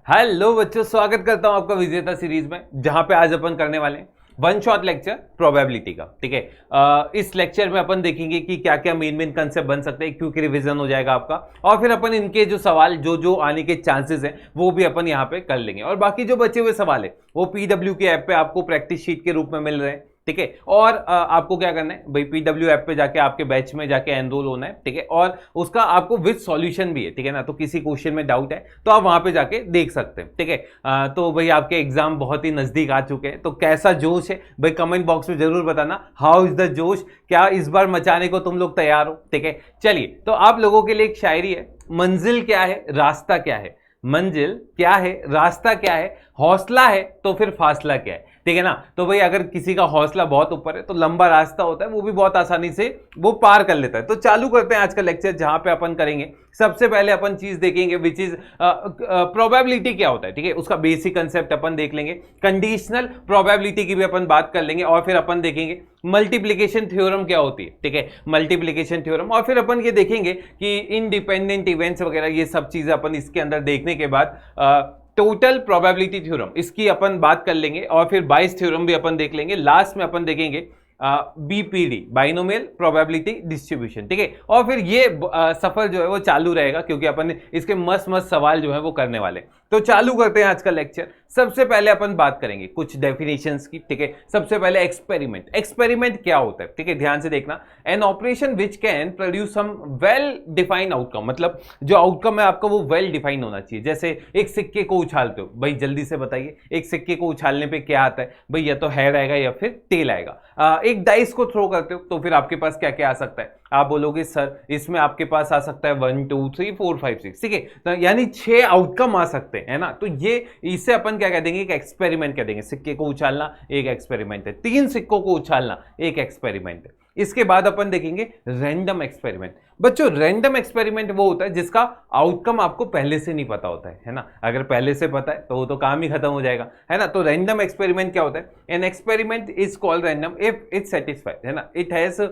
Hello बच्चों, स्वागत करता हूं आपका विजेता सीरीज में, जहां पे आज अपन करने वाले हैं वन शॉट लेक्चर प्रोबेबिलिटी का। ठीक है, इस लेक्चर में अपन देखेंगे कि क्या क्या मेन कंसेप्ट बन सकते हैं, क्योंकि रिवीजन हो जाएगा आपका, और फिर अपन इनके जो सवाल जो आने के चांसेस हैं वो भी अपन यहाँ पे कर लेंगे। और बाकी जो बचे हुए सवाल है वो पीडब्ल्यू के ऐप पे आपको प्रैक्टिस शीट के रूप में मिल रहे हैं। ठीक है, और आपको क्या करना है भाई, पीडब्ल्यू ऐप पे जाके आपके बैच में जाके एनरोल होना है। ठीक है, और उसका आपको विद सॉल्यूशन भी है। ठीक है ना, तो किसी क्वेश्चन में डाउट है तो आप वहां पे जाके देख सकते हैं। ठीक है, तो भाई आपके एग्जाम बहुत ही नजदीक आ चुके हैं, तो कैसा जोश है भाई, कमेंट बॉक्स में जरूर बताना। हाउ इज द जोश, क्या इस बार मचाने को तुम लोग तैयार हो? ठीक है, चलिए, तो आप लोगों के लिए एक शायरी है। मंजिल क्या है, रास्ता क्या है? मंजिल क्या है, रास्ता क्या है? हौसला है तो फिर फासला क्या है? ठीक है ना, तो भाई अगर किसी का हौसला बहुत ऊपर है तो लंबा रास्ता होता है, वो भी बहुत आसानी से वो पार कर लेता है। तो चालू करते हैं आज का लेक्चर, जहां पे अपन करेंगे सबसे पहले अपन चीज देखेंगे विच इज प्रोबेबिलिटी क्या होता है। ठीक है, उसका बेसिक कंसेप्ट अपन देख लेंगे, कंडीशनल प्रोबेबिलिटी की भी अपन बात कर लेंगे, और फिर अपन देखेंगे मल्टीप्लिकेशन थ्योरम क्या होती है। ठीक है, मल्टीप्लिकेशन थ्योरम, और फिर अपन ये देखेंगे कि इंडिपेंडेंट इवेंट्स वगैरह ये सब चीजें अपन इसके अंदर देखने के बाद टोटल प्रोबेबिलिटी थ्योरम इसकी अपन बात कर लेंगे, और फिर बाइस थ्योरम भी अपन देख लेंगे। लास्ट में अपन देखेंगे बीपीडी, बाइनोमियल प्रोबेबिलिटी डिस्ट्रीब्यूशन। ठीक है, और फिर ये सफर जो है वो चालू रहेगा, क्योंकि अपन इसके मस्त मस्त सवाल जो है वो करने वाले। तो चालू करते हैं आज का लेक्चर। सबसे पहले अपन बात करेंगे कुछ डेफिनेशंस की। ठीक है, सबसे पहले एक्सपेरिमेंट। एक्सपेरिमेंट क्या होता है? ठीक है, ध्यान से देखना। An operation which can produce some well defined outcome, मतलब जो आउटकम है आपका वो वेल डिफाइंड होना चाहिए। जैसे एक सिक्के को उछालते हो, भाई जल्दी से बताइए एक सिक्के को उछालने पे क्या आता है? भाई या तो हेड आएगा या फिर टेल आएगा। एक डाइस को थ्रो करते हो तो फिर आपके पास क्या क्या आ सकता है? आप बोलोगे सर इसमें आपके पास आ सकता है 1 2 3 4 5 6। ठीक है, तो यानी 6 आउटकम आ सकते हैं, है ना। तो ये इसे अपन क्या कह देंगे, एक एक्सपेरिमेंट कह देंगे। सिक्के को उछालना एक एक्सपेरिमेंट है, 3 सिक्कों को उछालना एक एक्सपेरिमेंट है। इसके बाद अपन देखेंगे रैंडम एक्सपेरिमेंट। बच्चों रैंडम एक्सपेरिमेंट वो होता है जिसका आउटकम आपको पहले से नहीं पता होता है ना। अगर पहले से पता है तो वो तो काम ही खत्म हो जाएगा, है ना। तो रैंडम एक्सपेरिमेंट क्या होता है? An experiment is called random if it satisfied, है ना, it has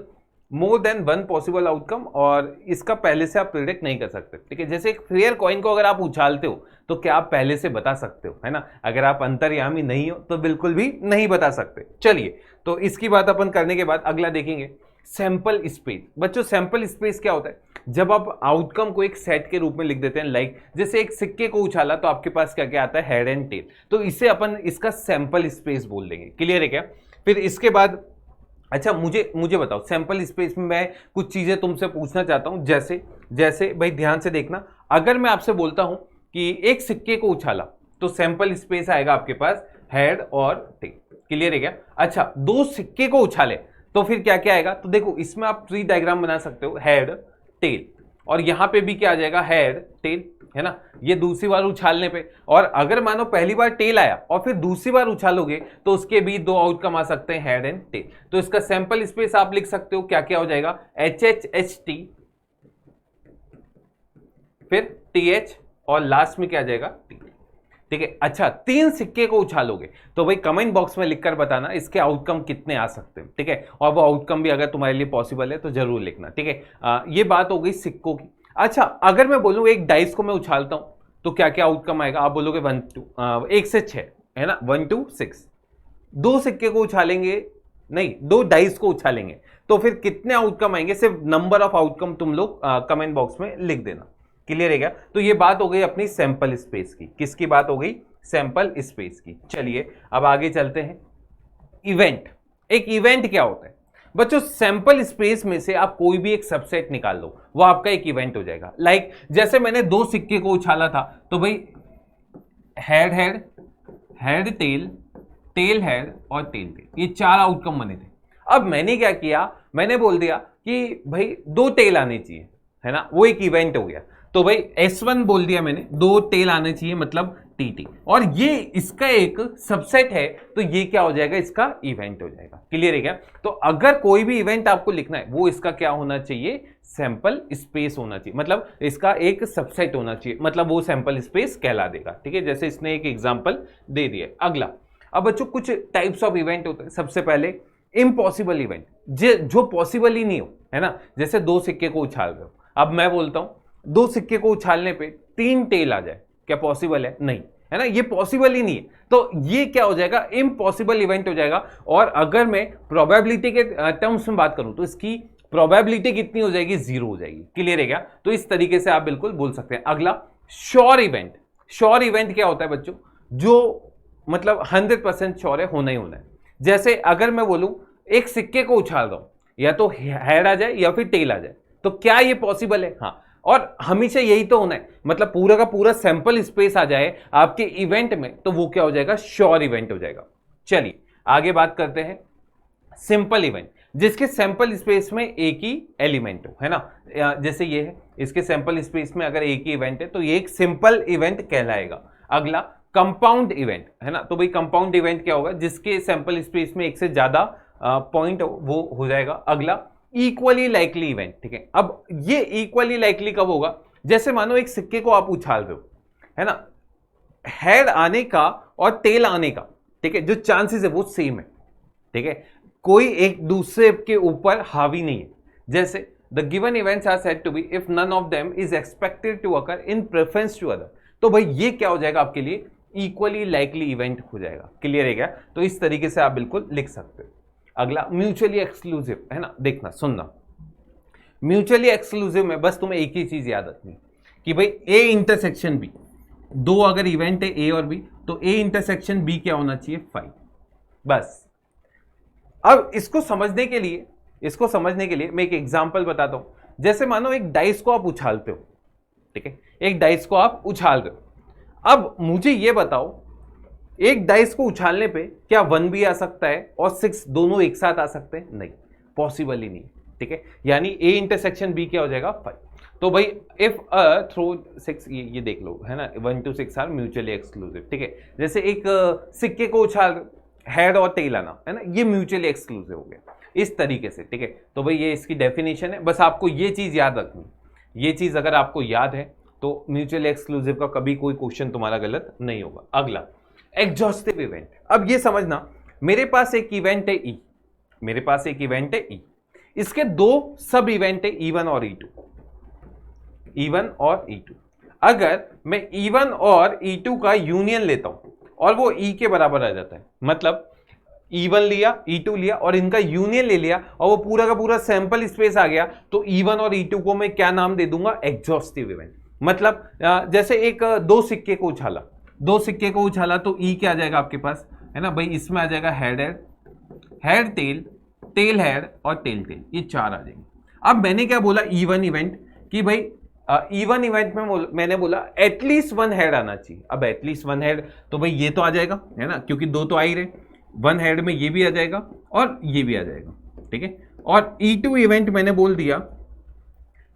more than one possible outcome, और इसका पहले से आप प्रिडिक्ट नहीं कर सकते। ठीक है, जैसे एक फेयर कॉइन को अगर आप उछालते हो तो क्या आप पहले से बता सकते हो, है ना। अगर आप अंतर्यामी नहीं हो तो बिल्कुल भी नहीं बता सकते। चलिए, तो इसकी बात अपन करने के बाद अगला देखेंगे सैंपल स्पेस। बच्चों सैंपल स्पेस क्या होता है? जब आप आउटकम को एक सेट के रूप में लिख देते हैं, लाइक जैसे एक सिक्के को उछाला तो आपके पास क्या क्या आता है? Head and tail. तो इसे अपन इसका सैंपल स्पेस बोल देंगे। क्लियर है क्या? फिर इसके बाद अच्छा मुझे बताओ, सैंपल स्पेस में मैं कुछ चीजें तुमसे पूछना चाहता हूं। जैसे भाई ध्यान से देखना, अगर मैं आपसे बोलता हूं कि एक सिक्के को उछाला तो सैंपल स्पेस आएगा आपके पास हेड और टेल। क्लियर है क्या? अच्छा, 2 सिक्के को उछाले तो फिर क्या क्या आएगा? तो देखो इसमें आप ट्री डायग्राम बना सकते हो, हेड टेल, और यहां पे भी क्या आ जाएगा? हेड टेल, है ना। ये दूसरी बार उछालने पे, और अगर मानो पहली बार टेल आया और फिर दूसरी बार उछालोगे तो उसके भी 2 आउटकम आ सकते हैं, हेड एंड टेल। तो इसका सैंपल स्पेस आप लिख सकते हो, क्या क्या हो जाएगा? HHHT, फिर TH, और लास्ट में क्या आ जाएगा? T। ठीक है, अच्छा 3 सिक्के को उछालोगे तो भाई कमेंट बॉक्स में लिखकर बताना इसके आउटकम कितने आ सकते हैं। ठीक है, और वो आउटकम भी अगर तुम्हारे लिए पॉसिबल है तो जरूर लिखना। ठीक है, ये बात हो गई सिक्कों की। अच्छा, अगर मैं बोलूं एक डाइस को मैं उछालता हूं तो क्या क्या आउटकम आएगा? आप बोलोगे 1 2 1 से 6, है ना, 1 2 6। 2 सिक्के को उछालेंगे, नहीं 2 डाइस को उछालेंगे तो फिर कितने आउटकम आएंगे? सिर्फ नंबर ऑफ आउटकम तुम लोग कमेंट बॉक्स में लिख देना। क्लियर है क्या? तो ये बात हो गई अपनी सैंपल स्पेस की। किसकी बात हो गई? सैंपल स्पेस की। चलिए अब आगे चलते हैं। इवेंट। एक इवेंट क्या होता है? बच्चों सैंपल स्पेस में से आप कोई भी एक सबसेट निकाल लो, वो आपका एक इवेंट हो जाएगा। लाइक जैसे मैंने 2 सिक्के को उछाला था तो भाई head head, head tail, tail head और टेल टेल, ये 4 आउटकम बने थे। अब मैंने क्या किया, मैंने बोल दिया कि भाई 2 टेल आने चाहिए, है ना, वो एक इवेंट हो गया। तो भाई S1 बोल दिया मैंने, 2 टेल आने चाहिए मतलब TT, और ये इसका एक सबसेट है तो ये क्या हो जाएगा? इसका इवेंट हो जाएगा। क्लियर है क्या? तो अगर कोई भी इवेंट आपको लिखना है वो इसका क्या होना चाहिए? सैंपल स्पेस होना चाहिए, मतलब इसका एक सबसेट होना चाहिए, मतलब वो सैंपल स्पेस कहला देगा। ठीक है, जैसे इसने एक एग्जांपल दे दिया। अगला, अब बच्चों कुछ टाइप्स ऑफ इवेंट होते हैं। सबसे पहले इम्पॉसिबल इवेंट, जो पॉसिबल ही नहीं हो, है ना। जैसे 2 सिक्के को उछाल रहे हो, अब मैं बोलता हूं 2 सिक्के को उछालने पे 3 टेल आ जाए, क्या पॉसिबल है? नहीं। है ना, ये पॉसिबल ही नहीं है। तो ये क्या हो जाएगा, इम्पॉसिबल इवेंट हो जाएगा। और अगर मैं प्रोबेबिलिटी के टर्म्स में बात करूं तो इसकी प्रोबेबिलिटी कितनी हो जाएगी, 0 हो जाएगी। क्लियर है क्या? तो इस तरीके से आप बिल्कुल बोल सकते हैं। अगला श्योर इवेंट। श्योर इवेंट क्या होता है बच्चों, जो मतलब 100% श्योर है, होना ही होना है। जैसे अगर मैं बोलूं एक सिक्के को उछाल रहा हूं, या तो हेड आ जाए या फिर टेल आ जाए, तो क्या ये पॉसिबल है? हाँ, और हमेशा यही तो होना है, मतलब पूरा का पूरा सैंपल स्पेस आ जाए आपके इवेंट में, तो वो क्या हो जाएगा, श्योर इवेंट हो जाएगा। चलिए आगे बात करते हैं सिंपल इवेंट, जिसके सैंपल स्पेस में एक ही एलिमेंट हो, है ना। जैसे ये है, इसके सैंपल स्पेस में अगर एक ही इवेंट है तो ये एक सिंपल इवेंट कहलाएगा। अगला कंपाउंड इवेंट, है ना। तो भाई कंपाउंड इवेंट क्या होगा, जिसके सैंपल स्पेस में एक से ज्यादा पॉइंट वो हो जाएगा। अगला इक्वली लाइकली इवेंट, ठीक है। अब ये इक्वली लाइकली कब होगा, जैसे मानो एक सिक्के को आप उछाल रहे हो, है ना, हेड आने का और टेल आने का, ठीक है, जो चांसेस है वो सेम है, ठीक है, कोई एक दूसरे के ऊपर हावी नहीं है। जैसे the given events are said to be if none of them is expected to occur in preference to other. तो भाई ये क्या हो जाएगा आपके लिए, इक्वली लाइकली इवेंट हो जाएगा। क्लियर है क्या? तो इस तरीके से आप बिल्कुल लिख सकते हो। अगला म्यूचुअली एक्सक्लूसिव, है ना, देखना सुनना। म्यूचुअली एक्सक्लूसिव में बस तुम्हें एक ही चीज याद रखनी कि भाई ए इंटरसेक्शन बी, दो अगर इवेंट है ए और बी, तो ए इंटरसेक्शन बी क्या होना चाहिए, 5। बस अब इसको समझने के लिए मैं एक एग्जांपल बताता हूं। जैसे मानो एक डाइस को आप उछालते हो, ठीक है, एक डाइस को आप उछाल रहे हो। अब मुझे ये बताओ, एक डाइस को उछालने पे क्या 1 भी आ सकता है और 6 दोनों एक साथ आ सकते हैं? नहीं, पॉसिबल ही नहीं, ठीक है। यानी ए इंटरसेक्शन बी क्या हो जाएगा, 5। तो भाई इफ थ्रो 6, ये देख लो, है ना, 1 to 6 आर म्यूचुअली एक्सक्लूसिव, ठीक है। जैसे एक सिक्के को उछाल, हेड और टेल आना, है ना, ये म्यूचुअली एक्सक्लूसिव हो गया इस तरीके से, ठीक है। तो भाई ये इसकी डेफिनेशन है, बस आपको ये चीज याद रखनी। ये चीज अगर आपको याद है तो म्यूचुअली एक्सक्लूसिव का कभी कोई क्वेश्चन तुम्हारा गलत नहीं होगा। अगला एग्जॉस्टिव इवेंट। अब ये समझना, मेरे पास एक इवेंट है ई, मेरे पास एक इवेंट है ई, इसके दो सब इवेंट है E1 और E2, E1 और E2। अगर मैं E1 और E2 का यूनियन लेता हूं और वो E के बराबर आ जाता है, मतलब E1 लिया, E2 लिया और इनका यूनियन ले लिया और वो पूरा का पूरा सैंपल स्पेस आ गया, तो E1 और E2 को मैं क्या नाम दे दूंगा, एग्जॉस्टिव इवेंट। मतलब जैसे एक दो सिक्के को उछाला तो E क्या आ जाएगा आपके पास, है ना भाई, इसमें आ जाएगा हेड टेल, टेल हेड और टेल टेल, ये 4 आ जाएंगे। अब मैंने क्या बोला, E1 इवेंट कि भाई E1 इवेंट में मैंने बोला एटलीस्ट 1 हेड आना चाहिए। अब एटलीस्ट 1 हेड, तो भाई ये तो आ जाएगा, है ना, क्योंकि 2 तो आ ही रहे, 1 हेड में ये भी आ जाएगा और ये भी आ जाएगा, ठीक है। और E2 इवेंट मैंने बोल दिया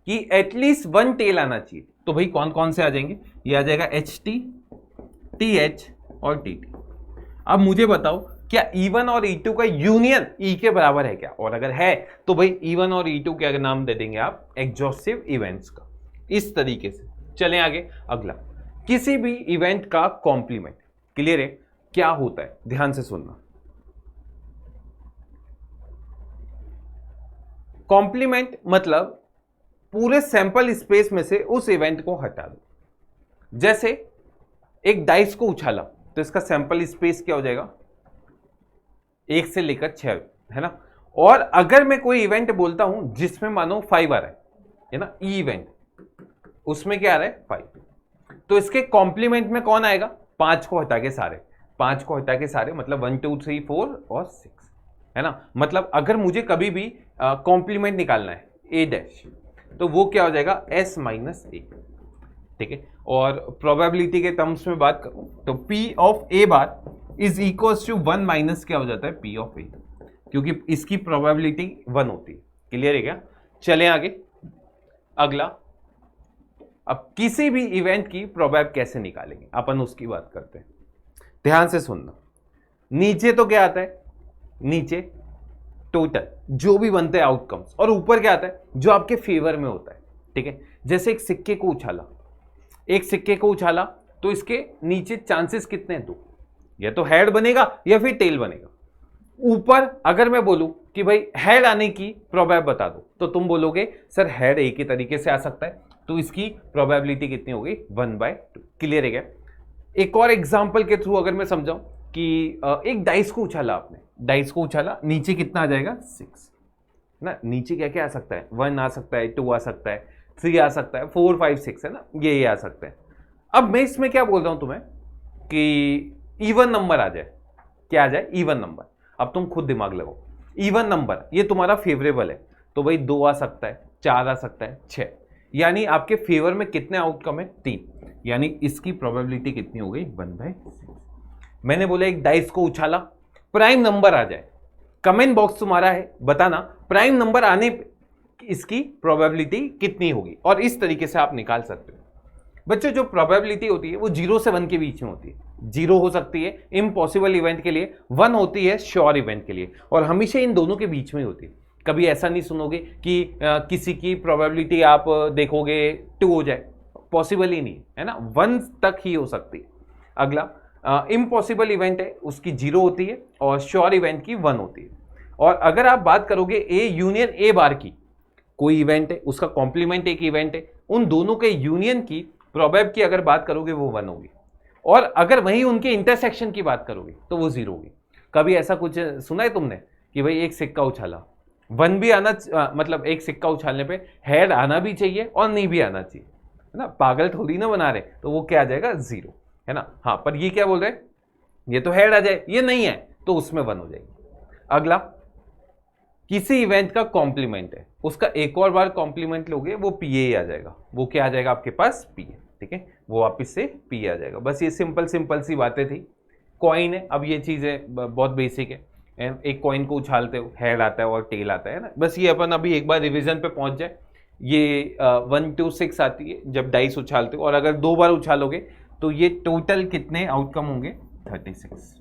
कि एटलीस्ट 1 टेल आना चाहिए, तो भाई कौन कौन से आ जाएंगे, ये आ जाएगा HT, TH और TT। अब मुझे बताओ क्या E1 और E2 का यूनियन E के बराबर है क्या, और अगर है तो भाई E1 और E2 के अगर नाम दे देंगे आप एग्जॉस्टिव इवेंट्स का, इस तरीके से। चलें आगे। अगला किसी भी इवेंट का कॉम्प्लीमेंट। क्लियर है क्या होता है, ध्यान से सुनना। कॉम्प्लीमेंट मतलब पूरे सैंपल स्पेस में से उस इवेंट को हटा दो। जैसे एक डाइस को उछाला तो इसका सैंपल स्पेस क्या हो जाएगा, 1 से लेकर 6, है ना। और अगर मैं कोई इवेंट बोलता हूं जिसमें मानो 5 आ रहा है ना, ई इवेंट, उसमें क्या आ रहा है 5, तो इसके कॉम्प्लीमेंट में कौन आएगा, 5 को हटा के सारे, 5 को हटा के सारे, मतलब 1 2 3 4 और 6, है ना। मतलब अगर मुझे कभी भी कॉम्प्लीमेंट निकालना है ए डैश, तो वो क्या हो जाएगा S माइनस ए, ठीक है। और प्रोबेबिलिटी के टर्म्स में बात करूं तो P of A bar is equals to 1 minus क्या हो जाता है, P ऑफ A, क्योंकि इसकी प्रोबेबिलिटी 1 होती है। क्लियर है क्या? चलें आगे। अगला, अब किसी भी इवेंट की प्रोबेब कैसे निकालेंगे अपन, उसकी बात करते हैं। ध्यान से सुनना। नीचे तो क्या आता है, नीचे टोटल जो भी बनते हैं आउटकम्स, और ऊपर क्या आता है, जो आपके फेवर में होता है, ठीक है। जैसे एक सिक्के को उछाला तो इसके नीचे चांसेस कितने हैं, 2, या तो हेड बनेगा या फिर टेल बनेगा। ऊपर अगर मैं बोलूं कि भाई हेड आने की प्रोबेब बता दो, तो तुम बोलोगे सर हेड एक ही तरीके से आ सकता है, तो इसकी प्रोबेबिलिटी कितनी होगी, 1/2। क्लियर है क्या? एक और एग्जाम्पल के थ्रू अगर मैं समझाऊं कि एक डाइस को उछाला आपने, डाइस को उछाला, नीचे कितना आ जाएगा 6 ना, नीचे क्या क्या आ सकता है 1 आ सकता है, 2 आ सकता है, 3 आ सकता है, 4 5 6 है ना, ये आ सकता है। अब मैं इसमें क्या बोल रहा हूं तुम्हें कि इवन नंबर आ जाए, क्या आ जाए इवन नंबर। अब तुम खुद दिमाग लगाओ, इवन नंबर ये तुम्हारा फेवरेबल है तो भाई 2 आ सकता है, 4 आ सकता है, 6, यानी आपके फेवर में कितने आउटकम है 3, यानी इसकी प्रोबेबिलिटी कितनी हो गई 1/6। मैंने बोला एक डाइस को उछाला, प्राइम नंबर आ जाए, कमेंट बॉक्स तुम्हारा है, बताना प्राइम नंबर आने पे इसकी प्रोबेबिलिटी कितनी होगी, और इस तरीके से आप निकाल सकते हो। बच्चों जो प्रोबेबिलिटी होती है वो 0 से 1 के बीच में होती है। 0 हो सकती है इम्पॉसिबल इवेंट के लिए, 1 होती है श्योर इवेंट के लिए, और हमेशा इन दोनों के बीच में होती है। कभी ऐसा नहीं सुनोगे कि किसी की प्रोबेबिलिटी आप देखोगे 2 हो जाए, पॉसिबल ही नहीं है ना, 1 तक ही हो सकती है। अगला इम्पॉसिबल इवेंट है उसकी 0 होती है और श्योर इवेंट की 1 होती है। और अगर आप बात करोगे ए यूनियन ए बार की, कोई इवेंट है उसका कॉम्प्लीमेंट एक इवेंट है, उन दोनों के यूनियन की प्रोबेब की अगर बात करोगे वो 1 होगी, और अगर वही उनके इंटरसेक्शन की बात करोगे तो वो 0 होगी। कभी ऐसा कुछ सुना है तुमने कि भाई एक सिक्का उछाला, 1 भी आना मतलब एक सिक्का उछालने पे हेड आना भी चाहिए और नहीं भी आना चाहिए, है ना, पागल थोड़ी ना बना रहे, तो वो क्या आ जाएगा 0, है ना। हाँ, पर ये क्या बोल रहे हैं, ये तो हेड आ जाए, ये नहीं है तो उसमें 1 हो जाएगी। अगला किसी इवेंट का कॉम्प्लीमेंट है, उसका एक और बार कॉम्प्लीमेंट लोगे वो पीए आ जाएगा, वो क्या आ जाएगा आपके पास पीए, ठीक है, वो वापिस से पीए आ जाएगा। बस ये सिंपल सी बातें थी। कॉइन है, अब ये चीज़ें बहुत बेसिक है, एक कॉइन को उछालते हो हेड आता है और टेल आता है ना, बस ये अपन अभी एक बार रिवीजन पे पहुंच जाए। ये 1 2 6 आती है जब डाइस उछालते हो, और अगर 2 बार उछालोगे तो ये टोटल कितने आउटकम होंगे 36,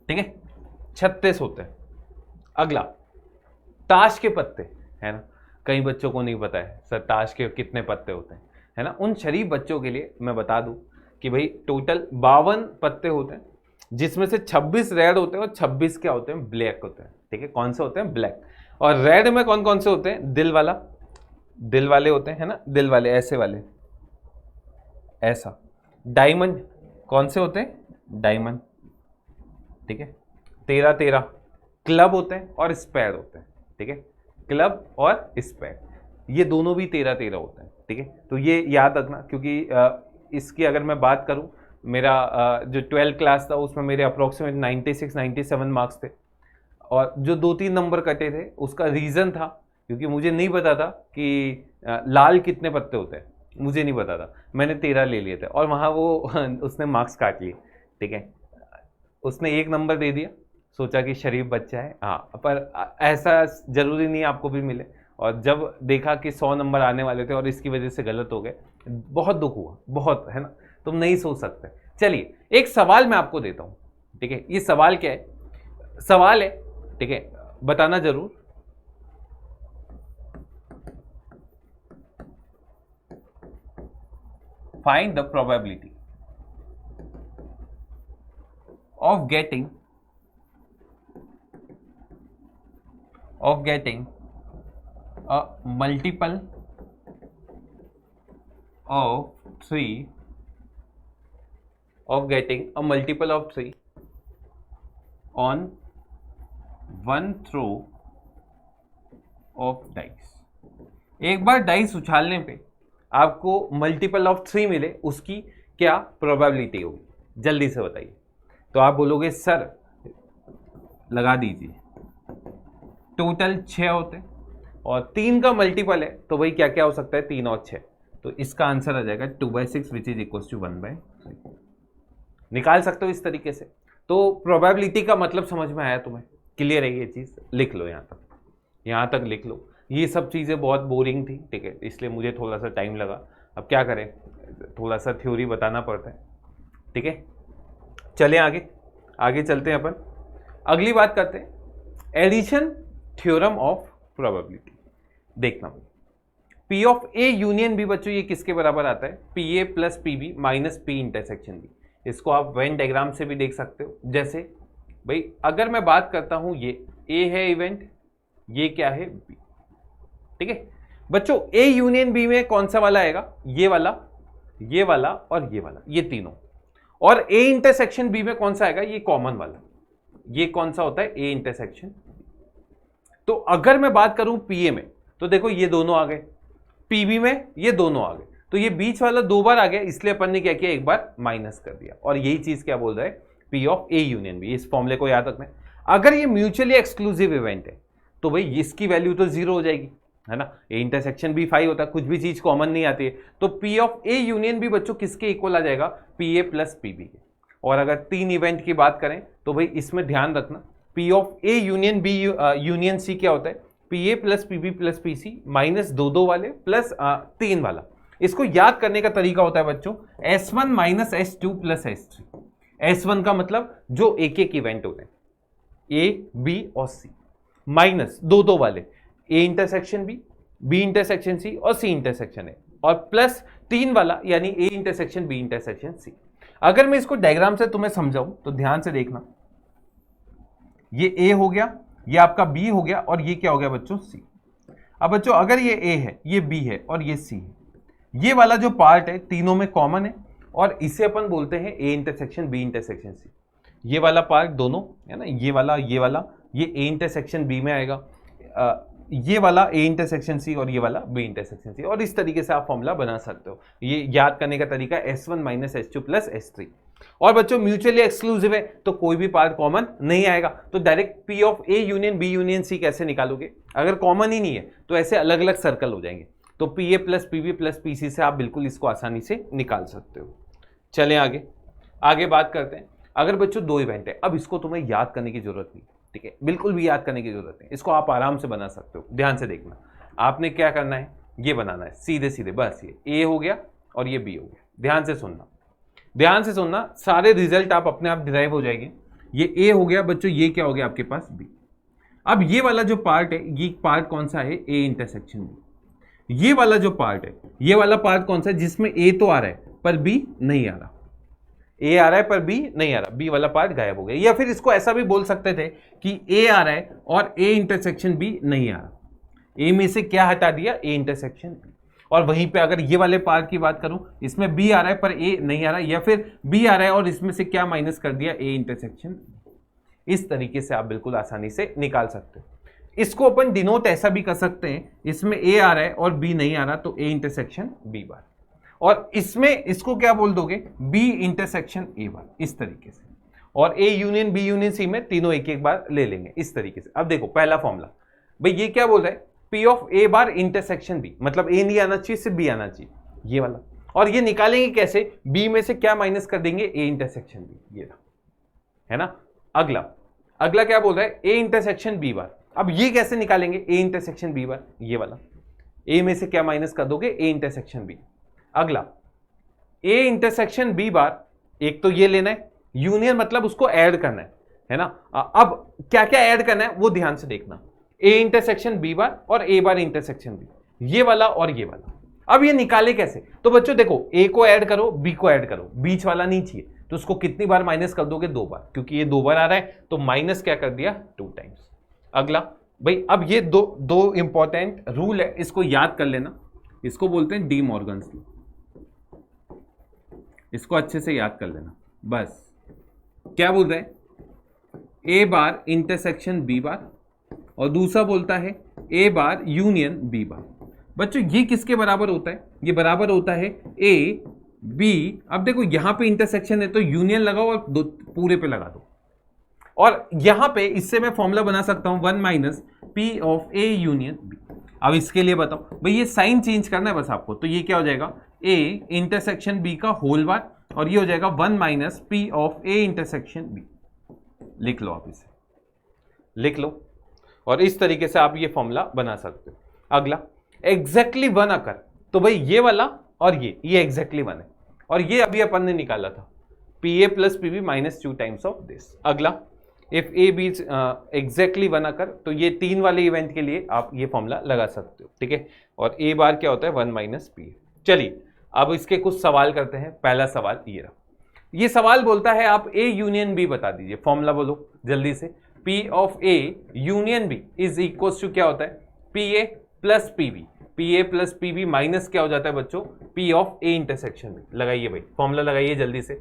ठीक है, 36 होते हैं। अगला ताश के पत्ते, है ना, कई बच्चों को नहीं पता है सर ताश के कितने पत्ते होते हैं, है ना, उन शरीफ बच्चों के लिए मैं बता दूं कि भाई टोटल 52 पत्ते होते हैं, जिसमें से 26 रेड होते हैं और 26 क्या होते हैं ब्लैक होते हैं, ठीक है, कौन से होते हैं ब्लैक। और रेड में कौन कौन से होते हैं, दिल वाले होते हैं, है ना, दिल वाले ऐसे वाले, ऐसा। डायमंड कौन से होते हैं, डायमंड, ठीक है, 13 क्लब होते हैं और स्पेयर होते हैं, ठीक है, क्लब और स्पेयर ये दोनों भी 13 होते हैं, ठीक है। तो ये याद रखना, क्योंकि इसकी अगर मैं बात करूं, मेरा जो 12th क्लास था उसमें मेरे अप्रोक्सीमेट 96-97 मार्क्स थे, और जो 2-3 नंबर कटे थे उसका रीज़न था क्योंकि मुझे नहीं पता था कि लाल कितने पत्ते होते हैं, मुझे नहीं पता था, मैंने 13 ले लिए थे, और वहाँ वो उसने मार्क्स काट लिए, ठीक है, उसने 1 नंबर दे दिया, सोचा कि शरीफ बच्चा है। हाँ, पर ऐसा जरूरी नहीं आपको भी मिले, और जब देखा कि 100 नंबर आने वाले थे और इसकी वजह से गलत हो गए, बहुत दुख हुआ, बहुत, है ना, तुम नहीं सोच सकते। चलिए एक सवाल मैं आपको देता हूँ, ठीक है, ये सवाल क्या है, सवाल है, ठीक है, बताना जरूर। Find the probability of getting a multiple of 3 on one throw of dice। एक बार डाइस उछालने पे आपको मल्टीपल ऑफ 3 मिले, उसकी क्या प्रोबेबिलिटी होगी, जल्दी से बताइए। तो आप बोलोगे सर लगा दीजिए, टोटल 6 होते हैं और 3 का मल्टीपल है तो भाई क्या क्या हो सकता है, 3 और 6, तो इसका आंसर आ जाएगा 2/6 विच इज इक्वल टू 1/3। निकाल सकते हो इस तरीके से। तो प्रोबेबिलिटी का मतलब समझ में आया तुम्हें, क्लियर है ये चीज़, लिख लो यहाँ तक लिख लो। ये सब चीज़ें बहुत बोरिंग थी, ठीक है, इसलिए मुझे थोड़ा सा टाइम लगा, अब क्या करें, थोड़ा सा थ्योरी बताना पड़ता है, ठीक है। चलें आगे चलते हैं अपन, अगली बात करते हैं एडिशन थ्योरम ऑफ प्रोबेबिलिटी। देखना P of A union B, बच्चों ये किसके बराबर आता है, P A plus P B minus P intersection B. इसको आप वेन डायग्राम से भी देख सकते हो, जैसे भाई अगर मैं बात करता हूं ये ए है इवेंट, ये क्या है बी, ठीक है बच्चों। ए यूनियन बी में कौन सा वाला आएगा, ये वाला, ये वाला और ये वाला, ये तीनों। और ए इंटरसेक्शन बी में कौन सा आएगा, ये कॉमन वाला, ये कौन सा होता है, ए इंटरसेक्शन। तो अगर मैं बात करूं पीए में, तो देखो ये दोनों आ गए, पीबी में ये दोनों आ गए, तो ये बीच वाला 2 बार आ गया, इसलिए अपन ने क्या किया, एक बार माइनस कर दिया। और यही चीज क्या बोल रहा है, P of A union B. इस फॉर्मूले को याद रखना है। अगर ये म्यूचुअली एक्सक्लूसिव इवेंट है तो भाई इसकी वैल्यू तो 0 हो जाएगी, है ना। ए इंटरसेक्शन बी 5 होता है, कुछ भी चीज कॉमन नहीं आती है, तो P of A union B बच्चों किसके इक्वल आ जाएगा, पी ए प्लस पीबी के। और अगर 3 इवेंट की बात करें तो भाई इसमें ध्यान रखना, P of A union B union C क्या होता है, P A plus PB plus PC minus 2 वाले प्लस 3 वाला। इसको याद करने का तरीका होता है बच्चों, S1 minus S2 plus S3। S1 का मतलब जो एक एक इवेंट होते हैं, ए बी और सी, माइनस 2 वाले A intersection B intersection C और सी इंटरसेक्शन ए, और प्लस 3 वाला यानी A intersection B intersection C. अगर मैं इसको डायग्राम से तुम्हें समझाऊं तो ध्यान से देखना, ये ए हो गया, ये आपका बी हो गया, और ये क्या हो गया बच्चों, सी। अब बच्चों अगर ये ए है, ये बी है और ये सी है, ये वाला जो पार्ट है तीनों में कॉमन है, और इसे अपन बोलते हैं A intersection B intersection C. ये वाला पार्ट दोनों है ना, ये वाला ये ए इंटरसेक्शन बी में आएगा, ये वाला ए इंटरसेक्शन सी और ये वाला बी इंटरसेक्शन सी। और इस तरीके से आप फॉर्मूला बना सकते हो। ये याद करने का तरीका S1 minus S2 plus S3। और बच्चों म्यूचुअली एक्सक्लूसिव है तो कोई भी पार्ट कॉमन नहीं आएगा, तो direct P of A union B union C कैसे निकालोगे, अगर कॉमन ही नहीं है तो ऐसे अलग अलग सर्कल हो जाएंगे। तो P A plus P B plus P C से आप बिल्कुल इसको आसानी से निकाल सकते हो। चलें आगे बात करते हैं। अगर बच्चों 2 इवेंट है, अब इसको तुम्हें याद करने की जरूरत नहीं, ठीक है, बिल्कुल भी याद करने की जरूरत नहीं, इसको आप आराम से बना सकते हो। ध्यान से देखना, आपने क्या करना है, ये बनाना है सीधे बस, ये ए हो गया और ये बी हो गया। ध्यान से सुनना, सारे रिजल्ट आप अपने आप डिराइव हो जाएंगे। ये ए हो गया बच्चों, ये क्या हो गया आपके पास, बी। अब ये वाला जो पार्ट है, ये पार्ट कौन सा है, ए इंटरसेक्शन बी। ये वाला जो पार्ट है, ये वाला पार्ट कौन सा है, जिसमें ए तो आ रहा है पर बी नहीं आ रहा, ए आ रहा है पर बी नहीं आ रहा, बी वाला पार्ट गायब हो गया। या फिर इसको ऐसा भी बोल सकते थे कि ए आ रहा है और ए इंटरसेक्शन बी नहीं आ रहा, ए में से क्या हटा दिया, ए इंटरसेक्शन बी। और वहीं पे अगर ये वाले पार्ट की बात करूं, इसमें बी आ रहा है पर ए नहीं आ रहा, या फिर बी आ रहा है और इसमें से क्या माइनस कर दिया, ए इंटरसेक्शन। इस तरीके से आप बिल्कुल आसानी से निकाल सकते हो। इसको अपन डिनोट ऐसा भी कर सकते हैं, इसमें ए आ रहा है और बी नहीं आ रहा तो ए इंटरसेक्शन बी बार, और इसमें इसको क्या बोल दोगे, बी इंटरसेक्शन ए बार, इस तरीके से। और A union B union C में तीनों एक एक बार ले लेंगे इस तरीके से। अब देखो पहला फॉर्मूला, भाई ये क्या बोल रहा है, P of A bar intersection B, मतलब ए नहीं आना चाहिए, सिर्फ बी आना चाहिए, ये वाला। और ये निकालेंगे कैसे, बी में से क्या माइनस कर देंगे, ए इंटरसेक्शन बी, ये है ना। अगला क्या बोल रहा है, ए इंटरसेक्शन बी बार। अब ये कैसे निकालेंगे, ए इंटरसेक्शन बी बार, ये वाला, ए में से क्या माइनस कर दोगे, ए इंटरसेक्शन बी। अगला ए इंटरसेक्शन बी बार, एक तो ये लेना है, यूनियन मतलब उसको ऐड करना है ना। अब क्या क्या ऐड करना है वो ध्यान से देखना, ए इंटरसेक्शन बी बार और ए बार इंटरसेक्शन बी, ये वाला और ये वाला। अब ये निकाले कैसे, तो बच्चों देखो, ए को ऐड करो, बी को ऐड करो, बीच वाला नहीं चाहिए, तो उसको कितनी बार माइनस कर दोगे, 2 बार, क्योंकि ये 2 बार आ रहा है तो माइनस क्या कर दिया, 2 टाइम्स। अगला भाई, अब ये दो इंपॉर्टेंट रूल है, इसको याद कर लेना, इसको बोलते हैं डी मॉर्गन्स लॉ, इसको अच्छे से याद कर लेना। बस क्या बोल रहे हैं, ए बार इंटरसेक्शन बी बार, और दूसरा बोलता है ए बार यूनियन बी बार। बच्चों ये किसके बराबर होता है, ये बराबर होता है ए बी। अब देखो यहां पे इंटरसेक्शन है तो यूनियन लगाओ और पूरे पे लगा दो, और यहां पे इससे मैं फॉर्मूला बना सकता हूं 1 minus P of A union B. अब इसके लिए बताओ भाई, ये साइन चेंज करना है बस आपको, तो ये क्या हो जाएगा, ए इंटरसेक्शन बी का होल बार, और ये हो जाएगा 1 minus P of A intersection B. लिख लो, आप इसे लिख लो, और इस तरीके से आप ये फॉर्मूला बना सकते हो। अगला एग्जैक्टली 1 अकर, तो भाई ये वाला और ये एग्जैक्टली 1 है, और ये अभी अपन ने निकाला था, P A plus P B minus 2 times of this. अगला if A B exactly 1 occur, तो ये 3 वाले इवेंट के लिए आप ये फॉर्मूला लगा सकते हो, ठीक है। और ए बार क्या होता है, 1 माइनस पी। चलिए अब इसके कुछ सवाल करते हैं। पहला सवाल ये रहा, ये सवाल बोलता है आप ए यूनियन बी बता दीजिए। फॉर्मूला बोलो जल्दी से, P of A union B is equal to क्या होता है, P A plus P B. P A plus P B minus क्या हो जाता है बच्चों, P of A intersection B. लगाइए भाई, फॉर्मूला लगाइए जल्दी से।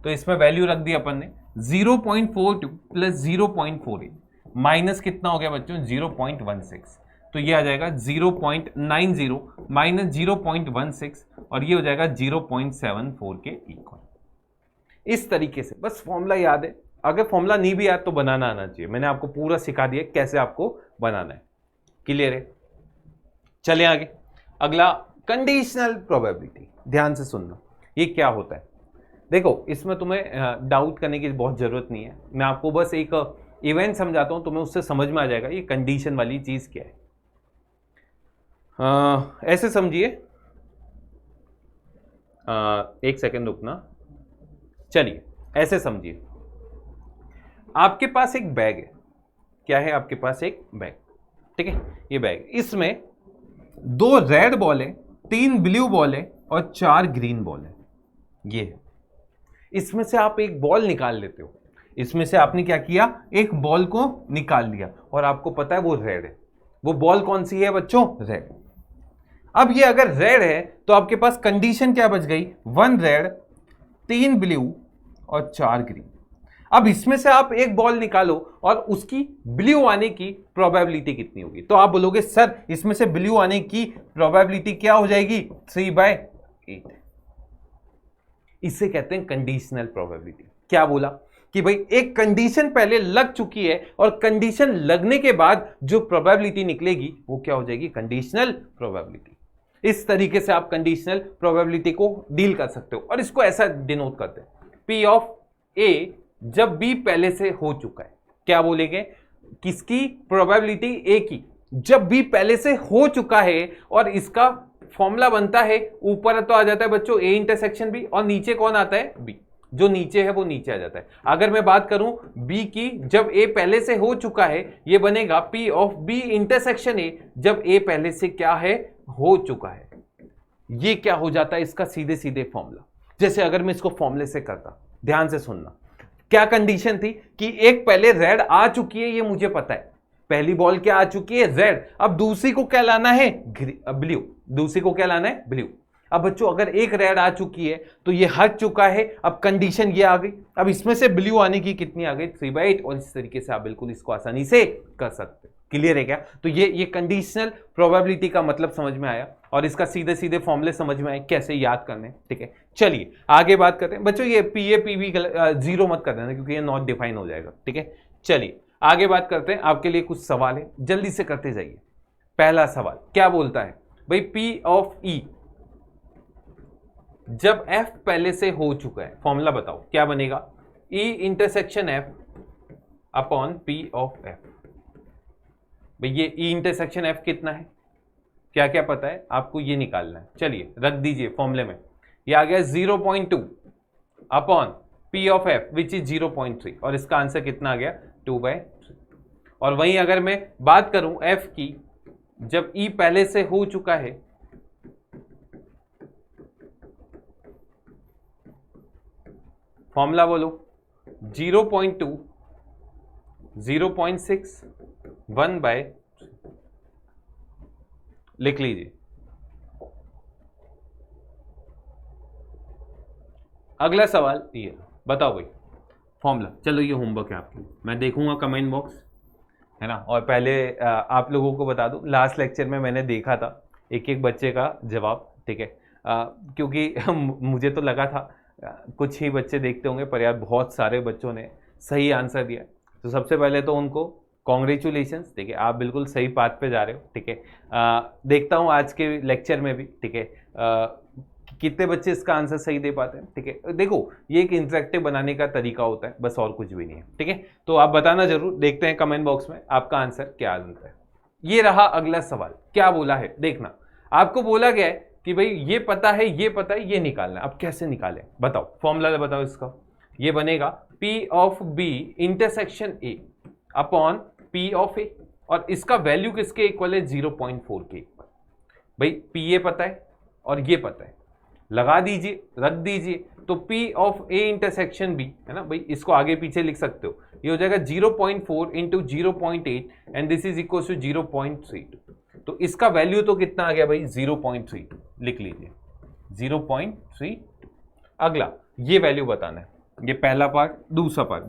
तो इसमें वैल्यू रख दी अपन ने 0.42 प्लस 0.48 माइनस कितना हो गया बच्चों 0.16, तो ये आ जाएगा 0.90 माइनस 0.16 और ये हो जाएगा 0.74 के इक्वल। इस तरीके से बस फॉर्मूला याद है, अगर फॉर्मूला नहीं भी याद तो बनाना आना चाहिए। मैंने आपको पूरा सिखा दिया कैसे आपको बनाना है। क्लियर है? चलिए आगे। अगला कंडीशनल प्रोबेबिलिटी, ध्यान से सुनना ये क्या होता है। देखो इसमें तुम्हें डाउट करने की बहुत जरूरत नहीं है, मैं आपको बस एक इवेंट समझाता हूं, तुम्हें उससे समझ में आ जाएगा ये कंडीशन वाली चीज क्या है। ऐसे समझिए, एक सेकंड रुकना। चलिए ऐसे समझिए, आपके पास एक बैग है। क्या है आपके पास? एक बैग, ठीक है। ये बैग, इसमें 2 रेड बॉल है, 3 ब्लू बॉल है और 4 ग्रीन बॉल है। ये है। इसमें से आप एक बॉल निकाल लेते हो। इसमें से आपने क्या किया, एक बॉल को निकाल लिया और आपको पता है वो रेड है। वो बॉल कौन सी है बच्चों? रेड। अब ये अगर रेड है तो आपके पास कंडीशन क्या बच गई? 1 रेड, 3 ब्लू और 4 ग्रीन। अब इसमें से आप एक बॉल निकालो और उसकी ब्लू आने की प्रोबेबिलिटी कितनी होगी? तो आप बोलोगे सर इसमें से ब्लू आने की प्रोबेबिलिटी क्या हो जाएगी? 3/8। इसे कहते हैं कंडीशनल प्रोबेबिलिटी। क्या बोला कि भाई एक कंडीशन पहले लग चुकी है और कंडीशन लगने के बाद जो प्रोबेबिलिटी निकलेगी वो क्या हो जाएगी? Conditional probability. इस तरीके से आप कंडीशनल प्रोबेबिलिटी को डील कर सकते हो और इसको ऐसा डिनोट करते हैं, पी ऑफ ए जब बी पहले से हो चुका है। क्या बोलेंगे? किसकी प्रोबेबिलिटी? ए की, जब बी पहले से हो चुका है। और इसका फॉर्मूला बनता है, ऊपर तो आ जाता है बच्चों ए इंटरसेक्शन बी और नीचे कौन आता है? बी। जो नीचे है वो नीचे आ जाता है। अगर मैं बात करूं बी की, जब ए पहले से हो चुका है, ये बनेगा P of B intersection A जब ए पहले से क्या है? हो चुका है। ये क्या हो जाता है? इसका सीधे सीधे फॉर्मूला। जैसे अगर मैं इसको फॉर्मूले से करता, ध्यान से सुनना, क्या कंडीशन थी कि एक पहले रेड आ चुकी है, ये मुझे पता है, पहली बॉल क्या आ चुकी है? रेड। अब दूसरी को क्या लाना है? ब्लू। दूसरी को क्या लाना है? ब्लू। अब बच्चों अगर एक रेड आ चुकी है तो ये हट चुका है, अब कंडीशन ये आ गई। अब इसमें से ब्लू आने की कितनी आ गई? 3/8। और इस तरीके से आप बिल्कुल इसको आसानी से कर सकते हैं। क्लियर है क्या? तो ये कंडीशनल प्रोबेबिलिटी का मतलब समझ में आया और इसका सीधे सीधे फॉर्मूले समझ में आए कैसे याद करने। ठीक है, चलिए आगे बात करते हैं। बच्चों ये P A P B zero मत कर देना क्योंकि ये नॉट डिफाइन हो जाएगा। ठीक है, चलिए आगे बात करते हैं। आपके लिए कुछ सवाल है, जल्दी से करते जाइए। पहला सवाल क्या बोलता है भाई? पी ऑफ ई जब एफ पहले से हो चुका है, फॉर्मूला बताओ क्या बनेगा? ई intersection F upon P of F. भाई ये ई इंटरसेक्शन एफ कितना है? क्या क्या पता है आपको? ये निकालना है। चलिए रख दीजिए फॉर्मूले में। ये आ गया 0.2 upon P of F which is 0.3 और इसका आंसर कितना आ गया? 2/3। और वहीं अगर मैं बात करूं एफ की, जब ई पहले से हो चुका है, फॉर्मूला बोलो। 0.2, 0.6, 1/3 लिख लीजिए। अगला सवाल ये बताओ भाई फॉर्मूला। चलो ये होमवर्क है आपके, मैं देखूंगा कमेंट बॉक्स, है ना। और पहले आप लोगों को बता दूं, लास्ट लेक्चर में मैंने देखा था एक एक बच्चे का जवाब। ठीक है, क्योंकि मुझे तो लगा था कुछ ही बच्चे देखते होंगे, पर यार बहुत सारे बच्चों ने सही आंसर दिया। तो सबसे पहले तो उनको कॉन्ग्रेचुलेशंस। ठीक है, आप बिल्कुल सही पाथ पे जा रहे हो। ठीक है, देखता हूँ आज के लेक्चर में भी, ठीक है, कितने बच्चे इसका आंसर सही दे पाते हैं। ठीक है, देखो ये एक इंटरेक्टिव बनाने का तरीका होता है, बस और कुछ भी नहीं है। ठीक है, तो आप बताना जरूर, देखते हैं कमेंट बॉक्स में आपका आंसर क्या आता है। ये रहा अगला सवाल, क्या बोला है देखना। आपको बोला गया है कि भाई ये पता है, ये पता है, ये निकालना है। अब कैसे निकालें बताओ, फॉर्मूला बताओ इसका। ये बनेगा P of B intersection A upon P of A, और इसका वैल्यू किसके इक्वल है? 0.4 के इक्वल। भाई पी ए पता है और ये पता है, लगा दीजिए, रख दीजिए। तो P of A intersection B, है ना भाई, इसको आगे पीछे लिख सकते हो। ये हो जाएगा 0.4 into 0.8 and this is equal to 0.32। तो इसका वैल्यू तो कितना आ गया भाई 0.32, लिख लीजिए 0.32। अगला ये वैल्यू बताना है, ये पहला पार्ट। दूसरा पार्ट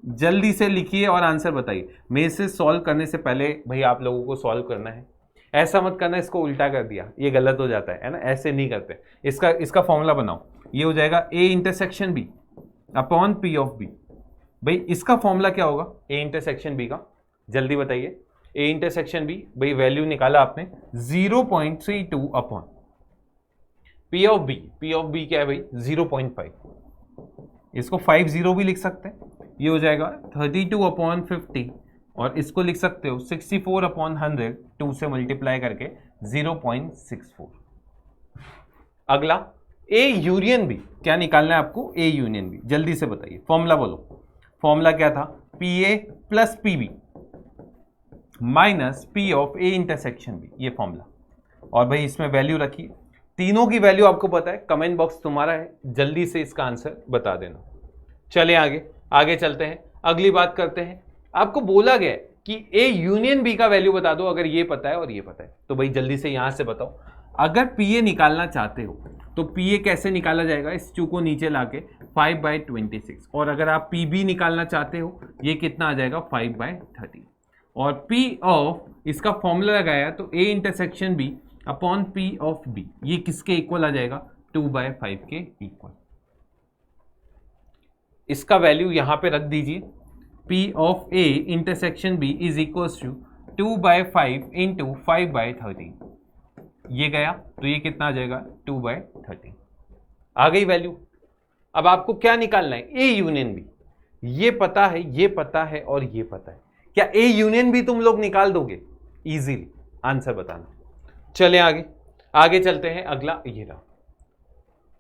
जल्दी से लिखिए और आंसर बताइए। मेरे से सॉल्व करने से पहले भाई आप लोगों को सॉल्व करना है, ऐसा मत करना इसको उल्टा कर दिया, ये गलत हो जाता है ना, ऐसे नहीं करते। इसका फॉर्मूला बनाओ, ये हो जाएगा A intersection B upon P of B. भाई इसका फॉर्मूला क्या होगा ए इंटरसेक्शन बी का, जल्दी बताइए। ए इंटरसेक्शन बी, भाई वैल्यू निकाला आपने 0.32 upon P of B. P of B क्या है भाई 0.5, इसको 50 भी लिख सकते हैं, ये हो जाएगा 32 अपॉन 50, और इसको लिख सकते हो 64 अपॉन 100, 2 से मल्टीप्लाई करके 0.64। अगला ए यूनियन बी, क्या निकालना है आपको ए यूनियन बी, जल्दी से बताइए। फॉर्मूला बोलो, फॉर्मूला क्या था, P A plus P B minus P of A intersection B, ये फॉर्मूला। और भाई इसमें वैल्यू रखिए, तीनों की वैल्यू आपको पता है, कमेंट बॉक्स तुम्हारा है, जल्दी से इसका आंसर बता देना। चले आगे चलते हैं, अगली बात करते हैं। आपको बोला गया है कि ए यूनियन बी का वैल्यू बता दो, अगर ये पता है और ये पता है तो भाई जल्दी से यहां से बताओ। अगर पी ए निकालना चाहते हो तो पी ए कैसे निकाला जाएगा, इस चू को नीचे लाके 5/26, और अगर आप पी बी निकालना चाहते हो ये कितना आ जाएगा 5/30, और पी ऑफ इसका फॉर्मूला लगाया तो A intersection B upon P of B, ये किसके इक्वल आ जाएगा 2/5 के इक्वल। इसका वैल्यू यहां पे रख दीजिए, P of A intersection B is equal to 2/5 into 5/30, ये गया तो ये कितना आ जाएगा 2/30। आ गई वैल्यू। अब आपको क्या निकालना है ए यूनियन बी, ये पता है और ये पता है। क्या ए यूनियन बी तुम लोग निकाल दोगे इजीली, आंसर बताना। चले आगे चलते हैं। अगला ये रहा,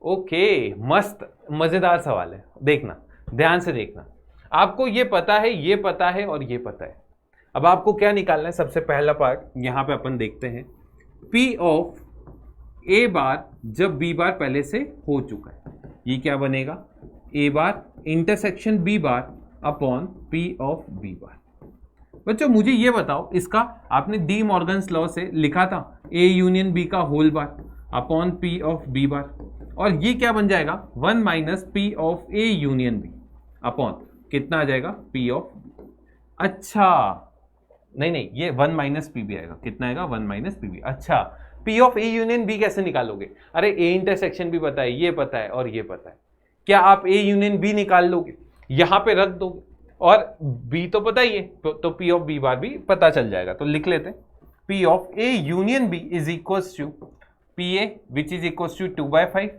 ओके मस्त मजेदार सवाल है, देखना ध्यान से देखना। आपको ये पता है और ये पता है। अब आपको क्या निकालना है, सबसे पहला पार्ट यहां पे अपन देखते हैं, पी ऑफ ए बार जब बी बार पहले से हो चुका है, ये क्या बनेगा A bar intersection B bar upon P of B bar. बच्चों मुझे ये बताओ, इसका आपने डी मॉर्गन्स लॉ से लिखा था ए यूनियन बी का whole bar upon P of B bar, और ये क्या बन जाएगा 1 minus P of A union B upon कितना आ जाएगा पी ऑफ बी। अच्छा नहीं, ये 1 माइनस पी बी आएगा, कितना आएगा 1 माइनस पी बी। अच्छा P of A union B कैसे निकालोगे, अरे ए इंटरसेक्शन भी पता है, ये पता है और ये पता है, क्या आप ए यूनियन बी निकाल लोगे, यहां पे रख दोगे, और बी तो पता ही है तो पी ऑफ बी बार भी पता चल जाएगा। तो लिख लेते हैं P of A union B is equal to P A which is equal to 2/5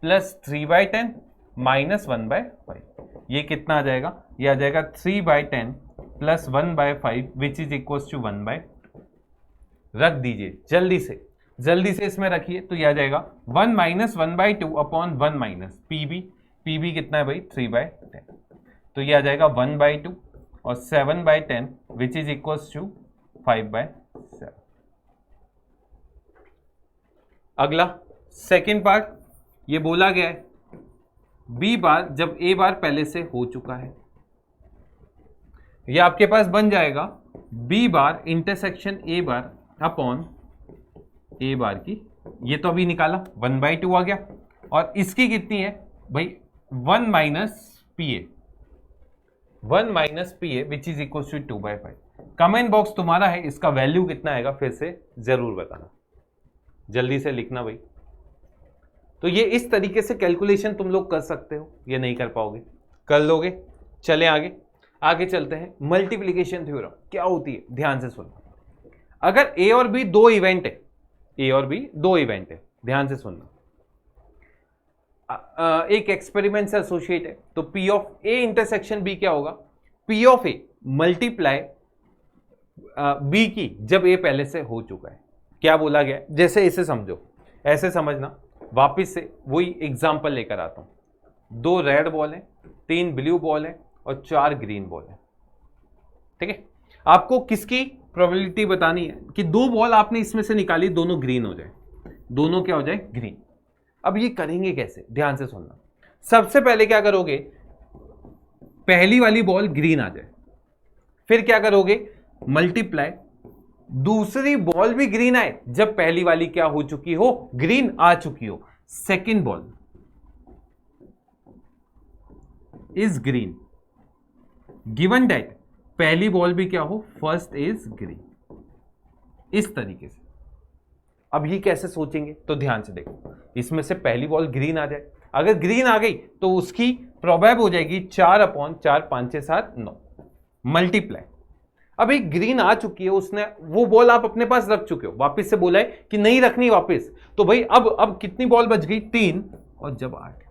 plus 3/10 minus 1/5, ये कितना आ जाएगा, ये आ जाएगा 3/10 plus 1/5 which is equal to 1/2। रख दीजिए जल्दी से इसमें रखिए, तो यह आ जाएगा 1 minus 1/2 upon 1 minus P B कितना है भाई 3/10, तो ये आ जाएगा 1/2 और 7/10 विच इज इक्वल टू 5/7। अगला सेकेंड पार्ट, ये बोला गया है बी बार जब ए बार पहले से हो चुका है, ये आपके पास बन जाएगा B bar intersection A bar upon A bar की, ये तो अभी निकाला 1/2 आ गया, और इसकी कितनी है भाई 1 minus P A which is equal to 2/5। Comment box तुम्हारा है, इसका वैल्यू कितना आएगा फिर से जरूर बताना, जल्दी से लिखना भाई। तो ये इस तरीके से कैलकुलेशन तुम लोग कर सकते हो, ये नहीं कर पाओगे कर लोगे। चले आगे चलते हैं। मल्टीप्लिकेशन थ्योरम क्या होती है, ध्यान से सुनना। अगर ए और बी दो इवेंट है, ध्यान से सुनना, एक एक्सपेरिमेंट से एसोसिएट है, तो P of A intersection B क्या होगा, P of A multiply B की जब ए पहले से हो चुका है। क्या बोला गया, जैसे इसे समझो, ऐसे समझना, वापिस से वही एग्जांपल लेकर आता हूं। 2 रेड बॉल है, 3 ब्लू बॉल है और 4 ग्रीन बॉल है, ठीक है। आपको किसकी प्रोबेबिलिटी बतानी है कि 2 बॉल आपने इसमें से निकाली, दोनों ग्रीन हो जाए, दोनों क्या हो जाए ग्रीन। अब ये करेंगे कैसे, ध्यान से सुनना। सबसे पहले क्या करोगे, पहली वाली बॉल ग्रीन आ जाए, फिर क्या करोगे मल्टीप्लाई दूसरी बॉल भी ग्रीन आए जब पहली वाली क्या हो चुकी हो, ग्रीन आ चुकी हो। Second ball is green given that पहली बॉल भी क्या हो, फर्स्ट इज ग्रीन। इस तरीके से अब ये कैसे सोचेंगे, तो ध्यान से देखो, इसमें से पहली बॉल ग्रीन आ जाए, अगर ग्रीन आ गई तो उसकी प्रोबेब हो जाएगी 4/4, 5 6 7 9 मल्टीप्लाई। अब एक ग्रीन आ चुकी है, उसने वो बॉल आप अपने पास रख चुके हो, वापस से बोला है कि नहीं रखनी वापस, तो भाई अब कितनी बॉल बच गई, 3 और जब 8,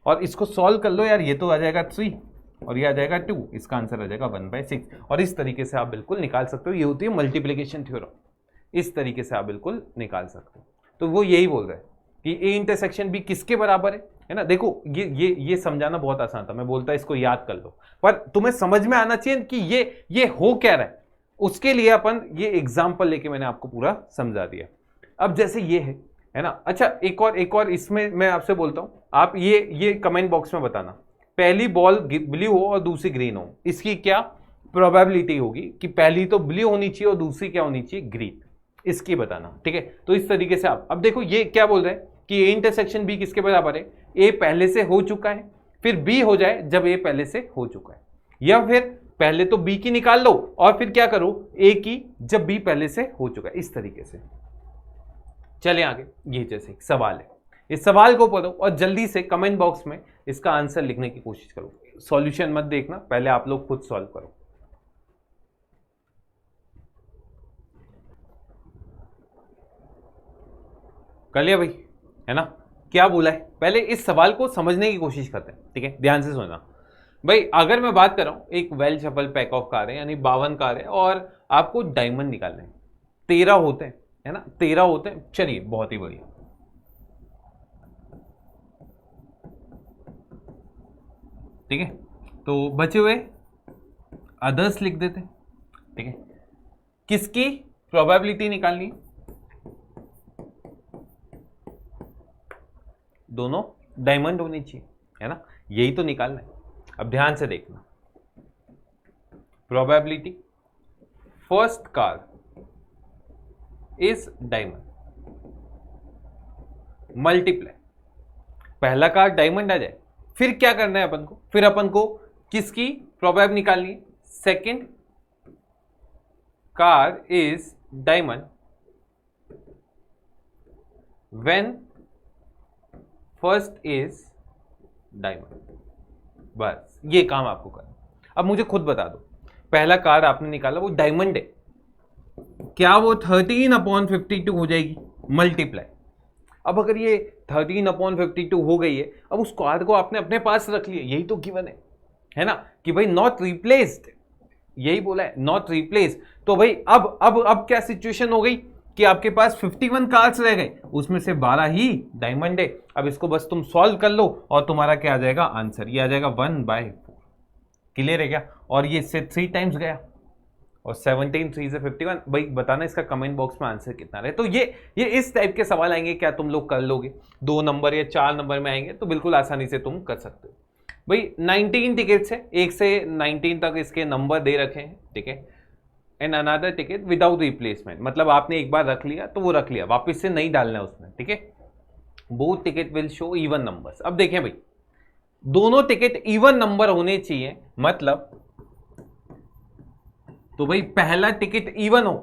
और इसको सॉल्व कर लो यार, ये तो आ जाएगा 3 और ये आ जाएगा 2, इसका आंसर आ जाएगा 1/6। और इस तरीके से आप बिल्कुल निकाल सकते हो, ये होती है मल्टीप्लीकेशन थ्योरम। इस तरीके से आप बिल्कुल निकाल सकते हो। तो वो यही बोल रहा है कि ए इंटरसेक्शन बी किसके बराबर है ना। देखो ये समझाना बहुत आसान था, मैं बोलता इसको याद कर लो, पर तुम्हें समझ में आना चाहिए कि ये हो क्या रहा है, उसके लिए अपन ये एग्जाम्पल लेके मैंने आपको पूरा समझा दिया। अब जैसे ये है ना, अच्छा एक और इसमें मैं आपसे बोलता हूं, आप ये कमेंट बॉक्स में बताना, पहली बॉल ब्लू हो और दूसरी ग्रीन हो, इसकी क्या प्रोबेबिलिटी होगी कि पहली तो ब्लू होनी चाहिए और दूसरी क्या होनी चाहिए, ग्रीन, इसकी बताना, ठीक है। तो इस तरीके से आप अब देखो ये क्या बोल रहे हैं कि ए इंटरसेक्शन बी किसके बराबर है, ए पहले से हो चुका है, फिर बी हो जाए जब ए पहले से हो चुका है, या फिर पहले तो बी की निकाल लो और फिर क्या करो ए की जब बी पहले से हो चुका है। इस तरीके से चले आगे, ये जैसे एक सवाल है, इस सवाल को पढ़ो और जल्दी से कमेंट बॉक्स में इसका आंसर लिखने की कोशिश करो, सॉल्यूशन मत देखना, पहले आप लोग खुद सॉल्व करो। कर लिया भाई, है ना, क्या बोला है, पहले इस सवाल को समझने की कोशिश करते हैं, ठीक है, ध्यान से सुनना भाई। अगर मैं बात कर रहा हूं एक well shuffle pack of car है, यानी 52 कार है और आपको डायमंड निकालने हैं, 13 होते हैं, है ना, 13 होते हैं, चलिए बहुत ही बढ़िया। ठीक है, तो बचे हुए अदर्स लिख देते हैं, ठीक है। किसकी प्रोबेबिलिटी निकालनी, दोनों डायमंड होनी चाहिए, है ना, यही तो निकालना है। अब ध्यान से देखना, probability first car is diamond multiply, पहला कार डायमंड आ जाए, फिर क्या करना है अपन को, फिर अपन को किसकी प्रोबेब निकालनी है, second car is diamond when first is diamond, बस ये काम आपको करना। अब मुझे खुद बता दो, पहला कार आपने निकाला वो डायमंड है, क्या वो 13/52 हो जाएगी मल्टीप्लाई। अब अगर ये 13/52 हो गई है, अब उस कार को आपने अपने पास रख लिया, यही तो गिवन है ना, कि भाई नॉट रिप्लेस्ड, यही बोला है नॉट रिप्लेस। तो भाई अब क्या सिचुएशन हो गई कि आपके पास 51 कार्ड्स रह गए, उसमें से 12 ही डायमंड है। अब इसको बस तुम सॉल्व कर लो और तुम्हारा क्या आ जाएगा आंसर, ये आ जाएगा 1/4। क्लियर है क्या, और ये इससे 3 टाइम्स गया और 17 3 से 51। भाई बताना इसका कमेंट बॉक्स में आंसर कितना रहे। तो ये इस टाइप के सवाल आएंगे, क्या तुम लोग कर लोगे, 2 नंबर या 4 नंबर में आएंगे तो बिल्कुल आसानी से तुम कर सकते हो। भाई 19 टिकट्स है, 1 से 19 तक इसके नंबर दे रखे हैं, ठीक है। And another ticket without replacement, मतलब आपने एक बार रख लिया तो वो रख लिया, वापस से नहीं डालना है उसमें, ठीक है। Both ticket will show even numbers. अब देखें भाई, दोनों टिकट इवन नंबर होने चाहिए, मतलब तो भाई पहला टिकट इवन हो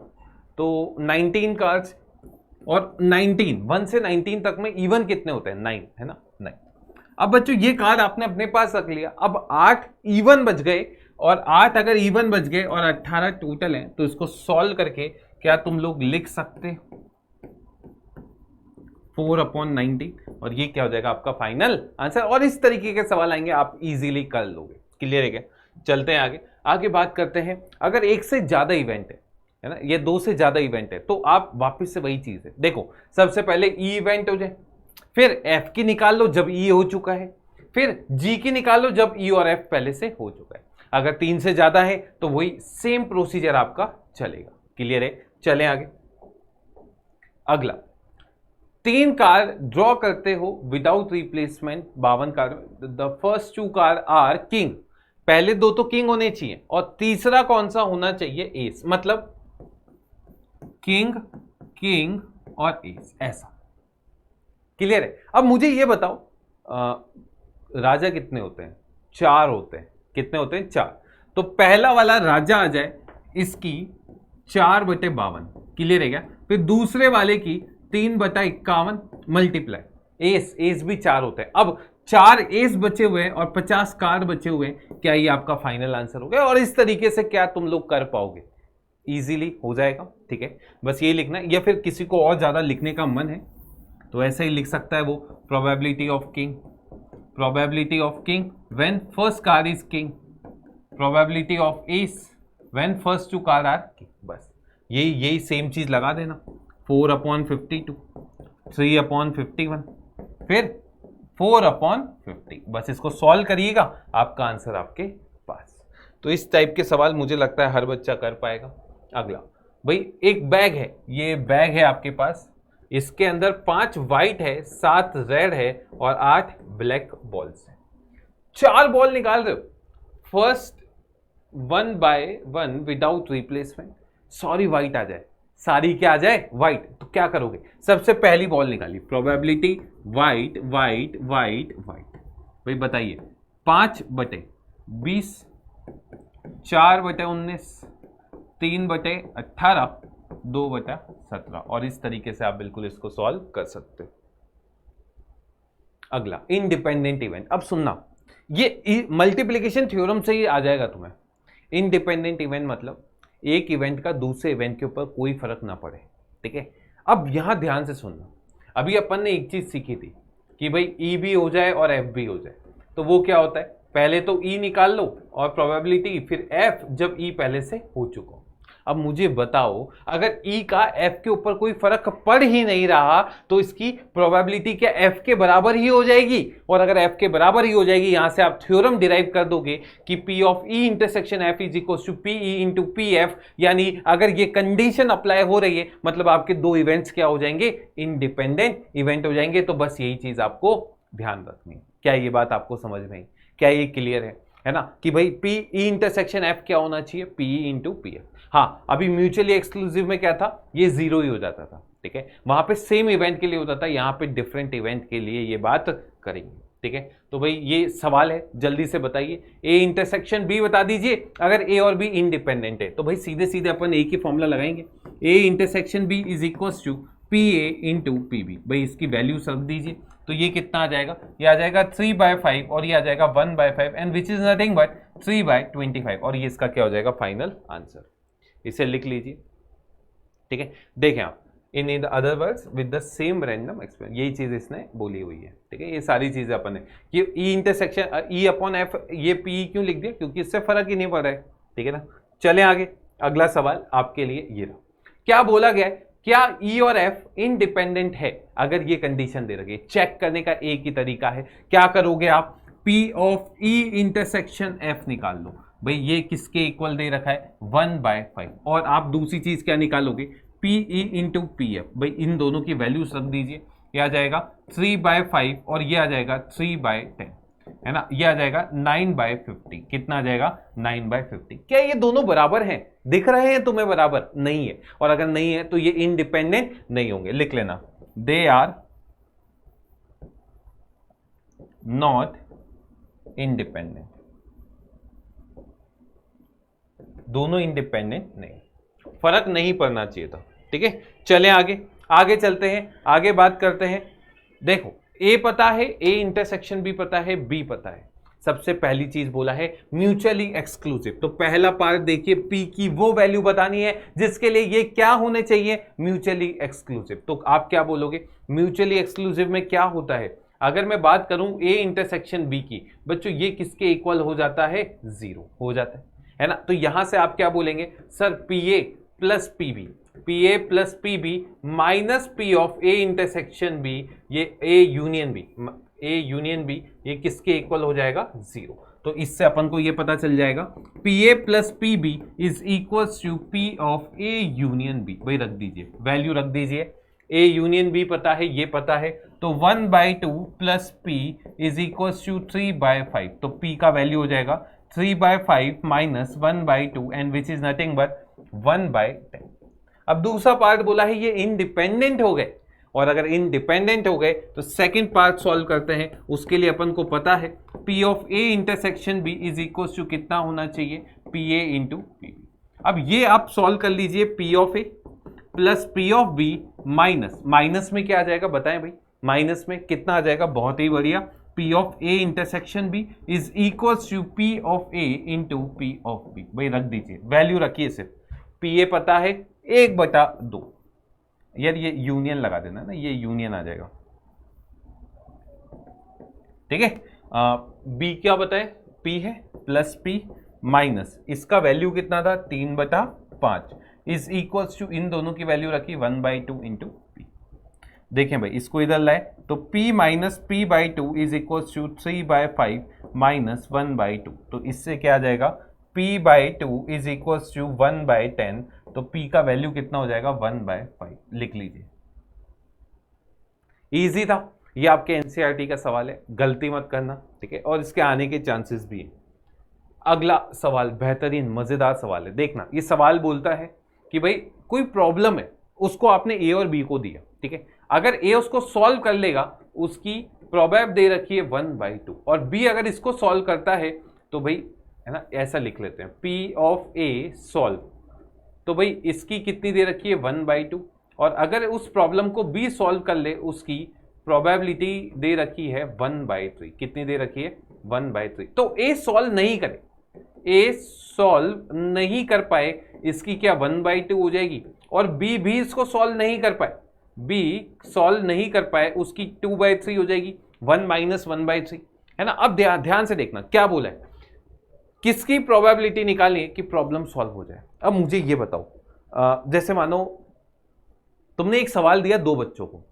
तो 19 कार्ड्स और 19 1 से 19 तक में इवन कितने होते हैं, 9, है ना, 9। अब बच्चों ये कार्ड आपने अपने पास रख लिया, अब 8 इवन बच गए, और 8 अगर इवन बच गए और 18 टोटल है, तो इसको सॉल्व करके क्या तुम लोग लिख सकते हो 4/90, और ये क्या हो जाएगा आपका फाइनल आंसर। और इस तरीके के सवाल आएंगे, आप इजीली कर लोगे। क्लियर है क्या, चलते हैं आगे बात करते हैं। अगर 1 से ज्यादा इवेंट है ना, ये 2 से ज्यादा इवेंट है, तो आप वापस से वही चीज है, देखो सबसे पहले ई इवेंट हो जाए, फिर एफ की निकाल लो जब ई हो चुका है, फिर जी की निकाल लो जब ई और एफ पहले से हो चुका है। अगर 3 से ज्यादा है तो वही सेम प्रोसीजर आपका चलेगा। क्लियर है, चलें आगे। अगला 3 कार ड्रॉ करते हो without replacement, 52 card, the first 2 card are king, पहले 2 तो किंग होने चाहिए और तीसरा कौन सा होना चाहिए, एस। मतलब किंग किंग और एस, ऐसा। क्लियर है? अब मुझे ये बताओ राजा कितने होते हैं? 4 होते हैं। कितने होते हैं? 4। तो पहला वाला राजा आ जाए इसकी 4/52। क्लियर है क्या? फिर दूसरे वाले की 3/51 मल्टीप्लाई एस, एस भी 4 होते हैं। अब 4 एस बचे हुए हैं और 50 कार्ड बचे हुए हैं। क्या ये आपका फाइनल आंसर हो गया? और इस तरीके से क्या तुम लोग कर पाओगे? इजीली हो जाएगा। ठीक है, बस ये लिखना है। या फिर किसी को और ज्यादा लिखने का मन है तो ऐसे ही लिख सकता है वो, probability of king, probability of king when first card is king, probability of ace when first 2 card are king. बस यही सेम चीज लगा देना। 4/52, 3/51, फिर 4/50। बस इसको सॉल्व करिएगा, आपका आंसर आपके पास। तो इस टाइप के सवाल मुझे लगता है हर बच्चा कर पाएगा। अगला भाई, एक बैग है, ये बैग है आपके पास, इसके अंदर 5 व्हाइट है, 7 रेड है और 8 ब्लैक बॉल्स है। 4 बॉल निकाल रहे हो, first 1/1 without replacement. Sorry white आ जाए, सारी क्या आ जाए? व्हाइट। तो क्या करोगे? सबसे पहली बॉल निकाली, probability white white white white. भाई बताइए, 5/20, 4/19, 3/18, 2/17। और इस तरीके से आप बिल्कुल इसको सॉल्व कर सकते हो। अगला, इंडिपेंडेंट इवेंट। अब सुनना, ये मल्टीप्लिकेशन थ्योरम से ही आ जाएगा तुम्हें। इंडिपेंडेंट इवेंट मतलब एक इवेंट का दूसरे इवेंट के ऊपर कोई फर्क ना पड़े। ठीक है, अब यहां ध्यान से सुनना। अभी अपन ने एक चीज सीखी थी कि भाई ई भी हो जाए और एफ भी हो जाए। तो वो क्या होता है? पहले तो ई निकाल लो और प्रोबेबिलिटी, फिर एफ जब ई पहले से हो चुका हो। अब मुझे बताओ, अगर ई का एफ के ऊपर कोई फर्क पड़ ही नहीं रहा तो इसकी प्रोबेबिलिटी क्या एफ के बराबर ही हो जाएगी? और अगर एफ के बराबर ही हो जाएगी, यहां से आप थ्योरम डिराइव कर दोगे कि P of E intersection F is equal to P E into P F. यानी अगर ये कंडीशन अप्लाई हो रही है, मतलब आपके 2 इवेंट्स क्या हो जाएंगे? इंडिपेंडेंट इवेंट हो जाएंगे। तो बस यही चीज आपको ध्यान रखनी है। क्या ये बात आपको समझ में आई? क्या ये क्लियर है ना? कि भाई पी ई इंटरसेक्शन एफ क्या होना चाहिए? P E into P F. हाँ, अभी म्यूचुअली एक्सक्लूसिव में क्या था? ये 0 ही हो जाता था। ठीक है, वहां पे सेम इवेंट के लिए होता था, यहाँ पे डिफरेंट इवेंट के लिए ये बात करेंगे। ठीक है, तो भाई ये सवाल है, जल्दी से बताइए। ए इंटरसेक्शन बी बता दीजिए। अगर ए और बी इंडिपेंडेंट है तो भाई सीधे सीधे अपन ए की फॉर्मूला लगाएंगे। A intersection B is equal to P A into P B. भाई इसकी वैल्यूज रख दीजिए। तो ये कितना आ जाएगा? ये आ जाएगा 3/5 और ये आ जाएगा 1/5 and which is nothing but 3/25। और ये इसका क्या हो जाएगा? Final answer. इसे लिख लीजिए। ठीक है, देखें आप, in other words with the same random experiment, यही चीज इसने बोली हुई है। ठीक है, ये सारी चीजें अपन ने, ये E intersection E upon F, ये पी क्यों लिख दिया? क्योंकि इससे फर्क ही नहीं पड़ रहा है। ठीक है ना? चलें आगे। अगला सवाल आपके लिए ये रहा। क्या बोला गया है? क्या ई और एफ इंडिपेंडेंट है? अगर ये कंडीशन दे रखी है, चेक करने का एक ही तरीका है। क्या करोगे आप? P of E intersection F निकाल लो। भाई ये किसके इक्वल दे रखा है? 1/5। और आप दूसरी चीज क्या निकालोगे? P E into P F. भाई इन दोनों की वैल्यूज रख दीजिए। ये आ जाएगा 3/5 और ये आ जाएगा 3/10, है ना? ये आ जाएगा 9/50। कितना आ जाएगा? 9/50। क्या ये दोनों बराबर हैं? दिख रहे हैं तुम्हें बराबर? नहीं है। और अगर नहीं है तो ये इंडिपेंडेंट नहीं होंगे। लिख लेना, दे आर नॉट इंडिपेंडेंट। दोनों इंडिपेंडेंट नहीं, फर्क नहीं पड़ना चाहिए था। ठीक है, चलें आगे चलते हैं, आगे बात करते हैं। देखो, ए पता है, ए इंटरसेक्शन बी पता है, बी पता है। सबसे पहली चीज बोला है म्यूचुअली एक्सक्लूसिव। तो पहला पार्ट देखिए, पी की वो वैल्यू बतानी है जिसके लिए ये क्या होने चाहिए? Mutually exclusive. तो आप क्या बोलोगे? म्यूचुअली एक्सक्लूसिव में क्या होता है? अगर मैं बात करूं ए इंटरसेक्शन बी की, बच्चों ये किसके इक्वल हो जाता है? 0 हो जाता है ना? तो यहां से आप क्या बोलेंगे? Sir P A plus P B, P A plus P B minus P of A intersection B, ये A union B, A union B, ये किसके इक्वल हो जाएगा? 0। तो इससे अपन को ये पता चल जाएगा P A plus P B is equal to P of A union B. भाई रख दीजिए, वैल्यू रख दीजिए। ए यूनियन बी पता है, ये पता है। तो 1/2 plus P is equal to 3/5। तो पी का वैल्यू हो जाएगा 3/5 minus 1/2 and which is nothing but 1/10। अब दूसरा पार्ट बोला है ये इंडिपेंडेंट हो गए, और अगर इंडिपेंडेंट हो गए तो सेकंड पार्ट सॉल्व करते हैं। उसके लिए अपन को पता है P of A intersection B is equal to कितना होना चाहिए, PA इंटू PB। अब ये आप सॉल्व कर लीजिए, P of A plus P of B minus में क्या आ जाएगा बताएं भाई, माइनस में कितना आ जाएगा, बहुत ही बढ़िया, P of A intersection B is equal to P of A into P of B। भाई रख दीजिए, वैल्यू रखिए, सिर्फ PA पता है 1/2, यार ये यूनियन लगा देना ना, ये यूनियन आ जाएगा, ठीक है। बी क्या बताए, P है प्लस P माइनस इसका वैल्यू कितना था 3/5 इज इक्वल टू, इन दोनों की वैल्यू रखी 1/2 इंटू P। देखें भाई इसको इधर लाए तो P minus P/2 is equal to 3/5 minus 1/2, तो इससे क्या आ जाएगा P/2 इज इक्वल टू 1/10, तो P का वैल्यू कितना हो जाएगा 1/5, लिख लीजिए। इजी था, ये आपके एनसीईआरटी का सवाल है, गलती मत करना, ठीक है, और इसके आने के चांसेस भी है। अगला सवाल बेहतरीन मजेदार सवाल है, देखना। ये सवाल बोलता है कि भाई कोई प्रॉब्लम है, उसको आपने ए और बी को दिया, ठीक है, अगर ए उसको सॉल्व कर लेगा उसकी प्रोबेब दे रखी है 1/2, और बी अगर इसको सॉल्व करता है तो भाई है ना, ऐसा लिख लेते हैं P ऑफ A सॉल्व, तो भाई इसकी कितनी दे रखी है 1/2, और अगर उस प्रॉब्लम को B सॉल्व कर ले उसकी प्रोबेबिलिटी दे रखी है 1/3, कितनी दे रखी है 1/3। तो A सॉल्व नहीं करे, A सॉल्व नहीं कर पाए, इसकी क्या 1/2 हो जाएगी, और B भी इसको सॉल्व नहीं कर पाए, B सॉल्व नहीं कर पाए उसकी 2/3 हो जाएगी, 1 माइनस 1/3, है ना। अब ध्यान से देखना क्या बोला है, किसकी प्रोबेबिलिटी निकालनी कि प्रॉब्लम सॉल्व हो जाए। अब मुझे ये बताओ, जैसे मानो तुमने एक सवाल दिया 2 बच्चों को,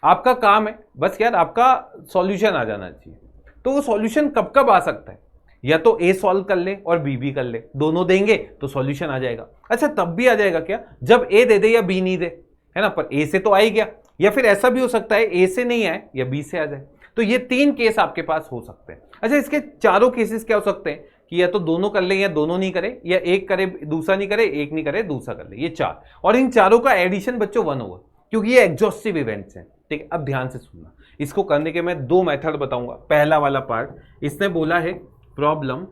आपका काम है बस यार आपका सॉल्यूशन आ जाना चाहिए, तो वो सॉल्यूशन कब कब आ सकता है, या तो A सॉल्व कर ले और B भी कर ले, दोनों देंगे तो सॉल्यूशन आ जाएगा। अच्छा तब भी आ जाएगा क्या, जब A दे दे या B नहीं दे, है ना, पर A से तो आ ही गया, या फिर ऐसा भी हो सकता है A से नहीं आए या B से आ जाए, तो ये 3 केस आपके पास हो सकते हैं। अच्छा इसके चारों केसेस क्या हो सकते हैं कि या तो दोनों कर ले या दोनों नहीं करे, या एक करे दूसरा नहीं करे, एक नहीं करे दूसरा कर ले, ये 4, और इन चारों का एडिशन बच्चों 1 होगा, क्योंकि ये एग्जॉस्टिव इवेंट्स हैं, ठीक है। अब ध्यान से सुनना, इसको करने के मैं 2 मेथड बताऊंगा। पहला वाला पार्ट, इसने बोला है प्रॉब्लम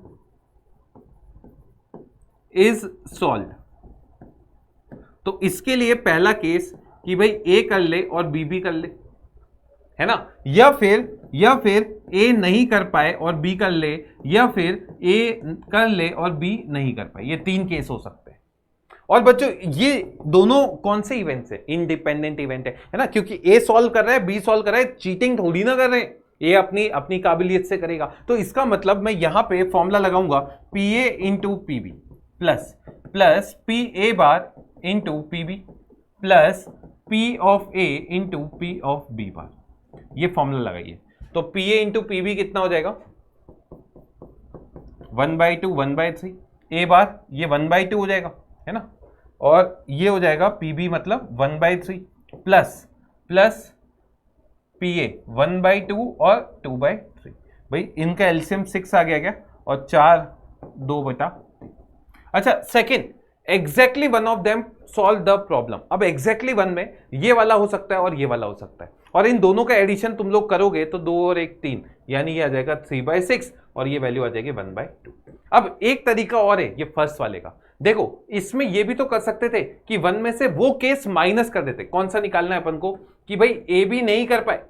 इज सॉल्व्ड, तो इसके लिए पहला केस कि भाई A कर ले और B भी कर ले, है ना, या फिर A नहीं कर पाए और B कर ले, या फिर A कर ले और B नहीं कर पाए, ये 3 केस हो सकते हैं। और बच्चों ये दोनों कौन से इवेंट्स है, इंडिपेंडेंट इवेंट है ना, क्योंकि A सॉल्व कर रहा है B सॉल्व कर रहा है, चीटिंग थोड़ी ना कर रहे हैं, A अपनी काबिलियत से करेगा। तो इसका मतलब मैं यहां पे फॉर्मूला लगाऊंगा PA into PB plus PA bar into PB plus P of A into P of B बार, ये फॉर्मूला लगाइए। तो PA इंटू PB कितना हो जाएगा 1/2 1/3, A बार ये 1/2 हो जाएगा, है ना, और ये हो जाएगा PB मतलब 1/3 प्लस PA 1/2 और 2/3। भाई इनका एलसीएम 6 आ गया क्या, और 4 2/3। अच्छा second, exactly one of them solve the problem. अब एग्जैक्टली वन में ये वाला हो सकता है और ये वाला हो सकता है, और इन दोनों का एडिशन तुम लोग करोगे तो 2 और 1 3, यानी ये आ जाएगा 3/6 और ये वैल्यू आ जाएगी 1/2। अब एक तरीका और है ये फर्स्ट वाले का, देखो इसमें ये भी तो कर सकते थे कि 1 में से वो केस माइनस कर देते। कौन सा निकालना है अपन को कि भाई A भी नहीं कर पाए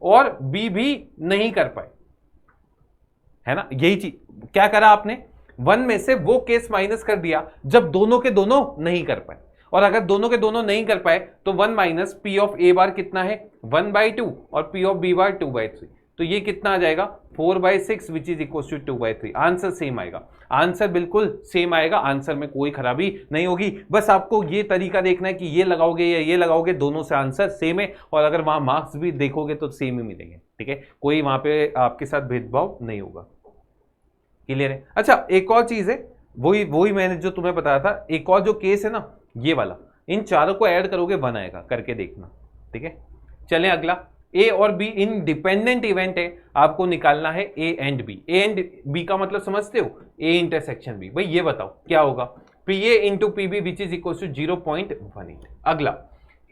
और B भी नहीं कर पाए, है ना, यही चीज क्या करा आपने, 1 में से वो केस माइनस कर दिया जब दोनों के दोनों नहीं कर पाए, और अगर दोनों के दोनों नहीं कर पाए तो 1 माइनस P ऑफ A बार कितना है 1/2 और P ऑफ B बार 2/3, तो ये कितना आ जाएगा 4/6 which is equal to 2/3। Answer same आएगा, आंसर बिल्कुल सेम आएगा, आंसर में कोई खराबी नहीं होगी। बस आपको ये तरीका देखना है कि ये लगाओगे या ये लगाओगे, दोनों से आंसर सेम है, और अगर वहां मार्क्स भी देखोगे तो सेम ही मिलेंगे, ठीक है, कोई वहां पे आपके साथ भेदभाव नहीं होगा। क्लियर है। अच्छा एक और चीज है, वही मैंने जो तुम्हें बताया था, एक और जो केस है ना ये वाला, इन चारों को ऐड करोगे 1 आएगा, करके देखना, ठीक है। चलें अगला, A और B इंडिपेंडेंट इवेंट है, आपको निकालना है A and B। A and B का मतलब समझते हो, A इंटरसेक्शन B। भाई ये बताओ क्या होगा, PA into PB which is equal to 0.18। अगला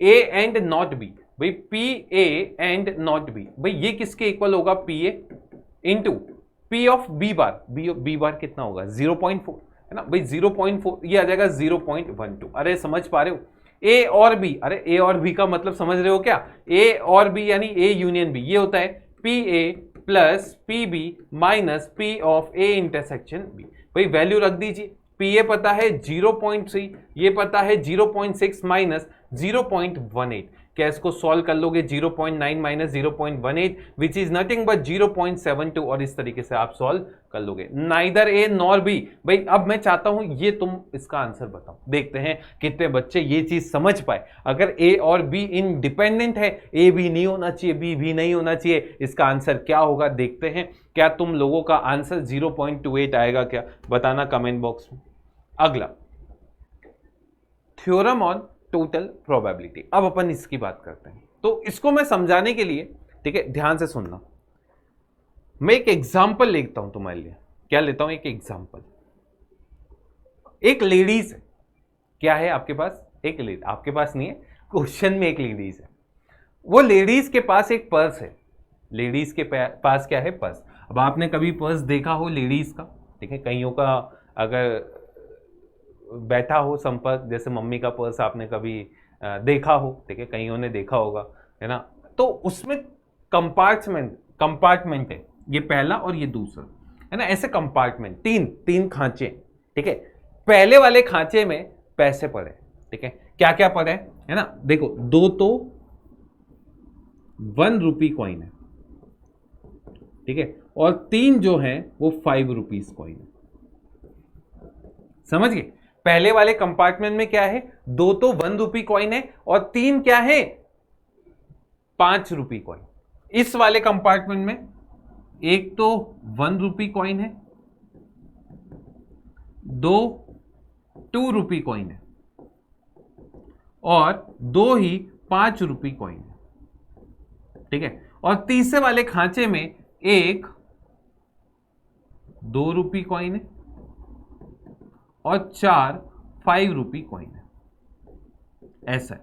A एंड नॉट B, भाई PA एंड नॉट B, भाई ये किसके इक्वल होगा? PA into P of B bar, B bar कितना होगा? 0.4 है ना भाई, 0.4 ये आ जाएगा 0.12। अरे समझ पा रहे हो? A और B, अरे A और B का मतलब समझ रहे हो क्या? A और B यानी A यूनियन B, ये होता है PA plus PB minus P of A intersection B। भाई वैल्यू रख दीजिए, PA पता है 0.3, ये पता है 0.6 माइनस 0.18। क्या इसको सॉल्व कर लोगे? 0.9 minus 0.18 which is nothing but 0.72, और इस तरीके से आप सॉल्व कर लोगे। Neither A nor be. भाई अब मैं चाहता हूं ये तुम इसका आंसर बताओ, देखते हैं कितने बच्चे ये चीज समझ पाए। अगर ए और बी इंडिपेंडेंट है, ए भी नहीं होना चाहिए, बी भी नहीं होना चाहिए, इसका आंसर क्या होगा देखते हैं। क्या तुम लोगों का आंसर 0.28 आएगा क्या? बताना कमेंट बॉक्स में। अगला थ्योरम ऑन टोटल प्रोबेबिलिटी, अब अपन इसकी बात करते हैं। तो इसको मैं समझाने के लिए, ठीक है, ध्यान से सुनना, मैं एक एग्जांपल लेता हूं तुम्हारे लिए। क्या लेता हूं? एक एग्जांपल। एक लेडीज है, क्या है आपके पास? एक लेडीज, आपके पास नहीं है, क्वेश्चन में एक लेडीज है। वो लेडीज के पास एक पर्स है, लेडीज के पास क्या है? पर्स। अब आपने कभी पर्स देखा हो लेडीज का, ठीक है, कईयों का अगर बैठा हो संपर्क, जैसे मम्मी का पर्स आपने कभी देखा हो, ठीक है, कईयों ने देखा होगा, है ना। तो उसमें कंपार्टमेंट है, ये पहला और ये दूसरा, है ना, ऐसे कंपार्टमेंट, तीन खांचे, ठीक है। पहले वाले खांचे में पैसे पड़े, ठीक है, क्या क्या पड़े, है ना, देखो, 2 तो 1 रुपी कॉइन है, ठीक है, और 3 जो है वो 5 रुपीज कॉइन है। समझ गए? पहले वाले कंपार्टमेंट में क्या है? 2 तो 1 रुपी कॉइन है और 3 क्या है? 5 रुपी कॉइन। इस वाले कंपार्टमेंट में एक तो 1 रुपी कॉइन है, 2 2 रुपी कॉइन है और 2 ही 5 रुपी कॉइन है, ठीक है। और तीसरे वाले खांचे में एक 2 रुपी कॉइन है और 4 5 रुपी कॉइन है। ऐसा है।